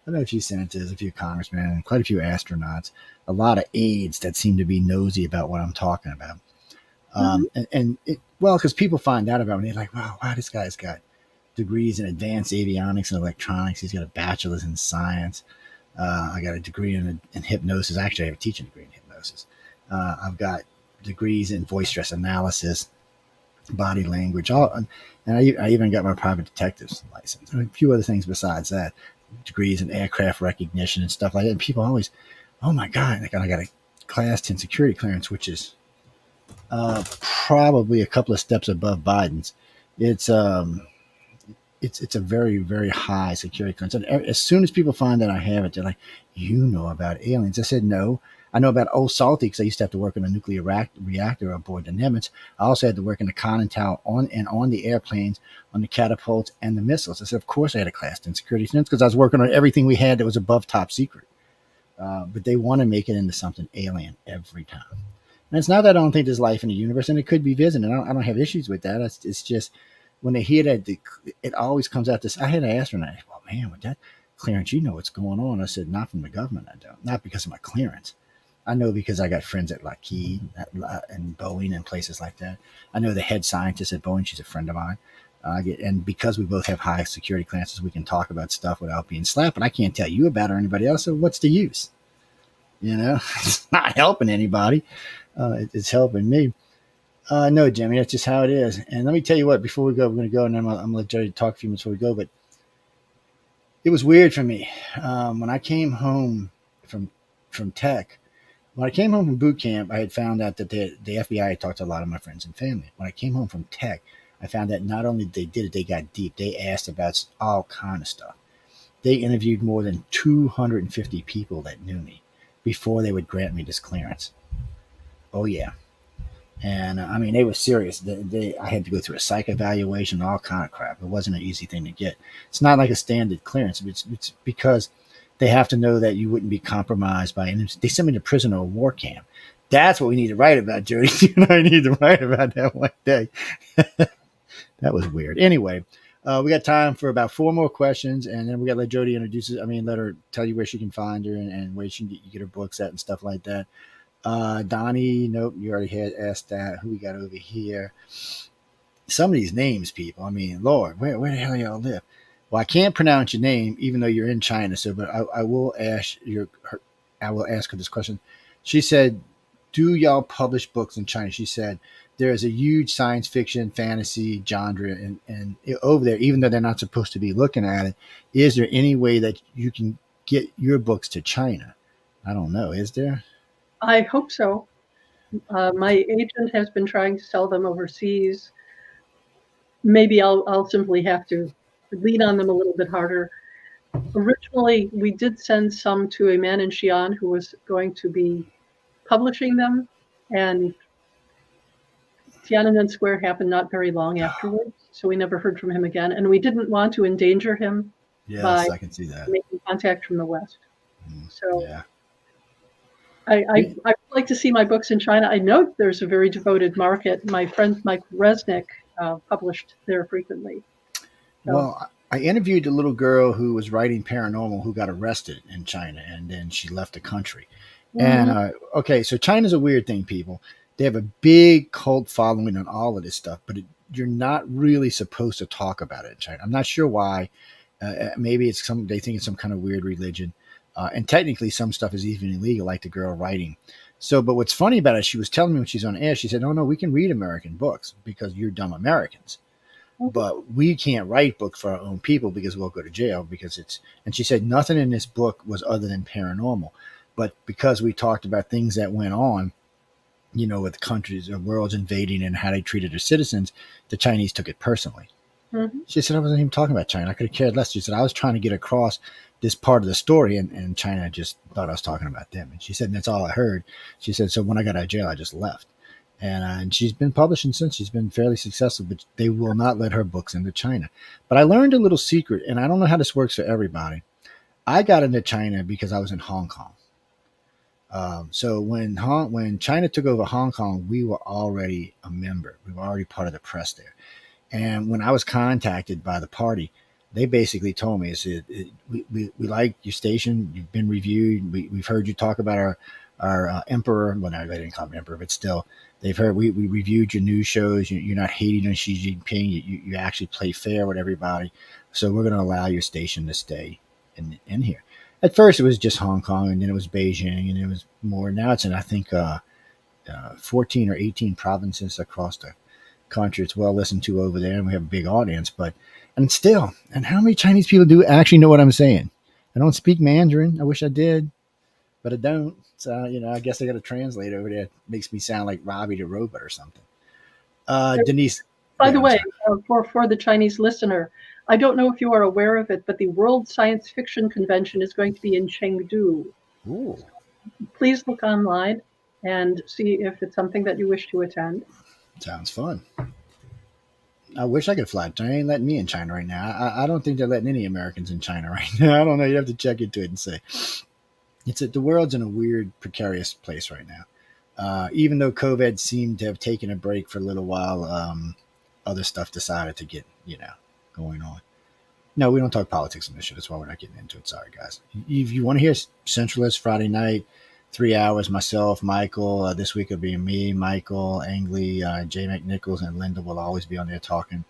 [SPEAKER 5] I know a few senators, a few congressmen, and quite a few astronauts, a lot of aides that seem to be nosy about what I'm talking about. Because people find out about me, they're like, wow, this guy's got degrees in advanced avionics and electronics. He's got a bachelor's in science. I got a degree in hypnosis. Actually, I have a teaching degree in hypnosis. I've got degrees in voice stress analysis, body language, and I even got my private detective's license. And a few other things besides that, degrees in aircraft recognition and stuff like that. And people always, oh my God, I got a Class 10 security clearance, which is probably a couple of steps above Biden's. It's a very, very high security clearance. And as soon as people find that I have it, they're like, you know about aliens. I said, no. I know about Old Salty because I used to have to work on a nuclear reactor aboard the Nimitz. I also had to work in the conning tower on the airplanes, on the catapults, and the missiles. I said, of course I had a Class 10 security clearance because I was working on everything we had that was above top secret. But they want to make it into something alien every time. And it's not that I don't think there's life in the universe, and it could be visiting. I don't have issues with that. It's just when they hear that, it always comes out this. I had an astronaut. Well, man, with that clearance, you know what's going on. I said, not from the government, I don't. Not because of my clearance. I know because I got friends at Lockheed and Boeing and places like that. I know the head scientist at Boeing. She's a friend of mine. And because we both have high security clearances, we can talk about stuff without being slapped. And I can't tell you about it or anybody else. So what's the use? It's not helping anybody. It's helping me. No, Jimmy, that's just how it is. And let me tell you what, before we go, we're going to go, and then I'm going to let Jody talk a few minutes before we go. But it was weird for me. When I came home from tech, when I came home from boot camp, I had found out that the FBI had talked to a lot of my friends and family. When I came home from tech, I found that not only they did it, they got deep. They asked about all kind of stuff. They interviewed more than 250 people that knew me before they would grant me this clearance. Oh, yeah. And I mean, they were serious. I had to go through a psych evaluation, all kind of crap. It wasn't an easy thing to get. It's not like a standard clearance. It's because they have to know that you wouldn't be compromised by an. They sent me to prison or a war camp. That's what we need to write about, Jody. You and I need to write about that one day. That was weird. Anyway, we got time for about 4 more questions, and then we got to let Jody let her tell you where she can find her and where she can get her books at and stuff like that. Donnie, nope, you already had asked that. Who we got over here? Some of these names, people. I mean, Lord, where the hell y'all live? Well, I can't pronounce your name, even though you're in China. So, but I will ask her this question. She said, "Do y'all publish books in China?" She said, "There is a huge science fiction, fantasy genre, and over there, even though they're not supposed to be looking at it. Is there any way that you can get your books to China?" I don't know. Is there?
[SPEAKER 6] I hope so. My agent has been trying to sell them overseas. Maybe I'll simply have to lean on them a little bit harder. Originally, we did send some to a man in Xi'an who was going to be publishing them, and Tiananmen Square happened not very long afterwards, so we never heard from him again. And we didn't want to endanger him by
[SPEAKER 5] Yes, I can see that.
[SPEAKER 6] making contact from the West. So
[SPEAKER 5] Yeah.
[SPEAKER 6] I would like to see my books in China. I know there's a very devoted market. My friend Mike Resnick published there frequently. So,
[SPEAKER 5] Well, I interviewed a little girl who was writing paranormal who got arrested in China, and then she left the country. And okay, so China's a weird thing, people. They have a big cult following on all of this stuff, but you're not really supposed to talk about it in China. I'm not sure why. Maybe it's they think it's some kind of weird religion, and technically some stuff is even illegal, like the girl writing. So, but what's funny about it, she was telling me when she's on air, she said, "Oh no, we can read American books because you're dumb Americans." But we can't write books for our own people because we'll go to jail because it's, and she said nothing in this book was other than paranormal. But because we talked about things that went on, with countries or worlds invading and how they treated their citizens, the Chinese took it personally. She said, I wasn't even talking about China. I could have cared less. She said, I was trying to get across this part of the story, and China just thought I was talking about them. And she said, and that's all I heard. She said, so when I got out of jail, I just left. And she's been publishing since. She's been fairly successful, but they will not let her books into China. But I learned a little secret, and I don't know how this works for everybody. I got into China because I was in Hong Kong. So when China took over Hong Kong, we were already a member. We were already part of the press there. And when I was contacted by the party, they basically told me, we like your station. You've been reviewed. We've heard you talk about our emperor. Well, no, they didn't call him emperor, but still, they've heard we reviewed your news shows. You're not hating on Xi Jinping. You actually play fair with everybody. So we're going to allow your station to stay in here. At first, it was just Hong Kong, and then it was Beijing, and it was more. Now it's in, I think, 14 or 18 provinces across the country. It's well listened to over there, and we have a big audience. And how many Chinese people do actually know what I'm saying? I don't speak Mandarin. I wish I did, but I don't. So, I guess I got to translate over there. It makes me sound like Robbie the robot or something. Denise.
[SPEAKER 6] By the way, for the Chinese listener, I don't know if you are aware of it, but the World Science Fiction Convention is going to be in Chengdu.
[SPEAKER 5] Ooh.
[SPEAKER 6] Please look online and see if it's something that you wish to attend.
[SPEAKER 5] Sounds fun. I wish I could fly. They ain't letting me in China right now. I don't think they're letting any Americans in China right now. I don't know. You have to check into it and see. The world's in a weird, precarious place right now. Even though COVID seemed to have taken a break for a little while, other stuff decided to get, going on. No, we don't talk politics in this show. That's why we're not getting into it. Sorry, guys. If you want to hear Centralist Friday night, 3 hours, myself, Michael, this week it'll be me, Michael, Angley, J. McNichols, and Linda will always be on there talking.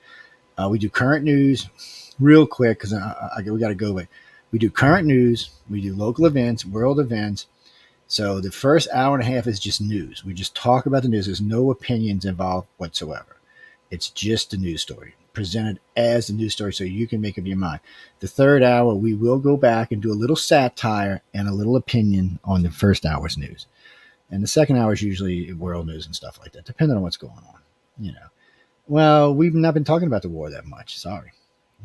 [SPEAKER 5] We do current news real quick because we got to go. But we do current news. We do local events, world events. So the first hour and a half is just news. We just talk about the news. There's no opinions involved whatsoever. It's just the news story presented as the news story so you can make up your mind. The third hour, we will go back and do a little satire and a little opinion on the first hour's news. And the second hour is usually world news and stuff like that, depending on what's going on. Well, we've not been talking about the war that much. Sorry.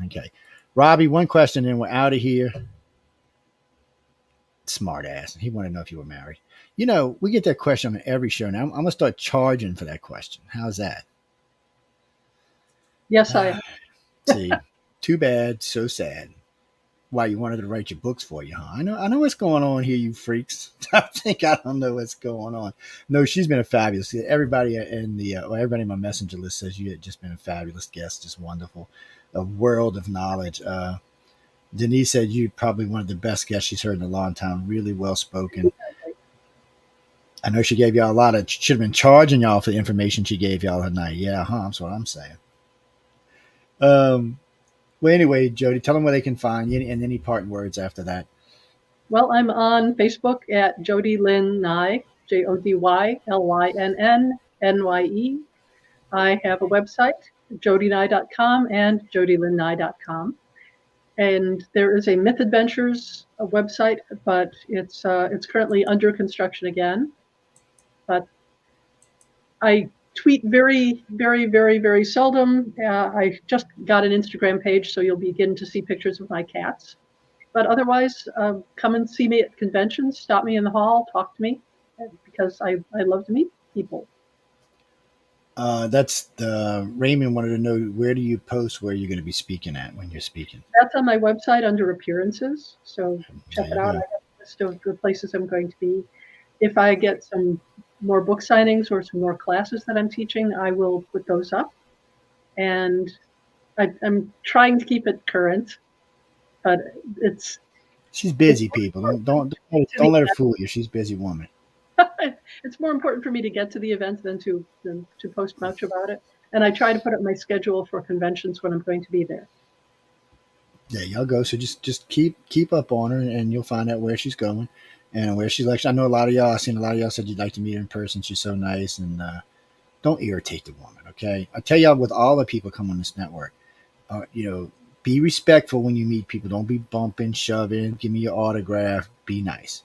[SPEAKER 5] Okay. Robbie, one question and we're out of here. Smart ass. He wanted to know if you were married. We get that question on every show now. I'm going to start charging for that question. How's that?
[SPEAKER 6] Yes, I am.
[SPEAKER 5] See, too bad, so sad. Why, you wanted to write your books for you, huh? I know what's going on here, you freaks. I don't know what's going on. No, she's been a fabulous. Everybody everybody in my messenger list says you had just been a fabulous guest, just wonderful, a world of knowledge. Denise said you're probably one of the best guests she's heard in a long time. Really well spoken. I know she gave y'all should have been charging y'all for the information she gave y'all tonight. Yeah, that's what I'm saying. Well, anyway, Jody, tell them where they can find you and any parting words after that.
[SPEAKER 6] Well, I'm on Facebook at Jody Lynn Nye, JodyLynnNye. I have a website, jodynye.com and jodylynnye.com. And there is a Myth Adventures website, but it's currently under construction again. But I tweet very, very, very, very seldom. I just got an Instagram page, so you'll begin to see pictures of my cats. But otherwise, come and see me at conventions, stop me in the hall, talk to me, because I love to meet people.
[SPEAKER 5] That's the Raymond wanted to know, where do you post where you're going to be speaking at when you're speaking?
[SPEAKER 6] That's on my website under appearances. So check
[SPEAKER 5] There
[SPEAKER 6] it
[SPEAKER 5] you
[SPEAKER 6] out.
[SPEAKER 5] go.
[SPEAKER 6] I have a list of the places I'm going to be. If I get some more book signings or some more classes that I'm teaching, I will put those up. And I'm trying to keep it current, but it's
[SPEAKER 5] She's
[SPEAKER 6] it's
[SPEAKER 5] busy,
[SPEAKER 6] more
[SPEAKER 5] people.
[SPEAKER 6] important
[SPEAKER 5] Don't let her fool you. She's a busy woman.
[SPEAKER 6] it's more important for me to get to the event than to post much about it. And I try to put up my schedule for conventions when I'm going to be there.
[SPEAKER 5] There y'all go. So just keep up on her, and you'll find out where she's going and where she likes. I know a lot of y'all. I've seen a lot of y'all said you'd like to meet her in person. She's so nice, and don't irritate the woman. Okay, I tell y'all, with all the people come on this network, be respectful when you meet people. Don't be bumping, shoving. Give me your autograph. Be nice.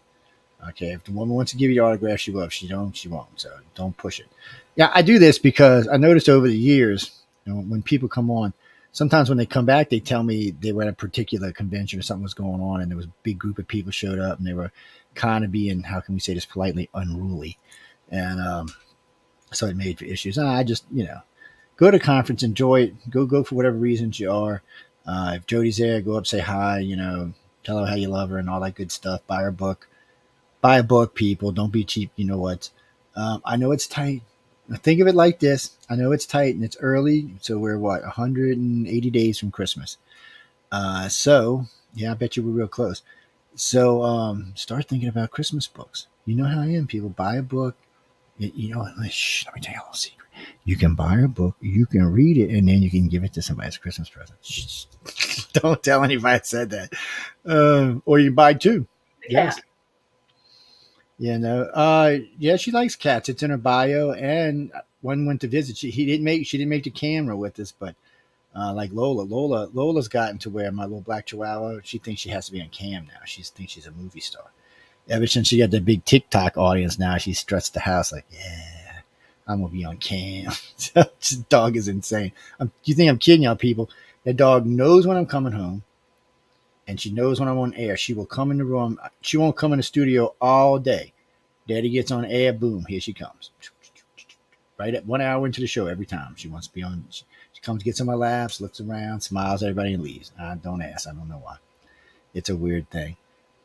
[SPEAKER 5] Okay, if the woman wants to give you your autograph, she will. If she don't, she won't. So don't push it. Yeah, I do this because I noticed over the years, when people come on, sometimes when they come back, they tell me they were at a particular convention or something was going on, and there was a big group of people showed up, and they were kind of being, how can we say this politely, unruly, and so it made for issues. I just, go to a conference, enjoy it, go for whatever reasons you are. If Jody's there, go up, say hi, tell her how you love her and all that good stuff. Buy her book. Buy a book, people. Don't be cheap. You know what? I know it's tight. Now think of it like this. I know it's tight and it's early. So we're 180 days from Christmas. So yeah, I bet you we're real close. So start thinking about Christmas books. You know how I am, people. Buy a book. You know what? Shh, let me tell you a little secret. You can buy a book, you can read it, and then you can give it to somebody as a Christmas present. Shh. Don't tell anybody I said that. Or you can buy two. Yes. Yeah, she likes cats. It's in her bio, and one went to visit. She didn't make the camera with us, but like Lola's gotten to where my little black Chihuahua, she thinks she has to be on cam now. She thinks she's a movie star. Ever since she got the big TikTok audience, now she struts the house like, yeah, I'm gonna be on cam. This dog is insane. You think I'm kidding y'all, people? That dog knows when I'm coming home. And she knows when I'm on air. She will come in the room. She won't come in the studio all day. Daddy gets on air. Boom, here she comes. Right at 1 hour into the show every time. She wants to be on. She comes, gets on my laps, looks around, smiles at everybody, and leaves. Don't ask. I don't know why. It's a weird thing.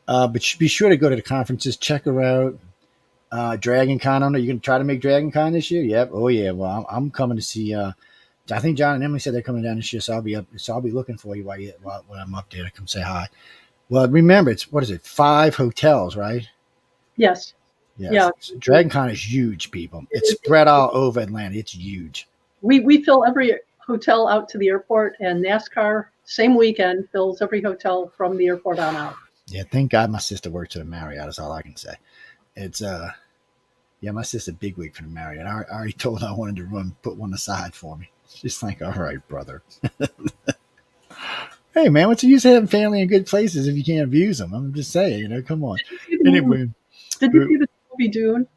[SPEAKER 5] But be sure to go to the conferences. Check her out. Dragon Con. I don't know. You going to try to make Dragon Con this year? Yep. Oh, yeah. Well, I'm coming to see... I think John and Emily said they're coming down this year, so I'll be up. So I'll be looking for you when I'm up there to come say hi. Well, remember, it's 5 hotels, right?
[SPEAKER 6] Yes.
[SPEAKER 5] Yes.
[SPEAKER 6] Yeah.
[SPEAKER 5] Dragon Con is huge, people. It's spread all over Atlanta. It's huge.
[SPEAKER 6] We fill every hotel out to the airport, and NASCAR same weekend fills every hotel from the airport on out.
[SPEAKER 5] Yeah, thank God my sister works at a Marriott. That's all I can say. It's my sister bigwig for the Marriott. I already told her I wanted to put one aside for me. She's like, all right, brother. Hey, man, what's the use of having family in good places if you can't abuse them? I'm just saying, come on. Anyway.
[SPEAKER 6] Did you see the movie Dune?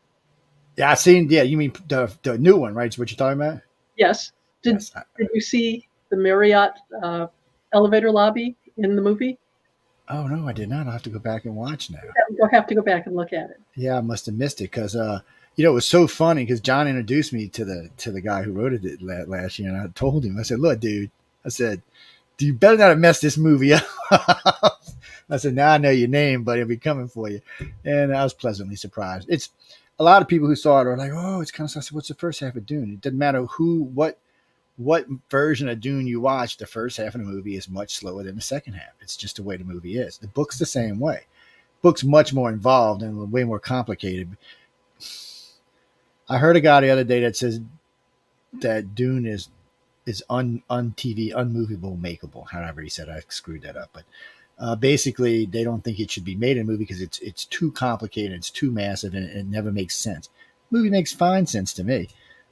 [SPEAKER 5] Yeah, I've seen, you mean the new one, right? Is what you're talking about?
[SPEAKER 6] Yes. Did you see the Marriott elevator lobby in the movie?
[SPEAKER 5] Oh, no, I did not. I'll have to go back and watch now.
[SPEAKER 6] You'll have to go back and look at it.
[SPEAKER 5] Yeah, I must have missed it because, it was so funny because John introduced me to the guy who wrote it last year, and I told him, I said, look, dude, you better not have messed this movie up. I said, now I know your name, but it'll be coming for you. And I was pleasantly surprised. It's a lot of people who saw it are like, oh, it's kind of, I said, what's the first half of Dune? It doesn't matter what version of Dune you watch. The first half of the movie is much slower than the second half. It's just the way the movie is. The book's the same way. Book's much more involved and way more complicated. I heard a guy the other day that says that Dune is TV unmovable makeable. However he said, I screwed that up, but basically they don't think it should be made in a movie because it's too complicated, it's too massive, and it never makes sense. The movie makes fine sense to me.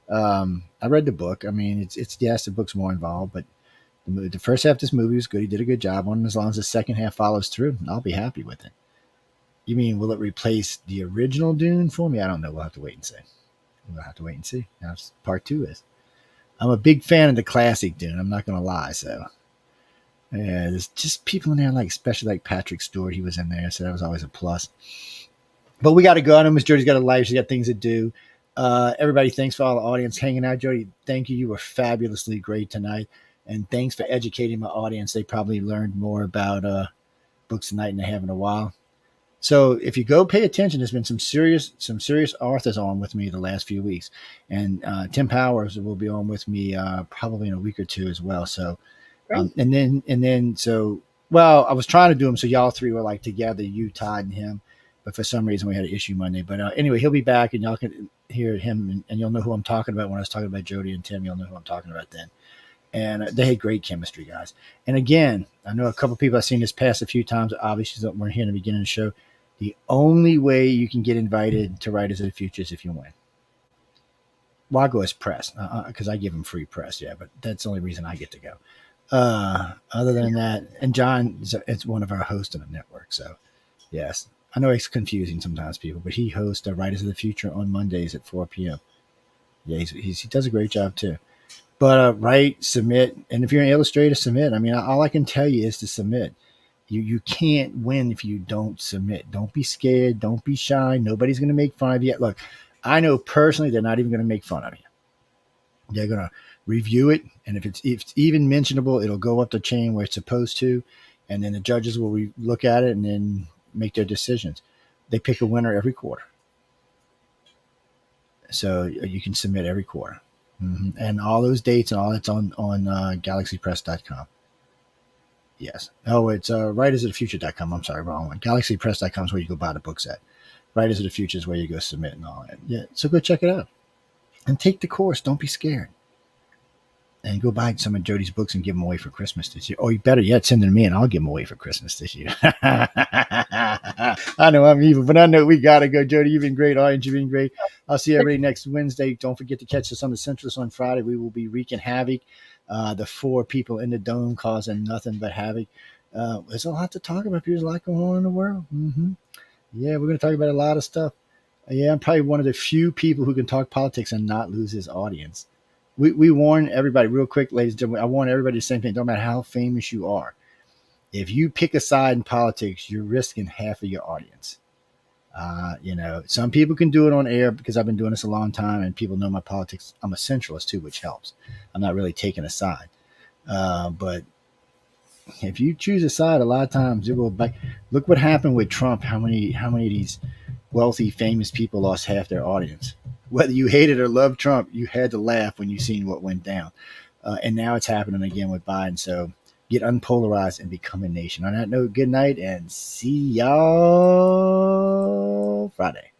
[SPEAKER 5] I read the book. I mean, it's yes, the book's more involved, but the first half of this movie was good. He did a good job on it. As long as the second half follows through, I'll be happy with it. You mean, will it replace the original Dune for me? I don't know. We'll have to wait and see. We'll have to wait and see. Now part 2 is. I'm a big fan of the classic Dune. I'm not going to lie. So, yeah, there's just people in there especially like Patrick Stewart. He was in there, so that was always a plus. But we got to go. I know Miss Jody's got a life. She's got things to do. Everybody, thanks for all the audience hanging out. Jody, thank you. You were fabulously great tonight. And thanks for educating my audience. They probably learned more about books tonight than they have in a while. So if you go pay attention, there's been some serious authors on with me the last few weeks. And Tim Powers will be on with me probably in a week or two as well. So, and then, well, I was trying to do them so y'all three were like together, you, Todd, and him. But for some reason, we had an issue Monday. But anyway, he'll be back, and y'all can hear him, and you'll know who I'm talking about. When I was talking about Jody and Tim, you'll know who I'm talking about then. And they had great chemistry, guys. And again, I know a couple of people I've seen this past a few times. Obviously, we're here in the beginning of the show. The only way you can get invited to Writers of the Future is if you win. Well, I'll go as press, because I give them free press, yeah, but that's the only reason I get to go. Other than that, and John is one of our hosts on the network, so yes. I know it's confusing sometimes, people, but he hosts Writers of the Future on Mondays at 4 p.m. Yeah, he does a great job, too. But write, submit, and if you're an illustrator, submit. I mean, all I can tell you is to submit. You can't win if you don't submit. Don't be scared. Don't be shy. Nobody's going to make fun of you. Look, I know personally they're not even going to make fun of you. They're going to review it, and if it's even mentionable, it'll go up the chain where it's supposed to, and then the judges will look at it and then make their decisions. They pick a winner every quarter. So you can submit every quarter. Mm-hmm. And all those dates and all that's on galaxypress.com. Yes. Oh, it's writersofthefuture.com. I'm sorry, wrong one. Galaxypress.com is where you go buy the books at. Writers of the Future is where you go submit and all that. Yeah. So go check it out. And take the course. Don't be scared. And go buy some of Jody's books and give them away for Christmas this year. Or you better yet, send them to me and I'll give them away for Christmas this year. I know I'm evil, but I know we got to go. Jody, you've been great. Audience, you've been great. I'll see everybody next Wednesday. Don't forget to catch us on the Centralist on Friday. We will be wreaking havoc. The 4 people in the dome causing nothing but havoc. There's a lot to talk about. There's a lot going on in the world. Mm-hmm. Yeah, we're going to talk about a lot of stuff. Yeah, I'm probably one of the few people who can talk politics and not lose his audience. We warn everybody real quick, ladies and gentlemen. I warn everybody the same thing. Don't matter how famous you are. If you pick a side in politics, you're risking half of your audience. Some people can do it on air because I've been doing this a long time and people know my politics. I'm a centralist too, which helps. I'm not really taking a side. But if you choose a side, a lot of times it will back. Look what happened with Trump. How many of these wealthy, famous people lost half their audience? Whether you hated or loved Trump, you had to laugh when you seen what went down. And now it's happening again with Biden. So get unpolarized and become a nation. On that note, good night and see y'all Friday.